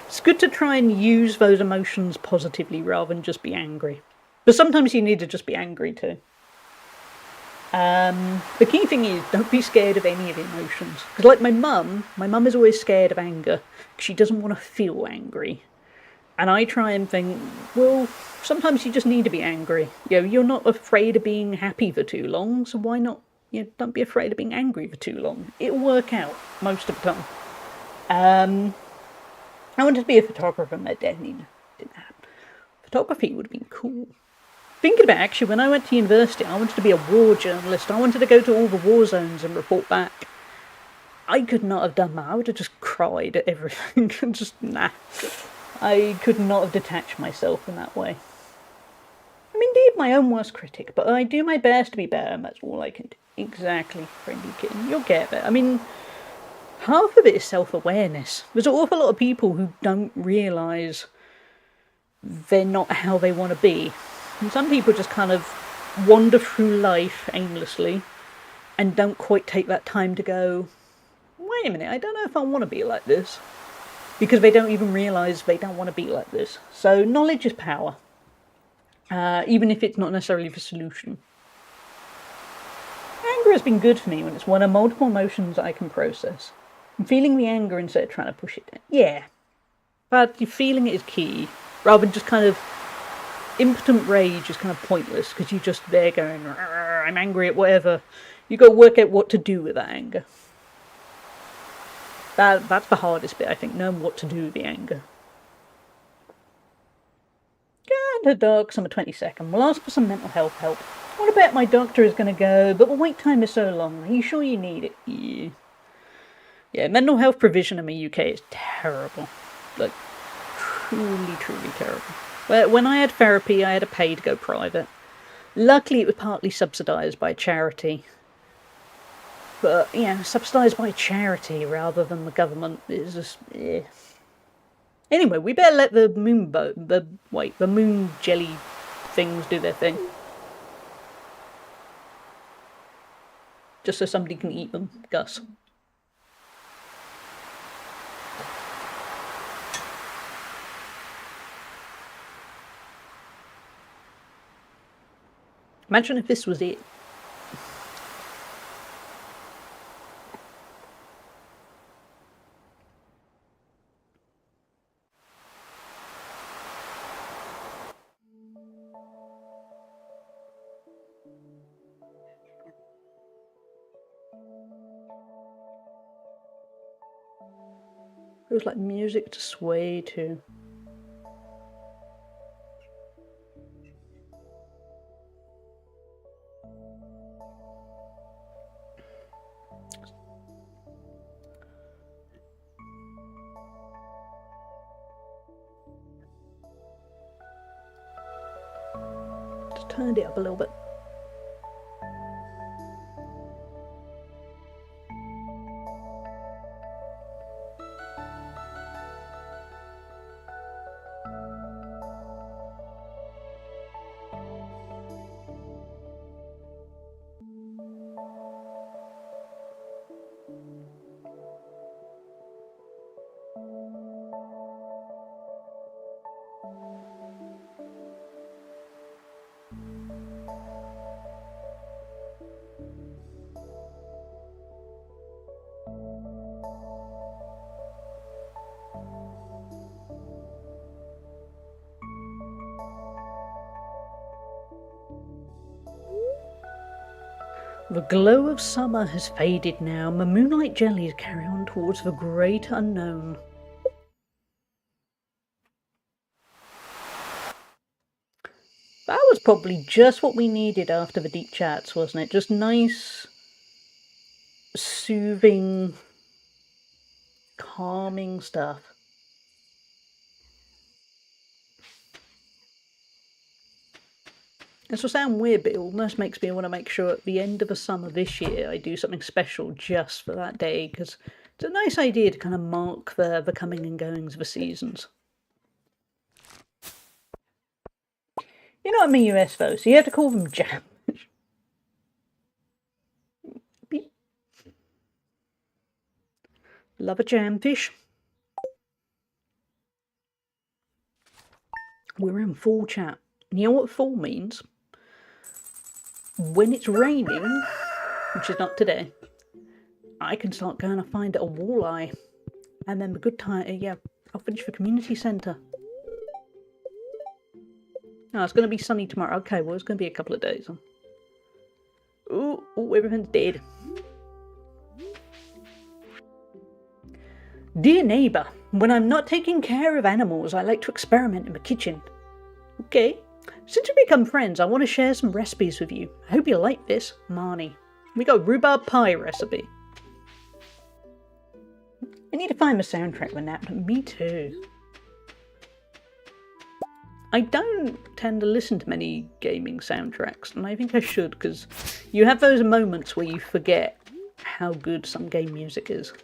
It's good to try and use those emotions positively rather than just be angry. But sometimes you need to just be angry too. The key thing is, don't be scared of any of the emotions. Because like my mum is always scared of anger. Because she doesn't want to feel angry. And I try and think, well, sometimes you just need to be angry. You know, you're not afraid of being happy for too long, so why not, don't be afraid of being angry for too long. It'll work out most of the time. I wanted to be a photographer, and that definitely didn't happen. Photography would have been cool. Thinking about actually, when I went to university, I wanted to be a war journalist. I wanted to go to all the war zones and report back. I could not have done that. I would have just cried at everything. Just, nah. I could not have detached myself in that way. I'm indeed my own worst critic, but I do my best to be better, and that's all I can do. Exactly, friendly kitten. You'll get it. I mean, half of it is self-awareness. There's an awful lot of people who don't realise they're not how they want to be. And some people just kind of wander through life aimlessly and don't quite take that time to go, wait a minute, I don't know if I want to be like this. Because they don't even realise they don't want to be like this. So knowledge is power. Even if it's not necessarily the solution. Anger has been good for me when it's one of multiple emotions that I can process. I'm feeling the anger instead of trying to push it down. Yeah. But feeling it is key. Rather than just kind of... impotent rage is kind of pointless. Because you're just there going, I'm angry at whatever. You've got to work out what to do with that anger. That's the hardest bit, I think, knowing what to do with the anger. Go to docs on the 22nd. We'll ask for some mental health help. I want to bet my doctor is going to go, but the wait time is so long. Are you sure you need it? Yeah. Yeah, mental health provision in the UK is terrible. Like, truly, truly terrible. When I had therapy, I had to pay to go private. Luckily, it was partly subsidised by charity. But, yeah, subsidised by charity rather than the government is just, eh. Anyway, we better let the the moon jelly things do their thing. Just so somebody can eat them, Gus. Imagine if this was it. It was like music to sway to. Just turned it up a little bit. The glow of summer has faded now, and the moonlight jellies carry on towards the great unknown. That was probably just what we needed after the deep chats, wasn't it? Just nice, soothing, calming stuff. This will sound weird, but it almost makes me want to make sure at the end of the summer this year I do something special just for that day, because it's a nice idea to kind of mark the coming and goings of the seasons. You know I'm a USO, so you have to call them jam. Beep. Love a jamfish. We're in full chat. You know what full means? When it's raining, which is not today, I can start going to find a walleye. And then the good time, yeah, I'll finish the community centre. Oh, it's going to be sunny tomorrow. Okay, well, it's going to be a couple of days. Ooh, everything's dead. Dear neighbour, when I'm not taking care of animals, I like to experiment in the kitchen. Okay, since we become friends, I want to share some recipes with you. I hope you like this, Marnie. We got rhubarb pie recipe. I need to find the soundtrack when that. Me too. I don't tend to listen to many gaming soundtracks, and I think I should, because you have those moments where you forget how good some game music is.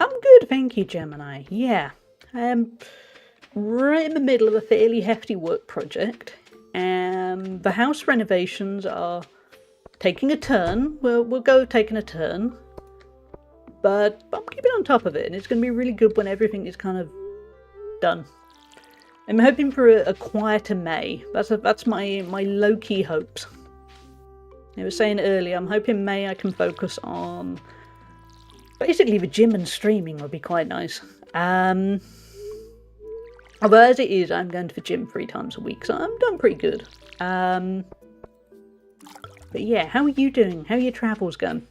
I'm good, thank you, Gemini. Yeah, right in the middle of a fairly hefty work project, and the house renovations are taking a turn. We'll go taking a turn, but I'm keeping on top of it, and it's going to be really good when everything is kind of done. I'm hoping for a quieter May. That's my low-key hopes. I was saying earlier, I'm hoping May I can focus on basically the gym and streaming would be quite nice. Although as it is, I'm going to the gym 3 times a week, so I'm done pretty good. But yeah, how are you doing? How are your travels going?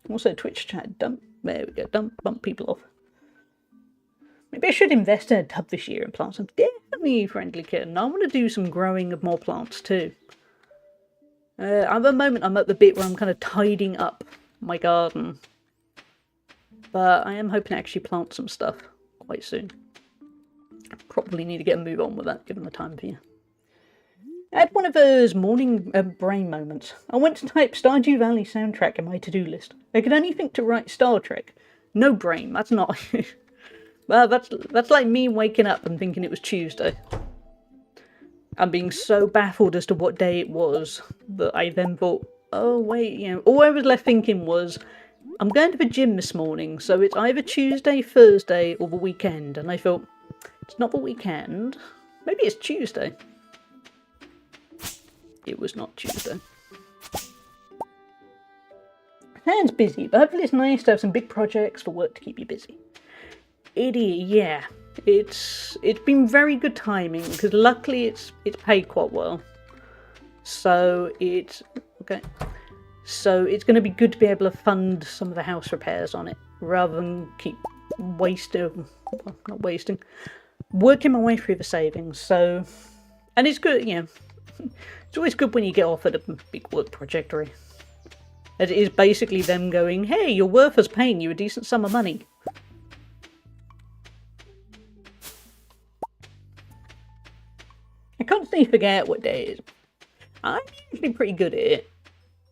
Also, Twitch chat dump. There we go. Bump people off. Maybe I should invest in a tub this year and plant some. Definitely, friendly kitten. I want to do some growing of more plants too. At the moment, I'm at the bit where I'm kind of tidying up my garden. But I am hoping to actually plant some stuff quite soon. Probably need to get a move on with that, given the time of year. I had one of those morning brain moments. I went to type Stardew Valley soundtrack in my to-do list. I could only think to write Star Trek. No brain, that's not... Well, that's like me waking up and thinking it was Tuesday. I'm being so baffled as to what day it was that I then thought, oh wait, you know, all I was left thinking was, I'm going to the gym this morning, so it's either Tuesday, Thursday, or the weekend. And I thought, it's not the weekend. Maybe it's Tuesday. It was not Tuesday. Sounds busy, but hopefully it's nice to have some big projects for work to keep you busy. Yeah. It's been very good timing, because luckily it's paid quite well. So it's okay. So it's going to be good to be able to fund some of the house repairs on it, rather than keep working my way through the savings. So, and it's good, you know, it's always good when you get offered a big work project, as it is basically them going, hey, you're worth us paying you a decent sum of money. I constantly forget what day it is. I'm usually pretty good at it.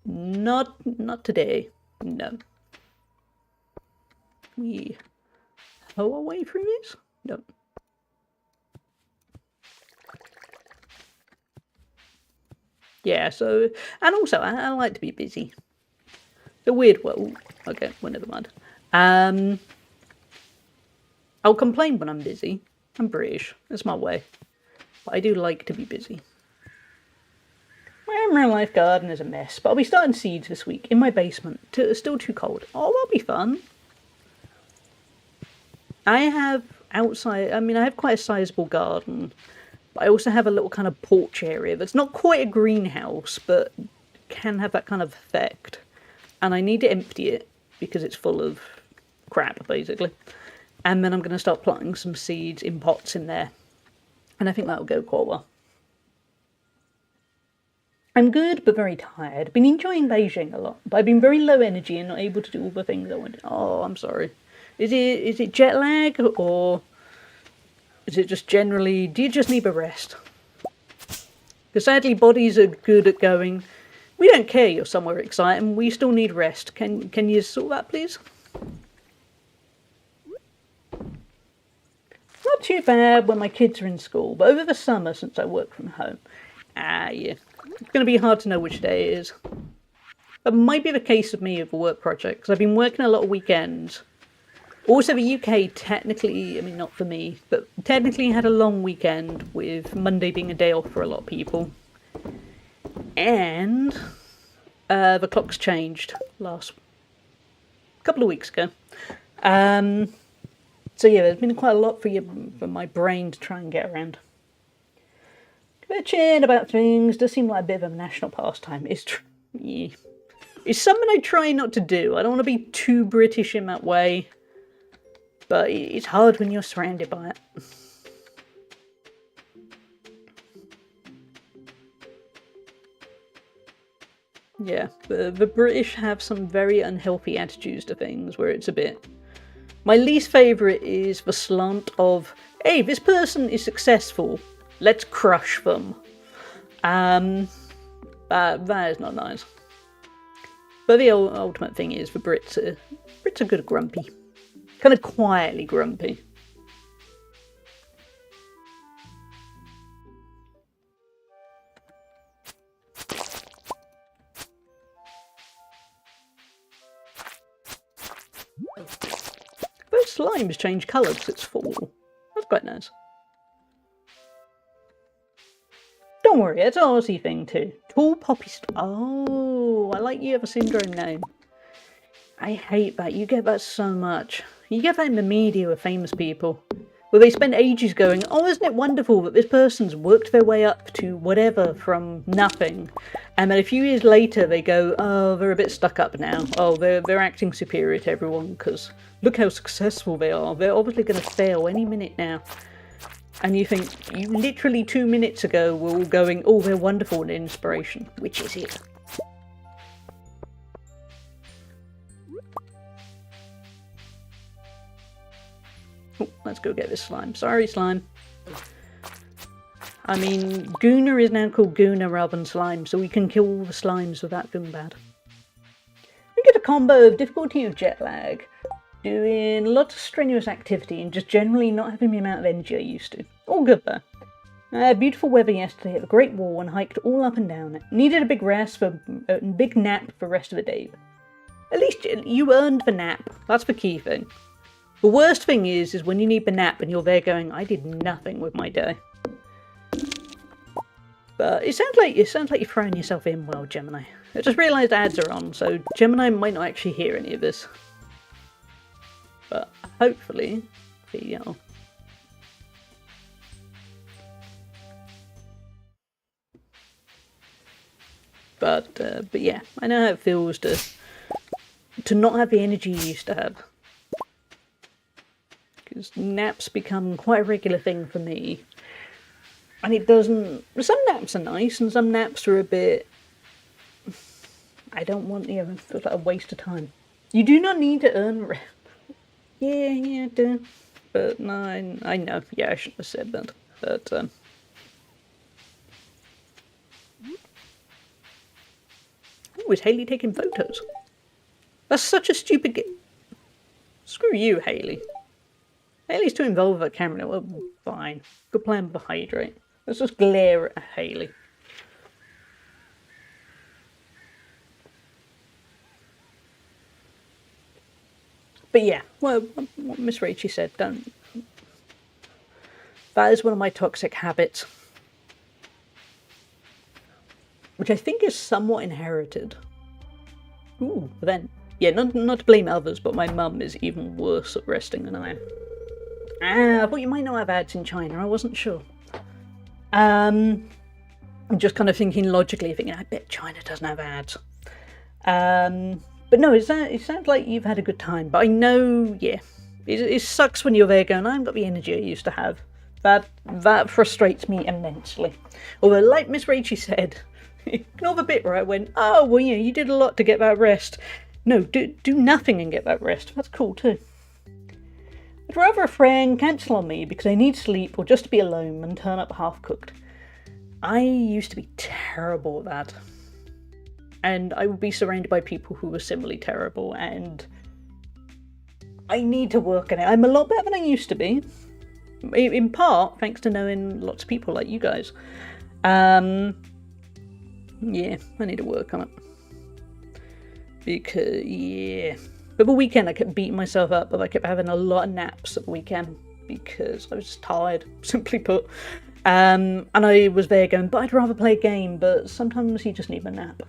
Not today. No. We hoe away through this? No. Yeah, so... And also, I like to be busy. The weird world. Okay, well, never mind. I'll complain when I'm busy. I'm British. That's my way. But I do like to be busy. My real life garden is a mess, but I'll be starting seeds this week in my basement. It's still too cold. Oh, that'll be fun. I have outside, I have quite a sizable garden, but I also have a little kind of porch area that's not quite a greenhouse, but can have that kind of effect. And I need to empty it because it's full of crap, basically. And then I'm going to start planting some seeds in pots in there. And I think that'll go quite well. I'm good, but very tired. I've been enjoying Beijing a lot, but I've been very low energy and not able to do all the things I wanted. Oh, I'm sorry. Is it jet lag, or is it just generally, do you just need a rest? Because sadly, bodies are good at going, we don't care you're somewhere exciting, we still need rest. Can you sort that, please? Not too bad when my kids are in school, but over the summer, since I work from home, yeah, it's going to be hard to know which day it is. That might be the case with me with a work project, because I've been working a lot of weekends. Also, the UK technically, I mean, not for me, but technically had a long weekend, with Monday being a day off for a lot of people. And the clock's changed last couple of weeks ago. So yeah, there's been quite a lot for my brain to try and get around. Bitching about things does seem like a bit of a national pastime. It's something I try not to do. I don't want to be too British in that way, but it's hard when you're surrounded by it. Yeah, the British have some very unhealthy attitudes to things where it's a bit... My least favourite is the slant of, hey, this person is successful, let's crush them. That is not nice. But the ultimate thing is, the Brits are good at grumpy. Kind of quietly grumpy. Those slimes change colour because it's fall. That's quite nice. Don't worry, it's an Aussie thing too. Tall poppy Oh, I like you have a syndrome name. I hate that. You get that so much. You get that in the media with famous people. Where they spend ages going, oh, isn't it wonderful that this person's worked their way up to whatever from nothing. And then a few years later they go, oh, they're a bit stuck up now. Oh, they're acting superior to everyone because look how successful they are. They're obviously going to fail any minute now. And you think, you literally 2 minutes ago were all going, oh, they're wonderful and inspiration. Which is it? Oh, let's go get this slime. Sorry, slime. I mean, Guna is now called Guna rather than slime, so we can kill all the slimes without feeling bad. We get a combo of difficulty of jet lag, doing lots of strenuous activity, and just generally not having the amount of energy I used to. All good though. Beautiful weather yesterday at the Great Wall and hiked all up and down it. Needed a big big nap for the rest of the day. At least you earned the nap. That's the key thing. The worst thing is when you need the nap and you're there going, I did nothing with my day. But it sounds like you're throwing yourself in well, Gemini. I just realised ads are on, so Gemini might not actually hear any of this. But hopefully, you know. But yeah, I know how it feels to not have the energy you used to have. Because naps become quite a regular thing for me. And it doesn't... Some naps are nice, and some naps are a bit... I don't want... Yeah, it feels like a waste of time. You do not need to earn rest. Yeah, I do. But no, I know. Yeah, I shouldn't have said that. But, Oh, is Haley taking photos? That's such a stupid... Screw you, Haley. Haley's too involved with her camera. Well, fine. Good plan with the hydrate. Let's just glare at Haley. But yeah, well, what Miss Rachie said, don't... That is one of my toxic habits. Which I think is somewhat inherited. Ooh, but then... Yeah, not to blame others, but my mum is even worse at resting than I am. I thought you might not have ads in China, I wasn't sure. I'm just kind of thinking logically, thinking, I bet China doesn't have ads. But no, it sounds like you've had a good time. But I know, yeah, it sucks when you're there going, I haven't got the energy I used to have. That frustrates me immensely. Although, like Miss Rachie said, ignore the bit where I went, oh, well, yeah, you did a lot to get that rest. No, do nothing and get that rest. That's cool too. I'd rather a friend cancel on me because I need sleep or just to be alone than turn up half-cooked. I used to be terrible at that. And I would be surrounded by people who were similarly terrible, and I need to work on it. I'm a lot better than I used to be. In part, thanks to knowing lots of people like you guys. Yeah, I need to work on it. Because, yeah. But the weekend I kept beating myself up, but I kept having a lot of naps at the weekend because I was just tired, simply put. And I was there going, but I'd rather play a game, but sometimes you just need a nap.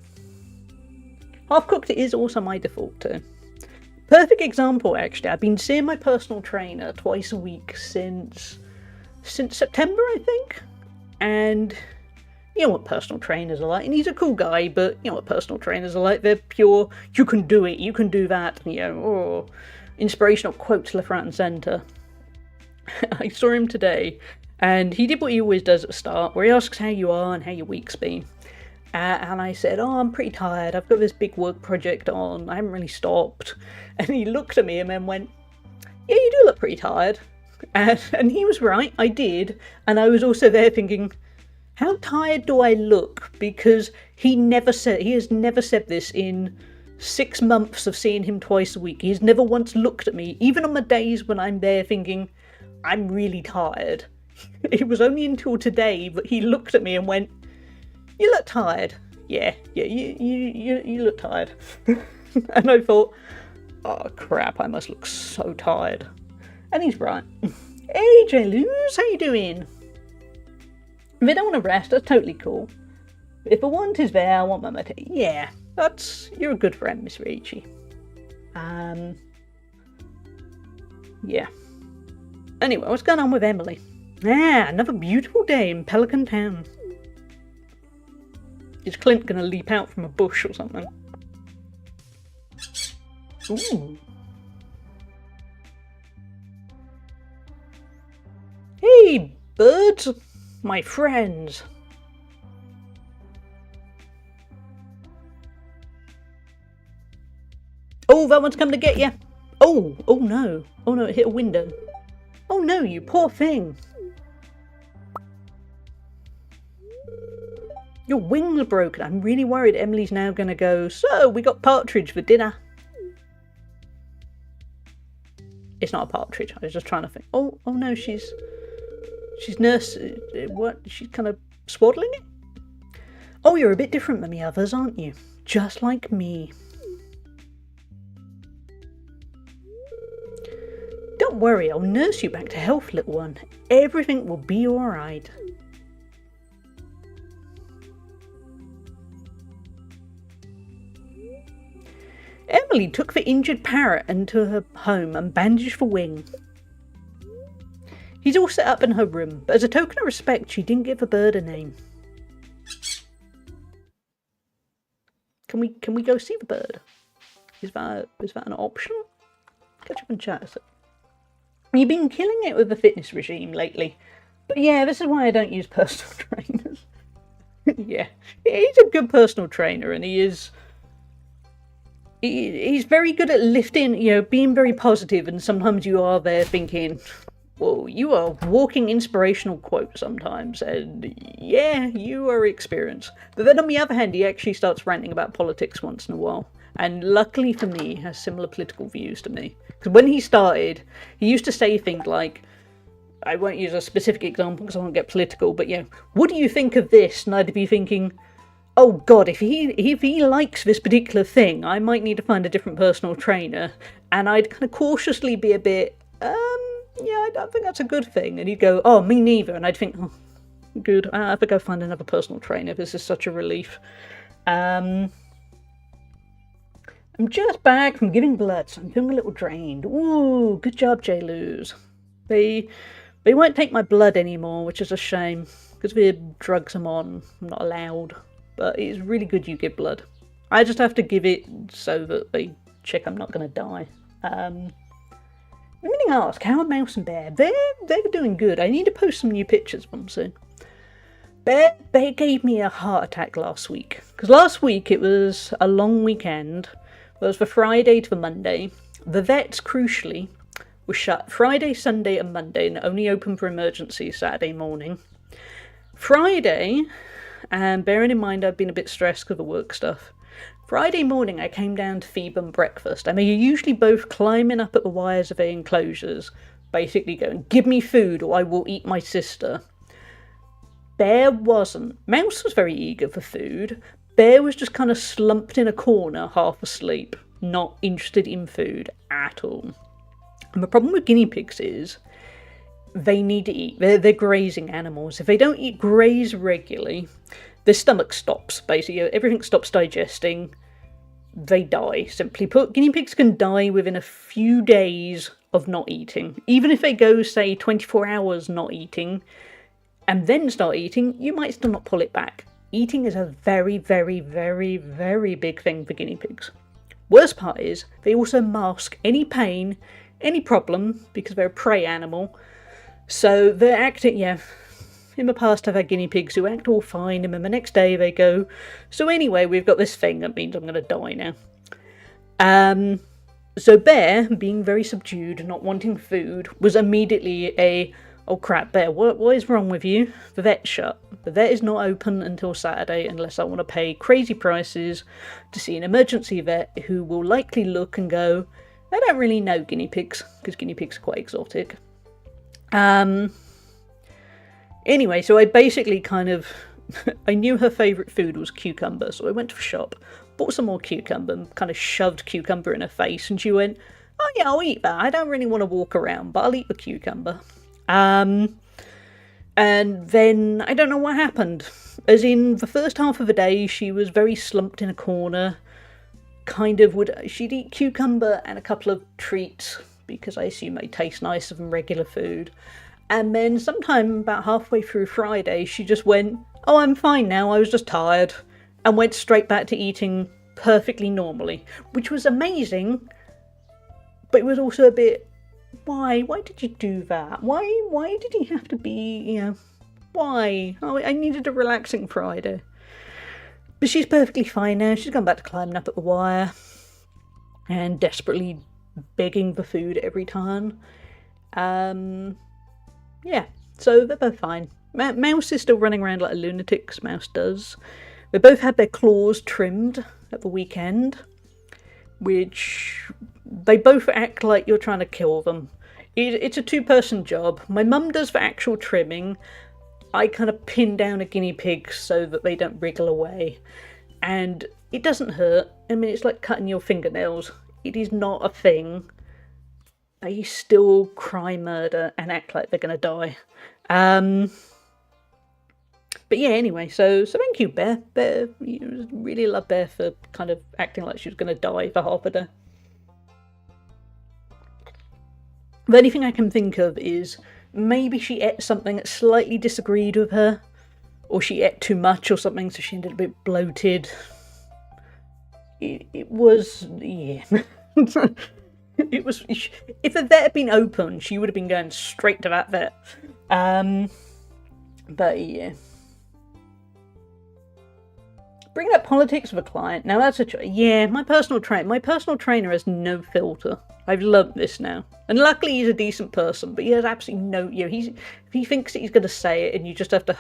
Half Cooked is also my default too. Perfect example, actually. I've been seeing my personal trainer twice a week since September, I think. And you know what personal trainers are like. And he's a cool guy, but you know what personal trainers are like. They're pure, you can do it, you can do that. You know, inspirational quotes left, right and centre. I saw him today, and he did what he always does at the start, where he asks how you are and how your week's been. And I said, oh, I'm pretty tired. I've got this big work project on. I haven't really stopped. And he looked at me and then went, yeah, you do look pretty tired. And he was right. I did. And I was also there thinking, how tired do I look? Because he has never said this in 6 months of seeing him twice a week. He has never once looked at me, even on the days when I'm there thinking, I'm really tired. It was only until today that he looked at me and went, you look tired. Yeah, you look tired. And I thought, oh crap, I must look so tired. And he's right. Hey, J-Luz, how you doing? If I don't want to rest, that's totally cool. But if a want is there, I want my tea. Yeah, you're a good friend, Miss Ricci. Yeah. Anyway, what's going on with Emily? Another beautiful day in Pelican Town. Is Clint gonna leap out from a bush or something? Ooh. Hey, birds! My friends! Oh, that one's come to get you! Oh no. Oh no, it hit a window. Oh no, you poor thing! Your wings are broken. I'm really worried Emily's now going to go, so we got partridge for dinner. It's not a partridge. I was just trying to think. Oh no, she's what? She's kind of swaddling it? Oh, you're a bit different than the others, aren't you? Just like me. Don't worry, I'll nurse you back to health, little one. Everything will be alright. Emily took the injured parrot into her home and bandaged the wing. He's all set up in her room, but as a token of respect, she didn't give the bird a name. Can we go see the bird? Is that an option? Catch up and chat. You've been killing it with the fitness regime lately. But yeah, this is why I don't use personal trainers. Yeah, he's a good personal trainer, and he's very good at lifting, being very positive, and sometimes you are there thinking, whoa, you are walking inspirational quote sometimes, and yeah, you are experienced. But then on the other hand, he actually starts ranting about politics once in a while. And luckily for me, he has similar political views to me. Because when he started, he used to say things like, I won't use a specific example because I won't get political, but what do you think of this? And I'd be thinking, oh god, if he likes this particular thing, I might need to find a different personal trainer. And I'd kind of cautiously be a bit, I don't think that's a good thing. And he'd go, oh, me neither. And I'd think, oh, good, I have to go find another personal trainer. This is such a relief. I'm just back from giving blood, so I'm feeling a little drained. Ooh, good job, J-Luz. They won't take my blood anymore, which is a shame, because of the drugs I'm on, I'm not allowed. But it's really good you give blood. I just have to give it so that they check I'm not going to die. I'm going to ask, how are Mouse and Bear? They're doing good. I need to post some new pictures of them soon. Bear gave me a heart attack last week. Because last week it was a long weekend. It was the Friday to the Monday. The vets, crucially, were shut Friday, Sunday and Monday and only open for emergencies Saturday morning. Friday, and bearing in mind I've been a bit stressed because of work stuff, Friday morning I came down to feed them breakfast, and they are usually both climbing up at the wires of their enclosures, basically going, give me food or I will eat my sister. Bear wasn't. Mouse was very eager for food. Bear was just kind of slumped in a corner, half asleep, not interested in food at all. And the problem with guinea pigs is they need to eat. They're grazing animals. If they don't graze regularly, their stomach stops, basically. Everything stops digesting. They die, simply put. Guinea pigs can die within a few days of not eating. Even if they go, say, 24 hours not eating, and then start eating, you might still not pull it back. Eating is a very, very, very, very big thing for guinea pigs. Worst part is, they also mask any pain, any problem, because they're a prey animal. So they're acting, in the past I've had guinea pigs who act all fine, and then the next day they go, so anyway, we've got this thing that means I'm going to die now. So Bear, being very subdued, not wanting food, was immediately oh crap, Bear, what is wrong with you? The vet's shut. The vet is not open until Saturday unless I want to pay crazy prices to see an emergency vet who will likely look and go, I don't really know guinea pigs, because guinea pigs are quite exotic. Anyway, so I basically I knew her favourite food was cucumber, so I went to the shop, bought some more cucumber, and kind of shoved cucumber in her face, and she went, oh yeah, I'll eat that. I don't really want to walk around, but I'll eat the cucumber. And then I don't know what happened. As in, the first half of the day, she was very slumped in a corner. She'd eat cucumber and a couple of treats, because I assume they taste nicer than regular food. And then sometime about halfway through Friday, she just went, oh, I'm fine now, I was just tired, and went straight back to eating perfectly normally, which was amazing, but it was also a bit, why did you do that? Why did he have to be, why? Oh, I needed a relaxing Friday. But she's perfectly fine now. She's gone back to climbing up at the wire and desperately begging for food every time. Yeah, so they're both fine. Mouse is still running around like a lunatic, 'cause Mouse does. They both had their claws trimmed at the weekend, which they both act like you're trying to kill them. It's a two-person job. My mum does the actual trimming. I kind of pin down a guinea pig so that they don't wriggle away. And it doesn't hurt. I mean, it's like cutting your fingernails. It is not a thing. They still cry murder and act like they're going to die. But yeah, anyway, so thank you, Bear. Bear, you really love Bear for kind of acting like she was going to die for half a day. The only thing I can think of is maybe she ate something that slightly disagreed with her, or she ate too much or something, so she ended up a bit bloated. It was, yeah. It was, if the vet had been open, she would have been going straight to that vet. But yeah. Bringing up politics with a client. Now that's my personal trainer has no filter. I've learnt this now. And luckily he's a decent person, but he has absolutely no, if he thinks that he's going to say it and you just have to,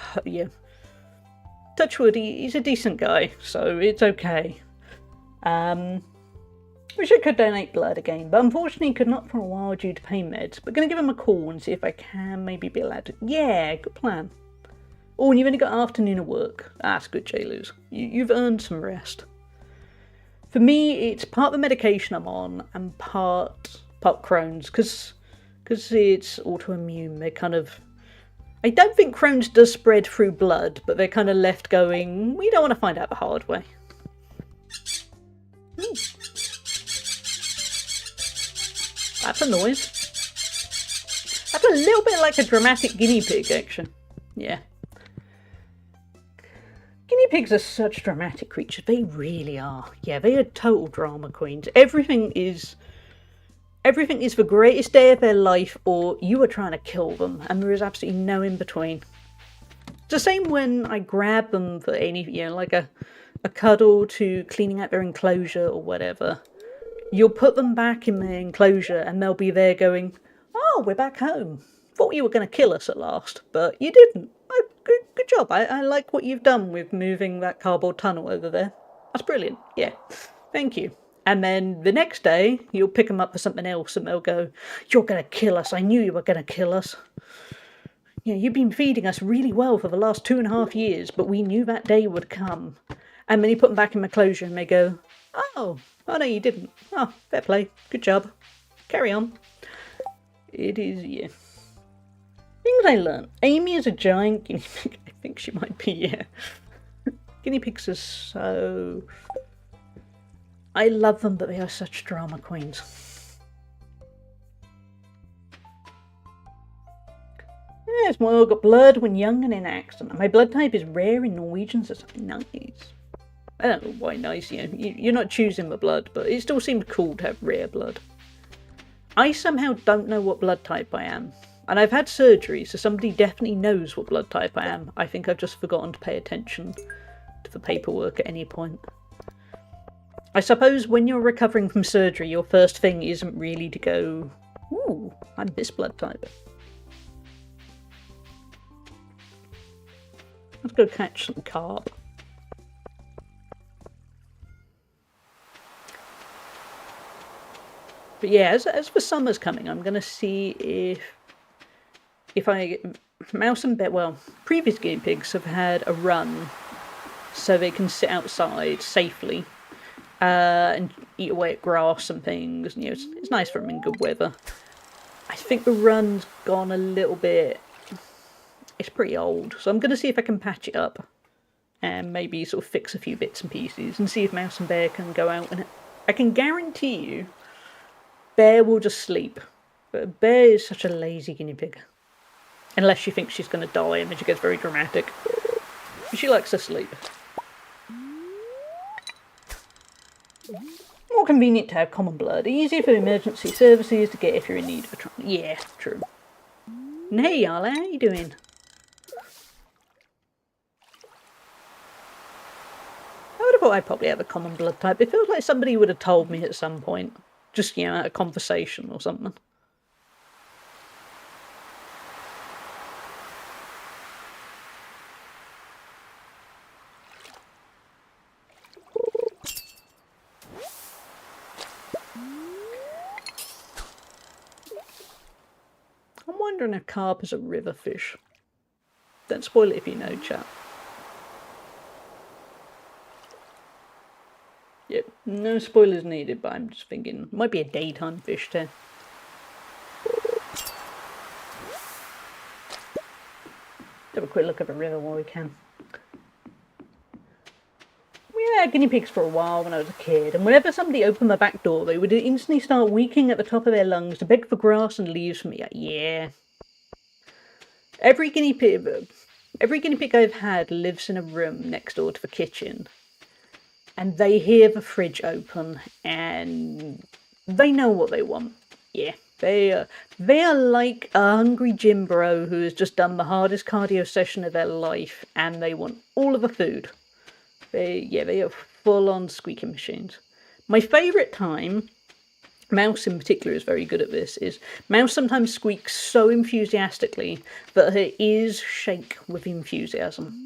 touch wood, he's a decent guy, so it's okay. Wish I could donate blood again, but unfortunately could not for a while due to pain meds. But going to give him a call and see if I can maybe be allowed to. Yeah, good plan. Oh, and you've only got afternoon of work. That's good, J-Luz. You've earned some rest. For me, it's part the medication I'm on and part Crohn's, because it's autoimmune. They're kind of... I don't think Crohn's does spread through blood, but they're kind of left going, we don't want to find out the hard way. That's a noise. That's a little bit like a dramatic guinea pig action. Yeah. Guinea pigs are such dramatic creatures. They really are. Yeah, they are total drama queens. Everything is the greatest day of their life, or you are trying to kill them, and there is absolutely no in between. It's the same when I grab them for any, like a cuddle to cleaning out their enclosure or whatever. You'll put them back in their enclosure and they'll be there going, oh, we're back home. Thought you were going to kill us at last, but you didn't. Oh, good job. I like what you've done with moving that cardboard tunnel over there. That's brilliant. Yeah, thank you. And then the next day, you'll pick them up for something else and they'll go, "You're going to kill us. I knew you were going to kill us. Yeah, you've been feeding us really well for the last 2.5 years, but we knew that day would come." And then you put them back in the closure and they go, oh no, you didn't. Oh, fair play. Good job. Carry on. It is, yeah. Things I learned. Amy is a giant guinea pig. I think she might be, yeah. Guinea pigs are so... I love them, but they are such drama queens. Yes, well, I got blood when young and in accident. My blood type is rare in Norwegian society. Nice. I don't know why nice, you know. You're not choosing the blood, but it still seems cool to have rare blood. I somehow don't know what blood type I am. And I've had surgery, so somebody definitely knows what blood type I am. I think I've just forgotten to pay attention to the paperwork at any point. I suppose when you're recovering from surgery, your first thing isn't really to go, ooh, I'm this blood type. Let's go catch some carp. But yeah, as the summer's coming, I'm going to see if I... Mouse and Bear... Well, previous guinea pigs have had a run so they can sit outside safely and eat away at grass and things. You know, it's nice for them in good weather. I think the run's gone a little bit... It's pretty old, so I'm going to see if I can patch it up and maybe sort of fix a few bits and pieces and see if Mouse and Bear can go out. And I can guarantee you Bear will just sleep. But Bear is such a lazy guinea pig. Unless she thinks she's going to die and then she gets very dramatic. She likes to sleep. More convenient to have common blood. Easier for emergency services to get if you're in need of a transplant. Yeah, true. And hey, Arla, how you doing? I would have thought I'd probably have a common blood type. It feels like somebody would have told me at some point. Just, you know, at a conversation or something. I'm wondering if carp is a river fish. Don't spoil it if you know, chap. Yep, no spoilers needed, but I'm just thinking it might be a daytime fish too. Have a quick look at the river while we can. We had guinea pigs for a while when I was a kid, and whenever somebody opened the back door, they would instantly start weaking at the top of their lungs to beg for grass and leaves from me. Like, yeah. Every guinea pig I've had lives in a room next door to the kitchen. And they hear the fridge open, and they know what they want. Yeah, they are like a hungry gym bro who has just done the hardest cardio session of their life, and they want all of the food. They are full-on squeaking machines. My favourite time, Mouse in particular is very good at this, is Mouse sometimes squeaks so enthusiastically that her ears shake with enthusiasm.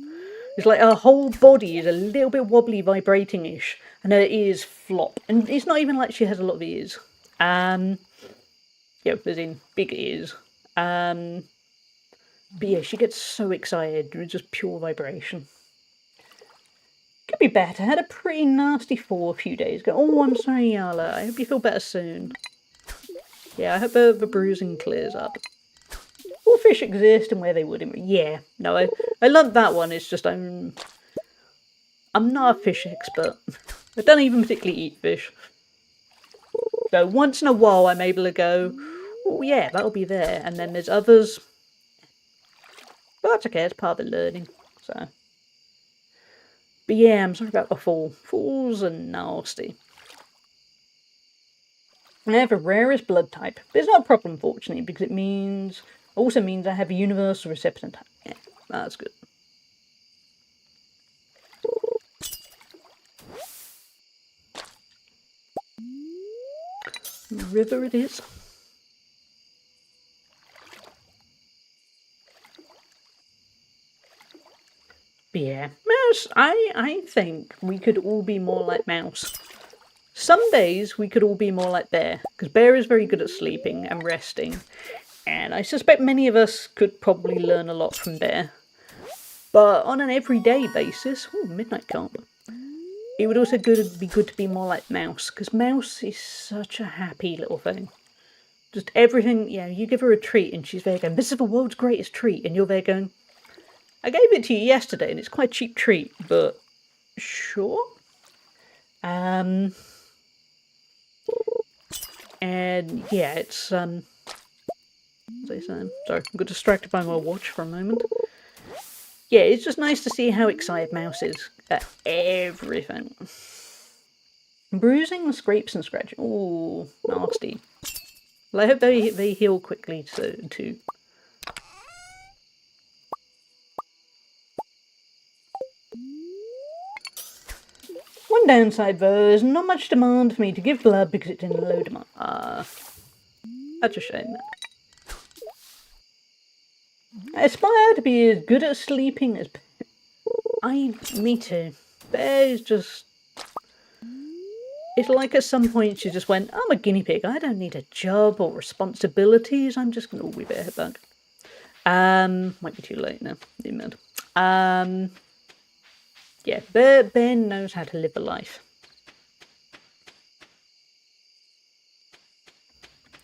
It's like her whole body is a little bit wobbly, vibrating-ish, and her ears flop. And it's not even like she has a lot of ears. Yeah, as in big ears. But yeah, she gets so excited with just pure vibration. Could be better. I had a pretty nasty fall a few days ago. Oh, I'm sorry, Yala. I hope you feel better soon. Yeah, I hope the bruising clears up. All fish exist and where they would. Yeah, no, I learnt that one. It's just I'm not a fish expert. I don't even particularly eat fish. So once in a while I'm able to go, oh yeah, that'll be there. And then there's others. But that's okay, it's part of the learning. So. But yeah, I'm sorry about the fall. Falls are nasty. I have the rarest blood type. But it's not a problem, fortunately, because it also means I have a universal receptor type. Yeah, that's good. River it is. But yeah, Mouse, I think we could all be more like Mouse. Some days we could all be more like Bear, because Bear is very good at sleeping and resting, and I suspect many of us could probably learn a lot from Bear. But on an everyday basis, ooh, midnight calm, it would also be good to be more like Mouse, because Mouse is such a happy little thing. Just everything, you give her a treat and she's there going, this is the world's greatest treat, and you're there going, I gave it to you yesterday and it's quite a cheap treat, but sure. And yeah, it's what was I saying? Sorry, I got distracted by my watch for a moment. Yeah, it's just nice to see how excited Mouse is at everything. Bruising, scrapes and scratching. Ooh, nasty. Well, I hope they heal quickly too. One downside though, there's not much demand for me to give blood because it's in low demand. That's a shame. I aspire to be as good at sleeping as me too. Bear is just... It's like at some point she just went, I'm a guinea pig, I don't need a job or responsibilities, I'm just gonna be a bug. Might be too late now, mad. Yeah, Bear knows how to live a life.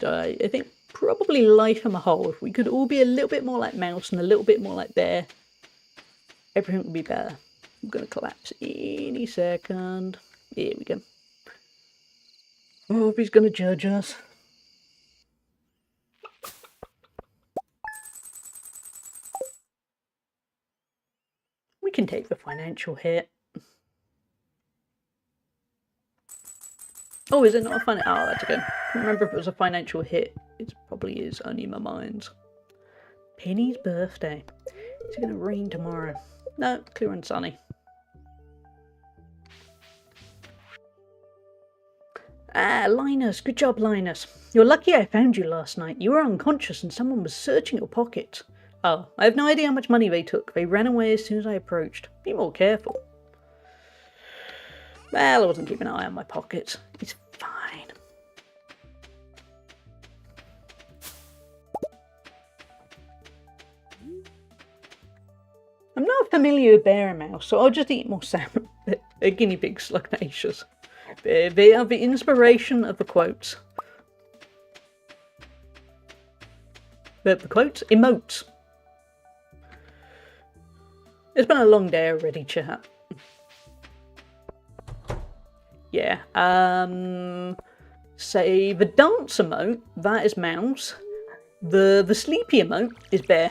So I think probably life on a whole, if we could all be a little bit more like Mouse and a little bit more like Bear, everything would be better. I'm gonna collapse any second. Here we go. Oh, he's gonna judge us. We can take the financial hit. Oh, is it not a fun? Oh, that's okay. I can't remember if it was a financial hit. It probably is, only in my mind. Penny's birthday. Is it going to rain tomorrow? No, clear and sunny. Ah, Linus. Good job, Linus. You're lucky I found you last night. You were unconscious and someone was searching your pockets. Oh, I have no idea how much money they took. They ran away as soon as I approached. Be more careful. Well, I wasn't keeping an eye on my pockets. It's fine. I'm not familiar with Bear and Mouse, so I'll just eat more salmon. They're guinea pigs, slugnacious. They are the inspiration of the quotes. The quotes? Emotes. It's been a long day already, chat. Yeah, say the dance emote, that is Mouse. The sleepy emote is Bear,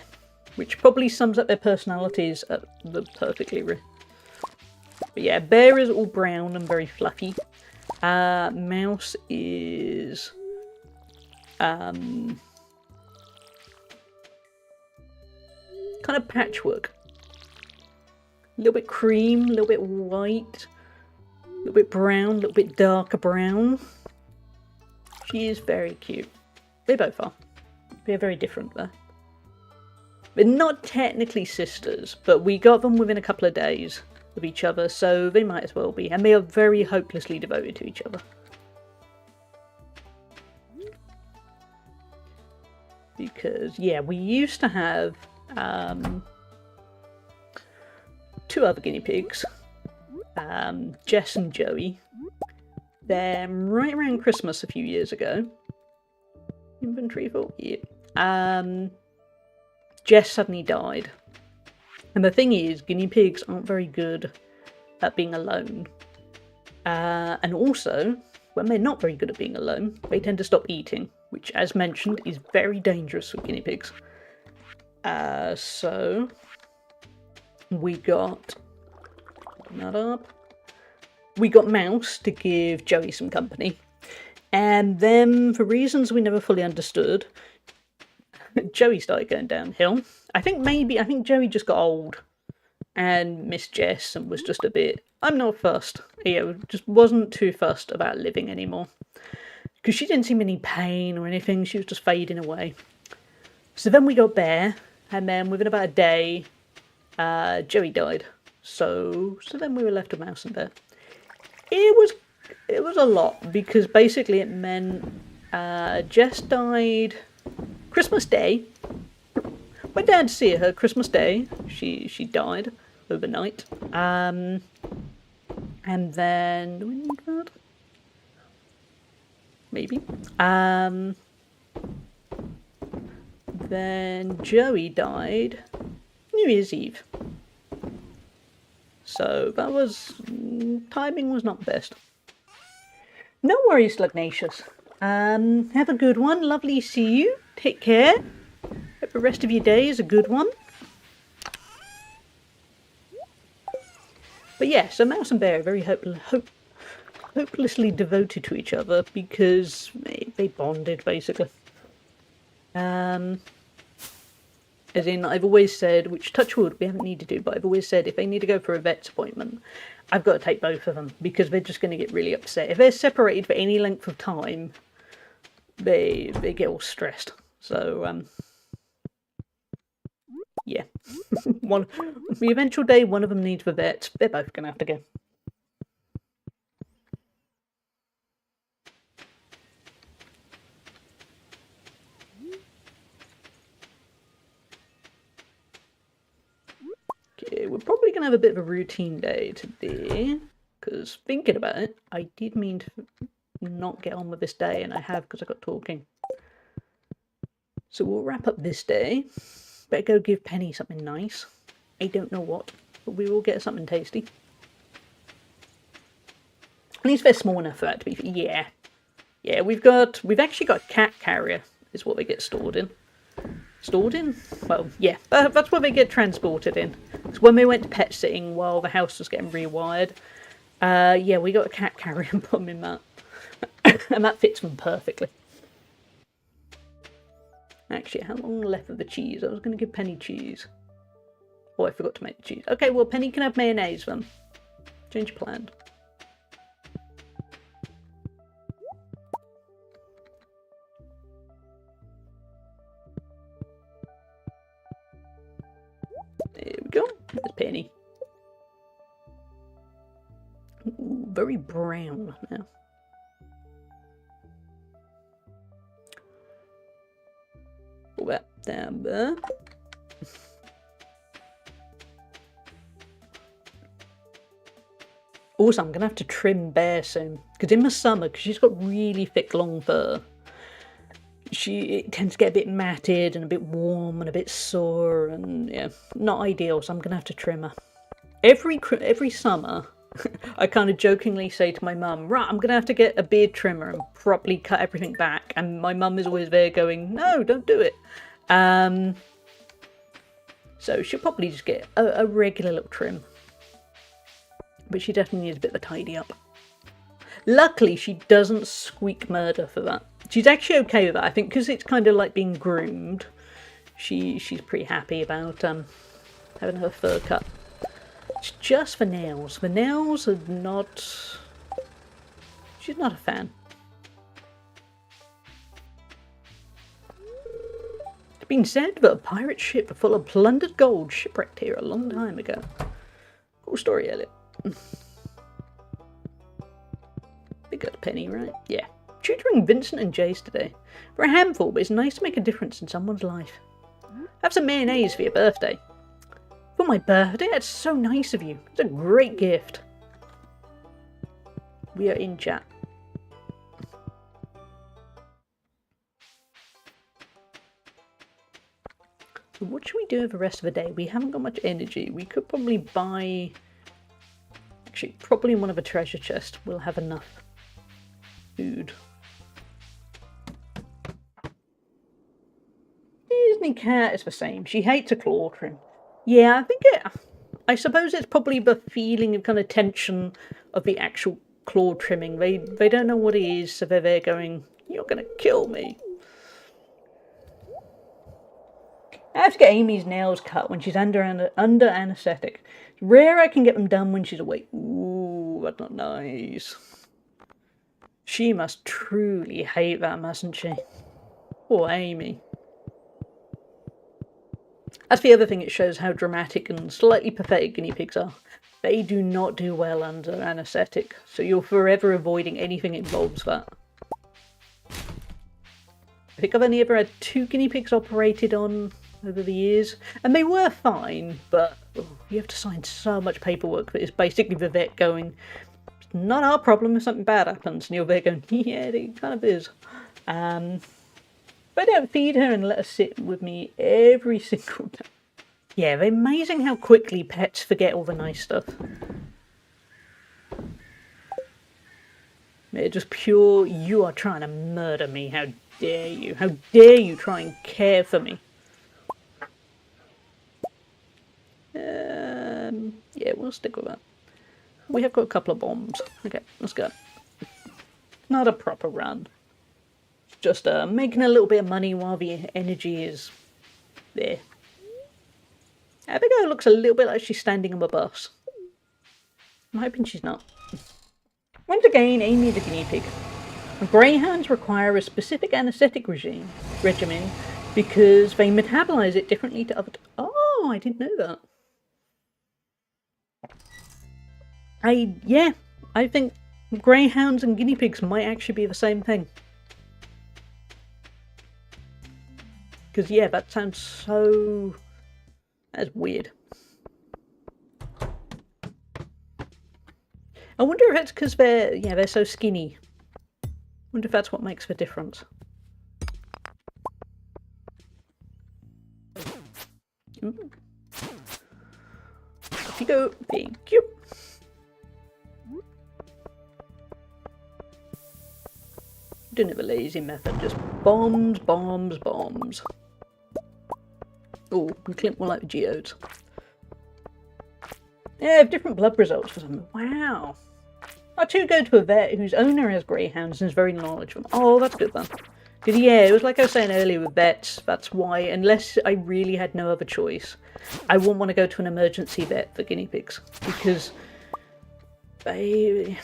which probably sums up their personalities perfectly. But yeah, Bear is all brown and very fluffy. Mouse is kind of patchwork. A little bit cream, a little bit white, a little bit brown, a little bit darker brown. She is very cute. They both are. They're very different though. They're not technically sisters, but we got them within a couple of days of each other, so they might as well be. And they are very hopelessly devoted to each other. Because, yeah, we used to have two other guinea pigs, Jess and Joey. Then right around Christmas a few years ago, inventory full, yeah. Jess suddenly died. And the thing is, guinea pigs aren't very good at being alone. And also, when they're not very good at being alone, they tend to stop eating, which, as mentioned, is very dangerous for guinea pigs. So we got that up. We got Mouse to give Joey some company. And then, for reasons we never fully understood, Joey started going downhill. I think Joey just got old and missed Jess and was just a bit, I'm not fussed. Just wasn't too fussed about living anymore. Because she didn't seem in any pain or anything, she was just fading away. So then we got Bear, and then within about a day, Joey died. So then we were left with Mouse and Bear. It was It was a lot, because basically it meant Jess died Christmas Day. Went down to see her Christmas Day. She died overnight. And then do we need that? Maybe. Then Joey died New Year's Eve. So that was... timing was not the best. No worries, Lugnacious. Have a good one. Lovely to see you. Take care. Hope the rest of your day is a good one. But yeah, so Mouse and Bear are very hopelessly devoted to each other because they bonded, basically. As in, I've always said, which touch wood we haven't needed to do, but I've always said if they need to go for a vet's appointment, I've got to take both of them because they're just going to get really upset. If they're separated for any length of time, they get all stressed. So, yeah. The eventual day, one of them needs the vet. They're both going to have to go. Okay, we're probably going to have a bit of a routine day today, because thinking about it, I did mean to not get on with this day, and I have because I got talking. So we'll wrap up this day. Better go give Penny something nice. I don't know what, but we will get something tasty. At least they're small enough for that to be... Yeah. Yeah, we've actually got a cat carrier, is what they get stored in. Stored in? Well, yeah, that's what they get transported in. So when we went to pet sitting while the house was getting rewired, yeah, we got a cat carrier and put them in that. And that fits them perfectly. Actually, how long left of the cheese? I was going to give Penny cheese. Oh, I forgot to make the cheese. Okay, well, Penny can have mayonnaise then. Change your plan. There we go. There's Penny. Ooh, very brown now. Pull that down there. Also, I'm going to have to trim Bear soon. Because in the summer, because she's got really thick, long fur, it tends to get a bit matted and a bit warm and a bit sore and, yeah, not ideal. So I'm going to have to trim her. Every summer, I kind of jokingly say to my mum, right, I'm going to have to get a beard trimmer and properly cut everything back. And my mum is always there going, no, don't do it. So she'll probably just get a regular little trim. But she definitely needs a bit of a tidy up. Luckily, she doesn't squeak murder for that. She's actually okay with that, I think, because it's kind of like being groomed. She's pretty happy about having her fur cut. It's just for nails. The nails are not... She's not a fan. It's been said that a pirate ship full of plundered gold shipwrecked here a long time ago. Cool story, Elliot. Big up Penny, right? Yeah. Tutoring Vincent and Jace today. For a handful, but it's nice to make a difference in someone's life. Have some mayonnaise for your birthday. For my birthday? That's so nice of you. It's a great gift. We are in chat. So what should we do for the rest of the day? We haven't got much energy. We could probably buy... Actually, probably in one of the treasure chests we'll have enough food. Disney cat is the same. She hates a claw trim. Yeah, I suppose it's probably the feeling of kind of tension of the actual claw trimming. They don't know what it is, so they're there going, you're gonna kill me. I have to get Amy's nails cut when she's under anaesthetic. It's rare I can get them done when she's awake. Ooh, that's not nice. She must truly hate that, mustn't she? Poor Amy. That's the other thing, it shows how dramatic and slightly pathetic guinea pigs are. They do not do well under anaesthetic, so you're forever avoiding anything that involves that. I think I've only ever had 2 guinea pigs operated on over the years, and they were fine, but you have to sign so much paperwork that it's basically the vet going, it's not our problem if something bad happens, and you're there going, yeah, it kind of is. But I don't feed her and let her sit with me every single day. Yeah, they're amazing how quickly pets forget all the nice stuff. They're just pure, you are trying to murder me, how dare you? How dare you try and care for me? Yeah, we'll stick with that. We have got a couple of bombs. Okay, let's go. Not a proper run. Just making a little bit of money while the energy is there. Abigail looks a little bit like she's standing on a bus. I'm hoping she's not. Once again, Amy the guinea pig. Greyhounds require a specific anaesthetic regimen because they metabolize it differently to other... Oh, I didn't know that. I think greyhounds and guinea pigs might actually be the same thing. Because, yeah, that sounds so... That's weird. I wonder if it's because they're so skinny. I wonder if that's what makes the difference. Ooh. Off you go. Thank you. Doing it the lazy method, just bombs, bombs, bombs. Oh, and Clint will like the geodes. Yeah, different blood results for some. Wow. I too go to a vet whose owner has greyhounds and is very knowledgeable. Oh, that's good then. Because yeah, it was like I was saying earlier with vets, that's why, unless I really had no other choice, I wouldn't want to go to an emergency vet for guinea pigs. Because they're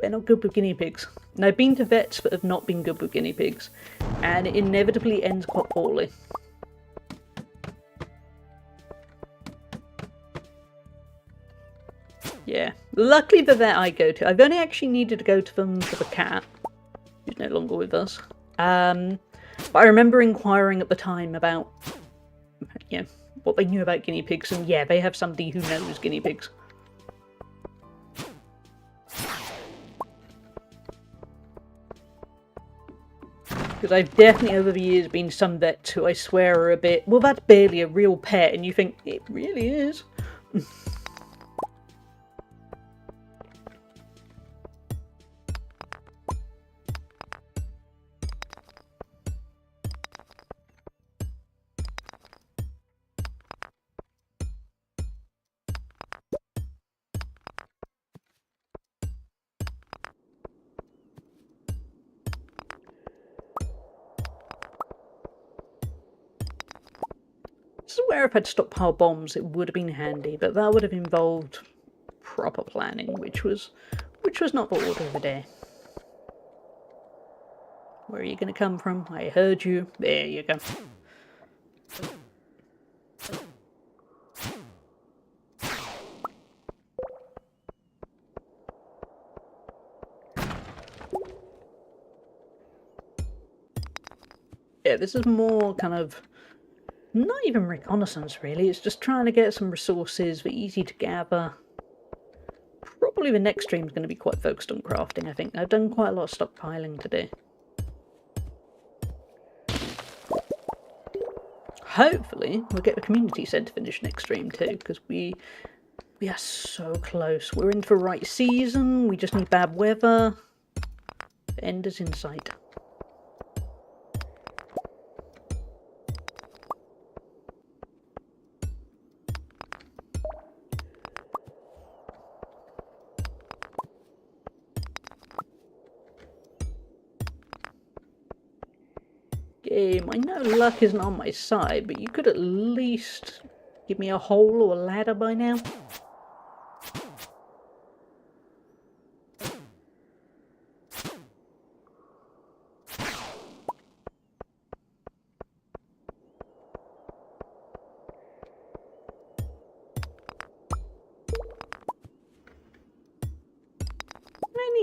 not good with guinea pigs. And I've been to vets that have not been good with guinea pigs. And it inevitably ends quite poorly. Yeah, luckily the vet I go to, I've only actually needed to go to them for the cat, who's no longer with us. But I remember inquiring at the time about, yeah, what they knew about guinea pigs, and yeah, they have somebody who knows guinea pigs. Because I've definitely over the years been some vets who I swear are a bit, well, that's barely a real pet, and you think, it really is. I swear if I'd stockpiled bombs it would have been handy, but that would have involved proper planning, which was not the order of the day. Where are you going to come from? I heard you. There you go. Yeah, this is more kind of, not even reconnaissance really, it's just trying to get some resources, they're easy to gather. Probably the next stream is going to be quite focused on crafting, I think. I've done quite a lot of stockpiling today. Hopefully we'll get the community centre finished next stream too, because we are so close. We're in for the right season, we just need bad weather. The end is in sight. Game. I know luck isn't on my side, but you could at least give me a hole or a ladder by now.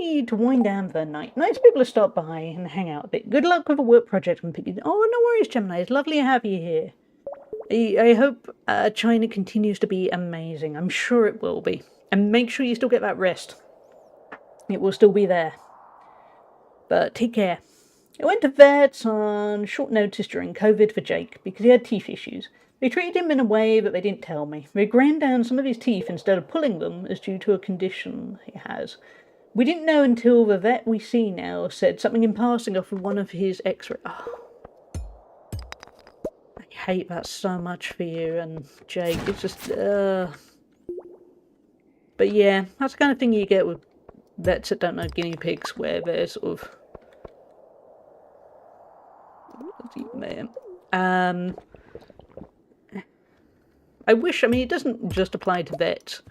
ready to wind down for the night. Nice people to stop by and hang out a bit. Good luck with the work project and picking. Oh, no worries, Gemini. It's lovely to have you here. I hope China continues to be amazing. I'm sure it will be. And make sure you still get that rest. It will still be there. But take care. I went to vets on short notice during COVID for Jake because he had teeth issues. They treated him in a way that they didn't tell me. They ground down some of his teeth instead of pulling them as due to a condition he has. We didn't know until the vet we see now said something in passing off of one of his x-ray. Oh. I hate that so much for you and Jake. It's just, But yeah, that's the kind of thing you get with vets that don't know guinea pigs, where they're sort of... Man. I wish, I mean, it doesn't just apply to vets.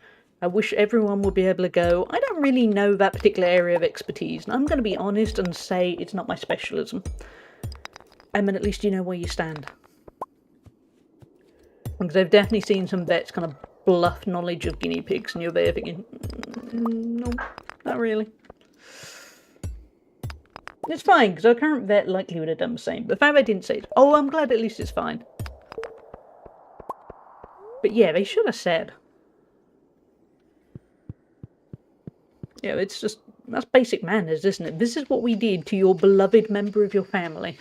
I wish everyone would be able to go, I don't really know that particular area of expertise, and I'm going to be honest and say it's not my specialism. I mean, at least you know where you stand. Because I've definitely seen some vets kind of bluff knowledge of guinea pigs, and you're there thinking, no, not really. It's fine, because our current vet likely would have done the same. But the fact I didn't say it, oh, I'm glad at least it's fine. But yeah, they should have said. Yeah, it's just, that's basic manners, isn't it? This is what we did to your beloved member of your family.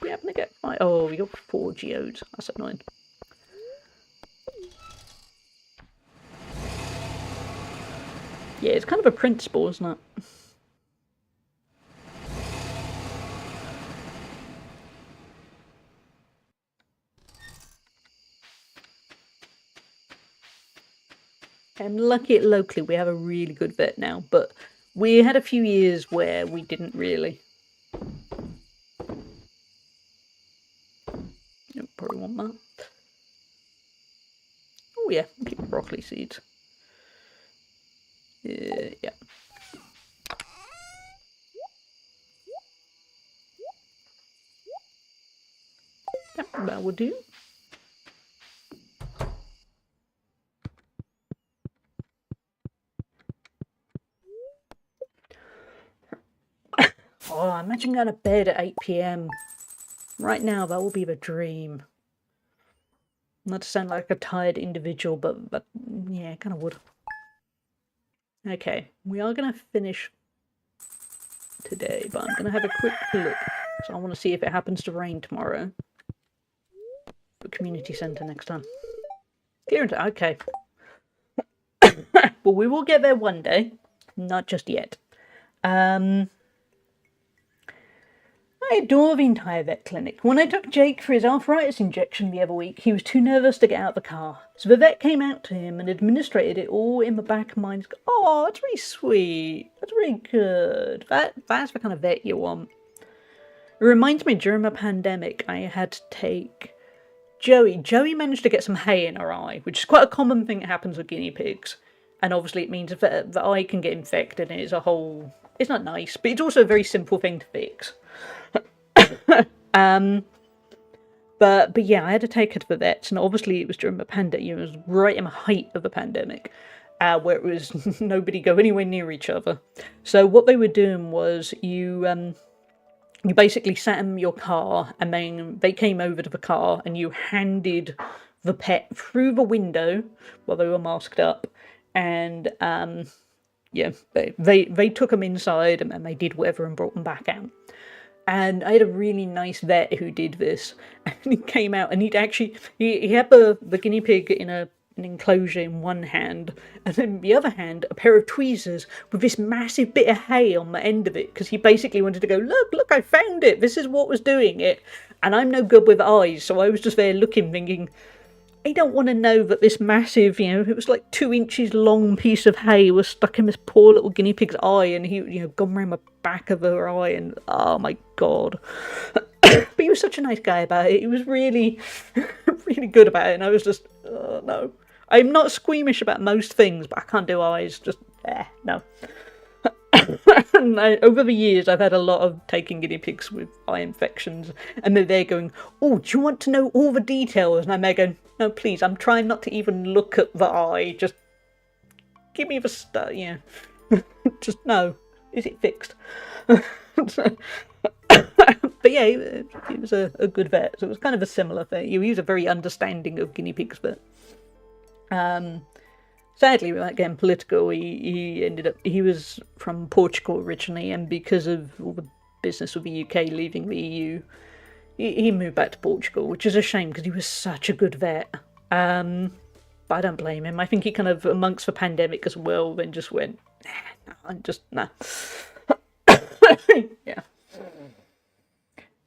We happen to get 5. Oh, we got 4 geodes. That's annoying. Yeah, it's kind of a principle, isn't it? I'm lucky at locally we have a really good vet now, but we had a few years where we didn't really. You probably want that. Oh yeah, keep broccoli seeds. Yeah. That will do. Oh, imagine going to bed at 8 PM. Right now, that will be the dream. Not to sound like a tired individual, but yeah, kind of would. Okay, we are going to finish today, but I'm going to have a quick look. So I want to see if it happens to rain tomorrow. The community centre next time. Okay. Well, we will get there one day. Not just yet. I adore the entire vet clinic. When I took Jake for his arthritis injection the other week, he was too nervous to get out of the car. So the vet came out to him and administrated it all in the back of mine. Oh, that's really sweet. That's really good. That's the kind of vet you want. It reminds me, during the pandemic, I had to take Joey. Joey managed to get some hay in her eye, which is quite a common thing that happens with guinea pigs. And obviously it means that the eye can get infected and it's a whole... It's not nice, but it's also a very simple thing to fix. But yeah, I had to take her to the vets, and obviously it was during the pandemic. It was right in the height of the pandemic, where it was nobody go anywhere near each other. So what they were doing was you basically sat in your car, and then they came over to the car, and you handed the pet through the window while they were masked up, and yeah, they took them inside, and then they did whatever and brought them back out. And I had a really nice vet who did this, and he came out and he had the guinea pig in an enclosure in one hand, and then the other hand a pair of tweezers with this massive bit of hay on the end of it, because he basically wanted to go, look, I found it, this is what was doing it, and I'm no good with eyes, so I was just there looking, thinking, I don't want to know that this massive, it was like 2 inches long piece of hay was stuck in this poor little guinea pig's eye, and he, gone around the back of her eye, and oh my god. But he was such a nice guy about it. He was really, really good about it, and I was just, no. I'm not squeamish about most things, but I can't do eyes, just, no. And over the years, I've had a lot of taking guinea pigs with eye infections, and they're there going, oh, do you want to know all the details? And I'm there going, no, please, I'm trying not to even look at the eye, just give me the stuff, yeah. Just no. Is it fixed? But yeah, he was a good vet, so it was kind of a similar thing. He was a very understanding of guinea pigs, but sadly, without getting political, he was from Portugal originally, and because of all the business with the UK leaving the EU, he moved back to Portugal, which is a shame because he was such a good vet. But I don't blame him. I think he kind of, amongst the pandemic as well, then just went, nah. Yeah.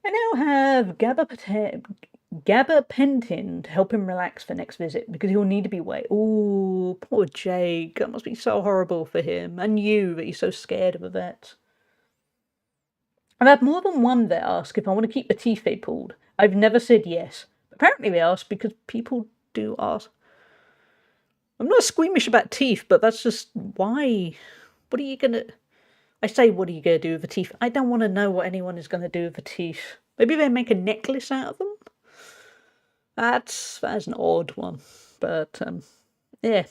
I now have gabapentin to help him relax for next visit because he'll need to be away. Ooh, poor Jake. That must be so horrible for him. And you, that he's so scared of a vet. I've had more than one vet ask if I want to keep the teeth they pulled. I've never said yes. Apparently they ask because people do ask. I'm not squeamish about teeth, but that's just why. What are you gonna... I say, what are you going to do with the teeth? I don't want to know what anyone is going to do with the teeth. Maybe they make a necklace out of them? That's an odd one. But, yeah.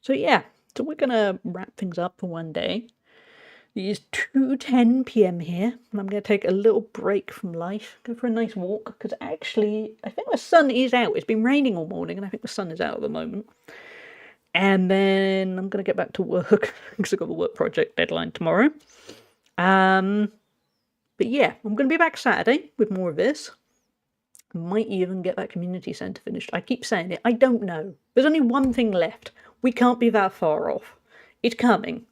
So we're going to wrap things up for one day. It is 2:10 p.m. here, and I'm going to take a little break from life, go for a nice walk, because actually, I think the sun is out. It's been raining all morning, and I think the sun is out at the moment. And then I'm going to get back to work because I've got the work project deadline tomorrow. But yeah, I'm going to be back Saturday with more of this. Might even get that community centre finished. I keep saying it. I don't know. There's only one thing left. We can't be that far off. It's coming.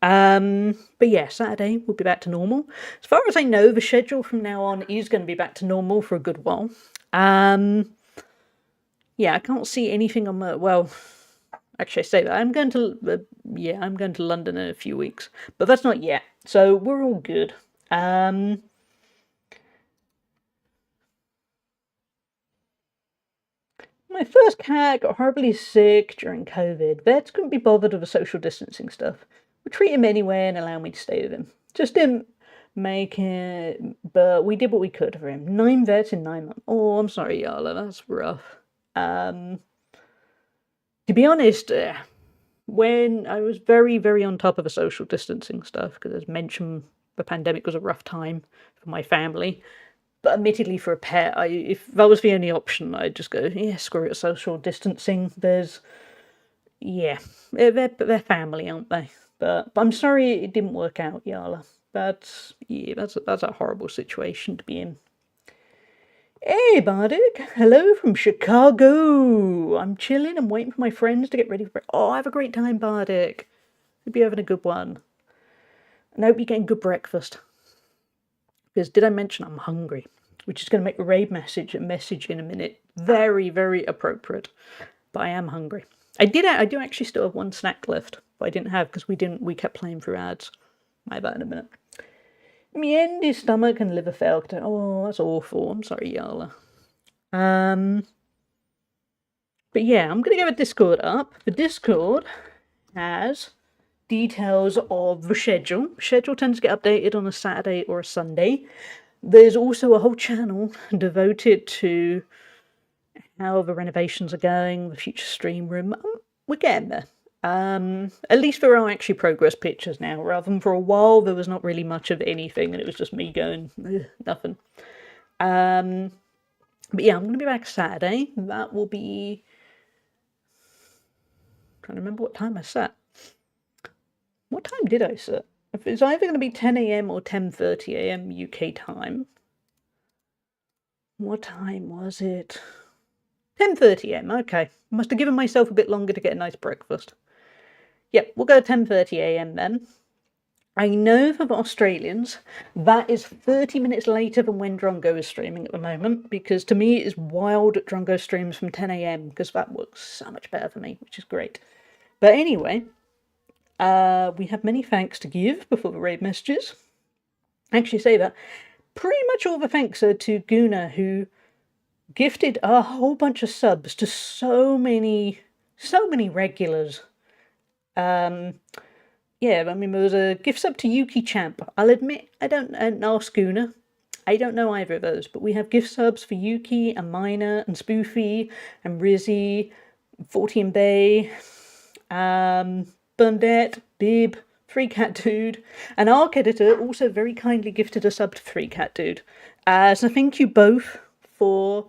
But yeah, Saturday we'll be back to normal. As far as I know, the schedule from now on is going to be back to normal for a good while. Yeah, I can't see anything on the... Well... Actually, I say that I'm going to London in a few weeks, but that's not yet. So we're all good. My first cat got horribly sick during COVID. Vets couldn't be bothered with the social distancing stuff. We treat him anyway and allow me to stay with him. Just didn't make it, but we did what we could for him. 9 vets in 9 months. Oh, I'm sorry, Yala, that's rough. To be honest, when I was very, very on top of the social distancing stuff, because as mentioned, the pandemic was a rough time for my family. But admittedly, for a pet, if that was the only option, I'd just go, yeah, screw it, social distancing. They're family, aren't they? But I'm sorry it didn't work out, Yala. That's a horrible situation to be in. Hey, Bardic. Hello from Chicago. I'm chilling and waiting for my friends to get ready for it. Oh, have a great time, Bardic. Hope you're having a good one. And I hope you're getting good breakfast. Because did I mention I'm hungry? Which is going to make the raid message in a minute very, very appropriate. But I am hungry. I do actually still have one snack left. But I didn't have because we kept playing through ads. I'll have that in a minute. Me end his stomach and liver failed. Oh, that's awful. I'm sorry, Yala. But yeah, I'm going to get a Discord up. The Discord has details of the schedule. The schedule tends to get updated on a Saturday or a Sunday. There's also a whole channel devoted to how the renovations are going, the future stream room. We're getting there. At least there are actually progress pictures now, rather than for a while there was not really much of anything and it was just me going, nothing. But yeah, I'm going to be back Saturday. That will be... I'm trying to remember what time I set. What time did I set? It's either going to be 10 a.m. or 10:30 a.m. UK time. What time was it? 10:30 a.m. Okay. Must have given myself a bit longer to get a nice breakfast. Yep, we'll go 10:30 a.m. then. I know for the Australians, that is 30 minutes later than when Drongo is streaming at the moment, because to me it is wild Drongo streams from 10 a.m, because that works so much better for me, which is great. But anyway, we have many thanks to give before the raid messages. Actually say that, pretty much all the thanks are to Guna, who gifted a whole bunch of subs to so many regulars. Yeah, I mean, there was a gift sub to Yuki Champ. I'll admit, I don't know Schooner. I don't know either of those, but we have gift subs for Yuki and Mina and Spoofy and Rizzy, 40 and Bay. Bundette, Bib, 3Cat Dude, and Arc Editor also very kindly gifted a sub to 3Cat Dude. So thank you both for,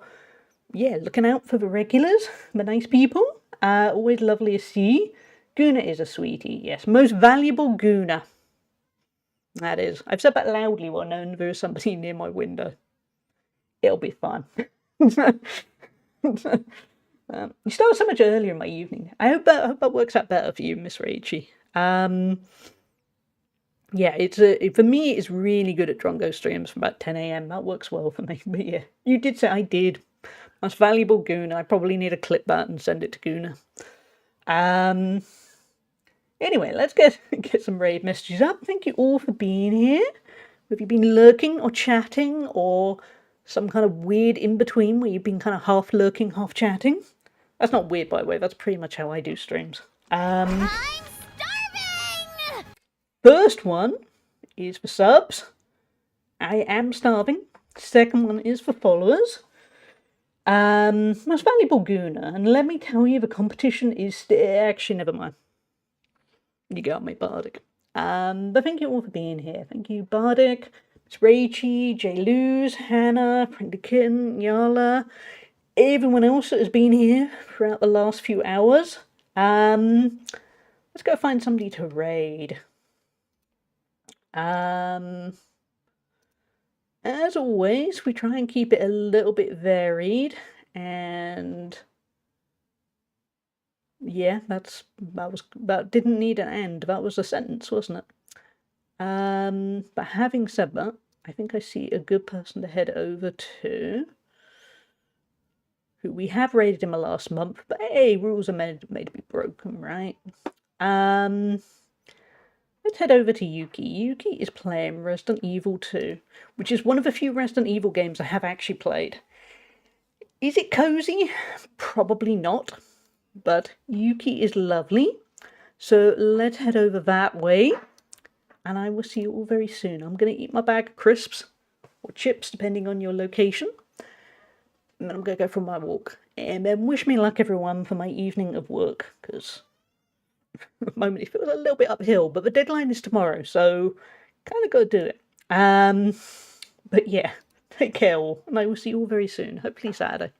looking out for the regulars, the nice people. Always lovely to see. Guna is a sweetie, yes. Most valuable Guna. That is. I've said that loudly while knowing there is somebody near my window. It'll be fun. You start so much earlier in my evening. I hope that works out better for you, Miss Rachie. For me, it's really good at Drongo streams from about 10 a.m. That works well for me. But yeah, you did say I did. Most valuable Guna. I probably need to clip that and send it to Guna. Anyway, let's get some raid messages up. Thank you all for being here. Have you been lurking or chatting or some kind of weird in-between where you've been kind of half lurking, half chatting? That's not weird, by the way. That's pretty much how I do streams. I'm starving! First one is for subs. I am starving. Second one is for followers. Most valuable Guna. And let me tell you, the competition is actually, never mind. You got me, Bardic. But thank you all for being here. Thank you, Bardic, Miss Rachie, J. Luz, Hannah, Print the Kitten, Yala, everyone else that has been here throughout the last few hours. Let's go find somebody to raid. As always, we try and keep it a little bit varied, and yeah, that didn't need an end. That was a sentence, wasn't it? But having said that, I think I see a good person to head over to, who we have raided in the last month, but hey, rules are made to be broken, right? Let's head over to Yuki. Yuki is playing Resident Evil 2, which is one of the few Resident Evil games I have actually played. Is it cozy? Probably not. But Yuki is lovely, so let's head over that way, and I will see you all very soon. I'm going to eat my bag of crisps, or chips, depending on your location, and then I'm going to go for my walk. And then wish me luck, everyone, for my evening of work, because at the moment it feels a little bit uphill, but the deadline is tomorrow, so kind of got to do it. But yeah, take care all, and I will see you all very soon, hopefully Saturday.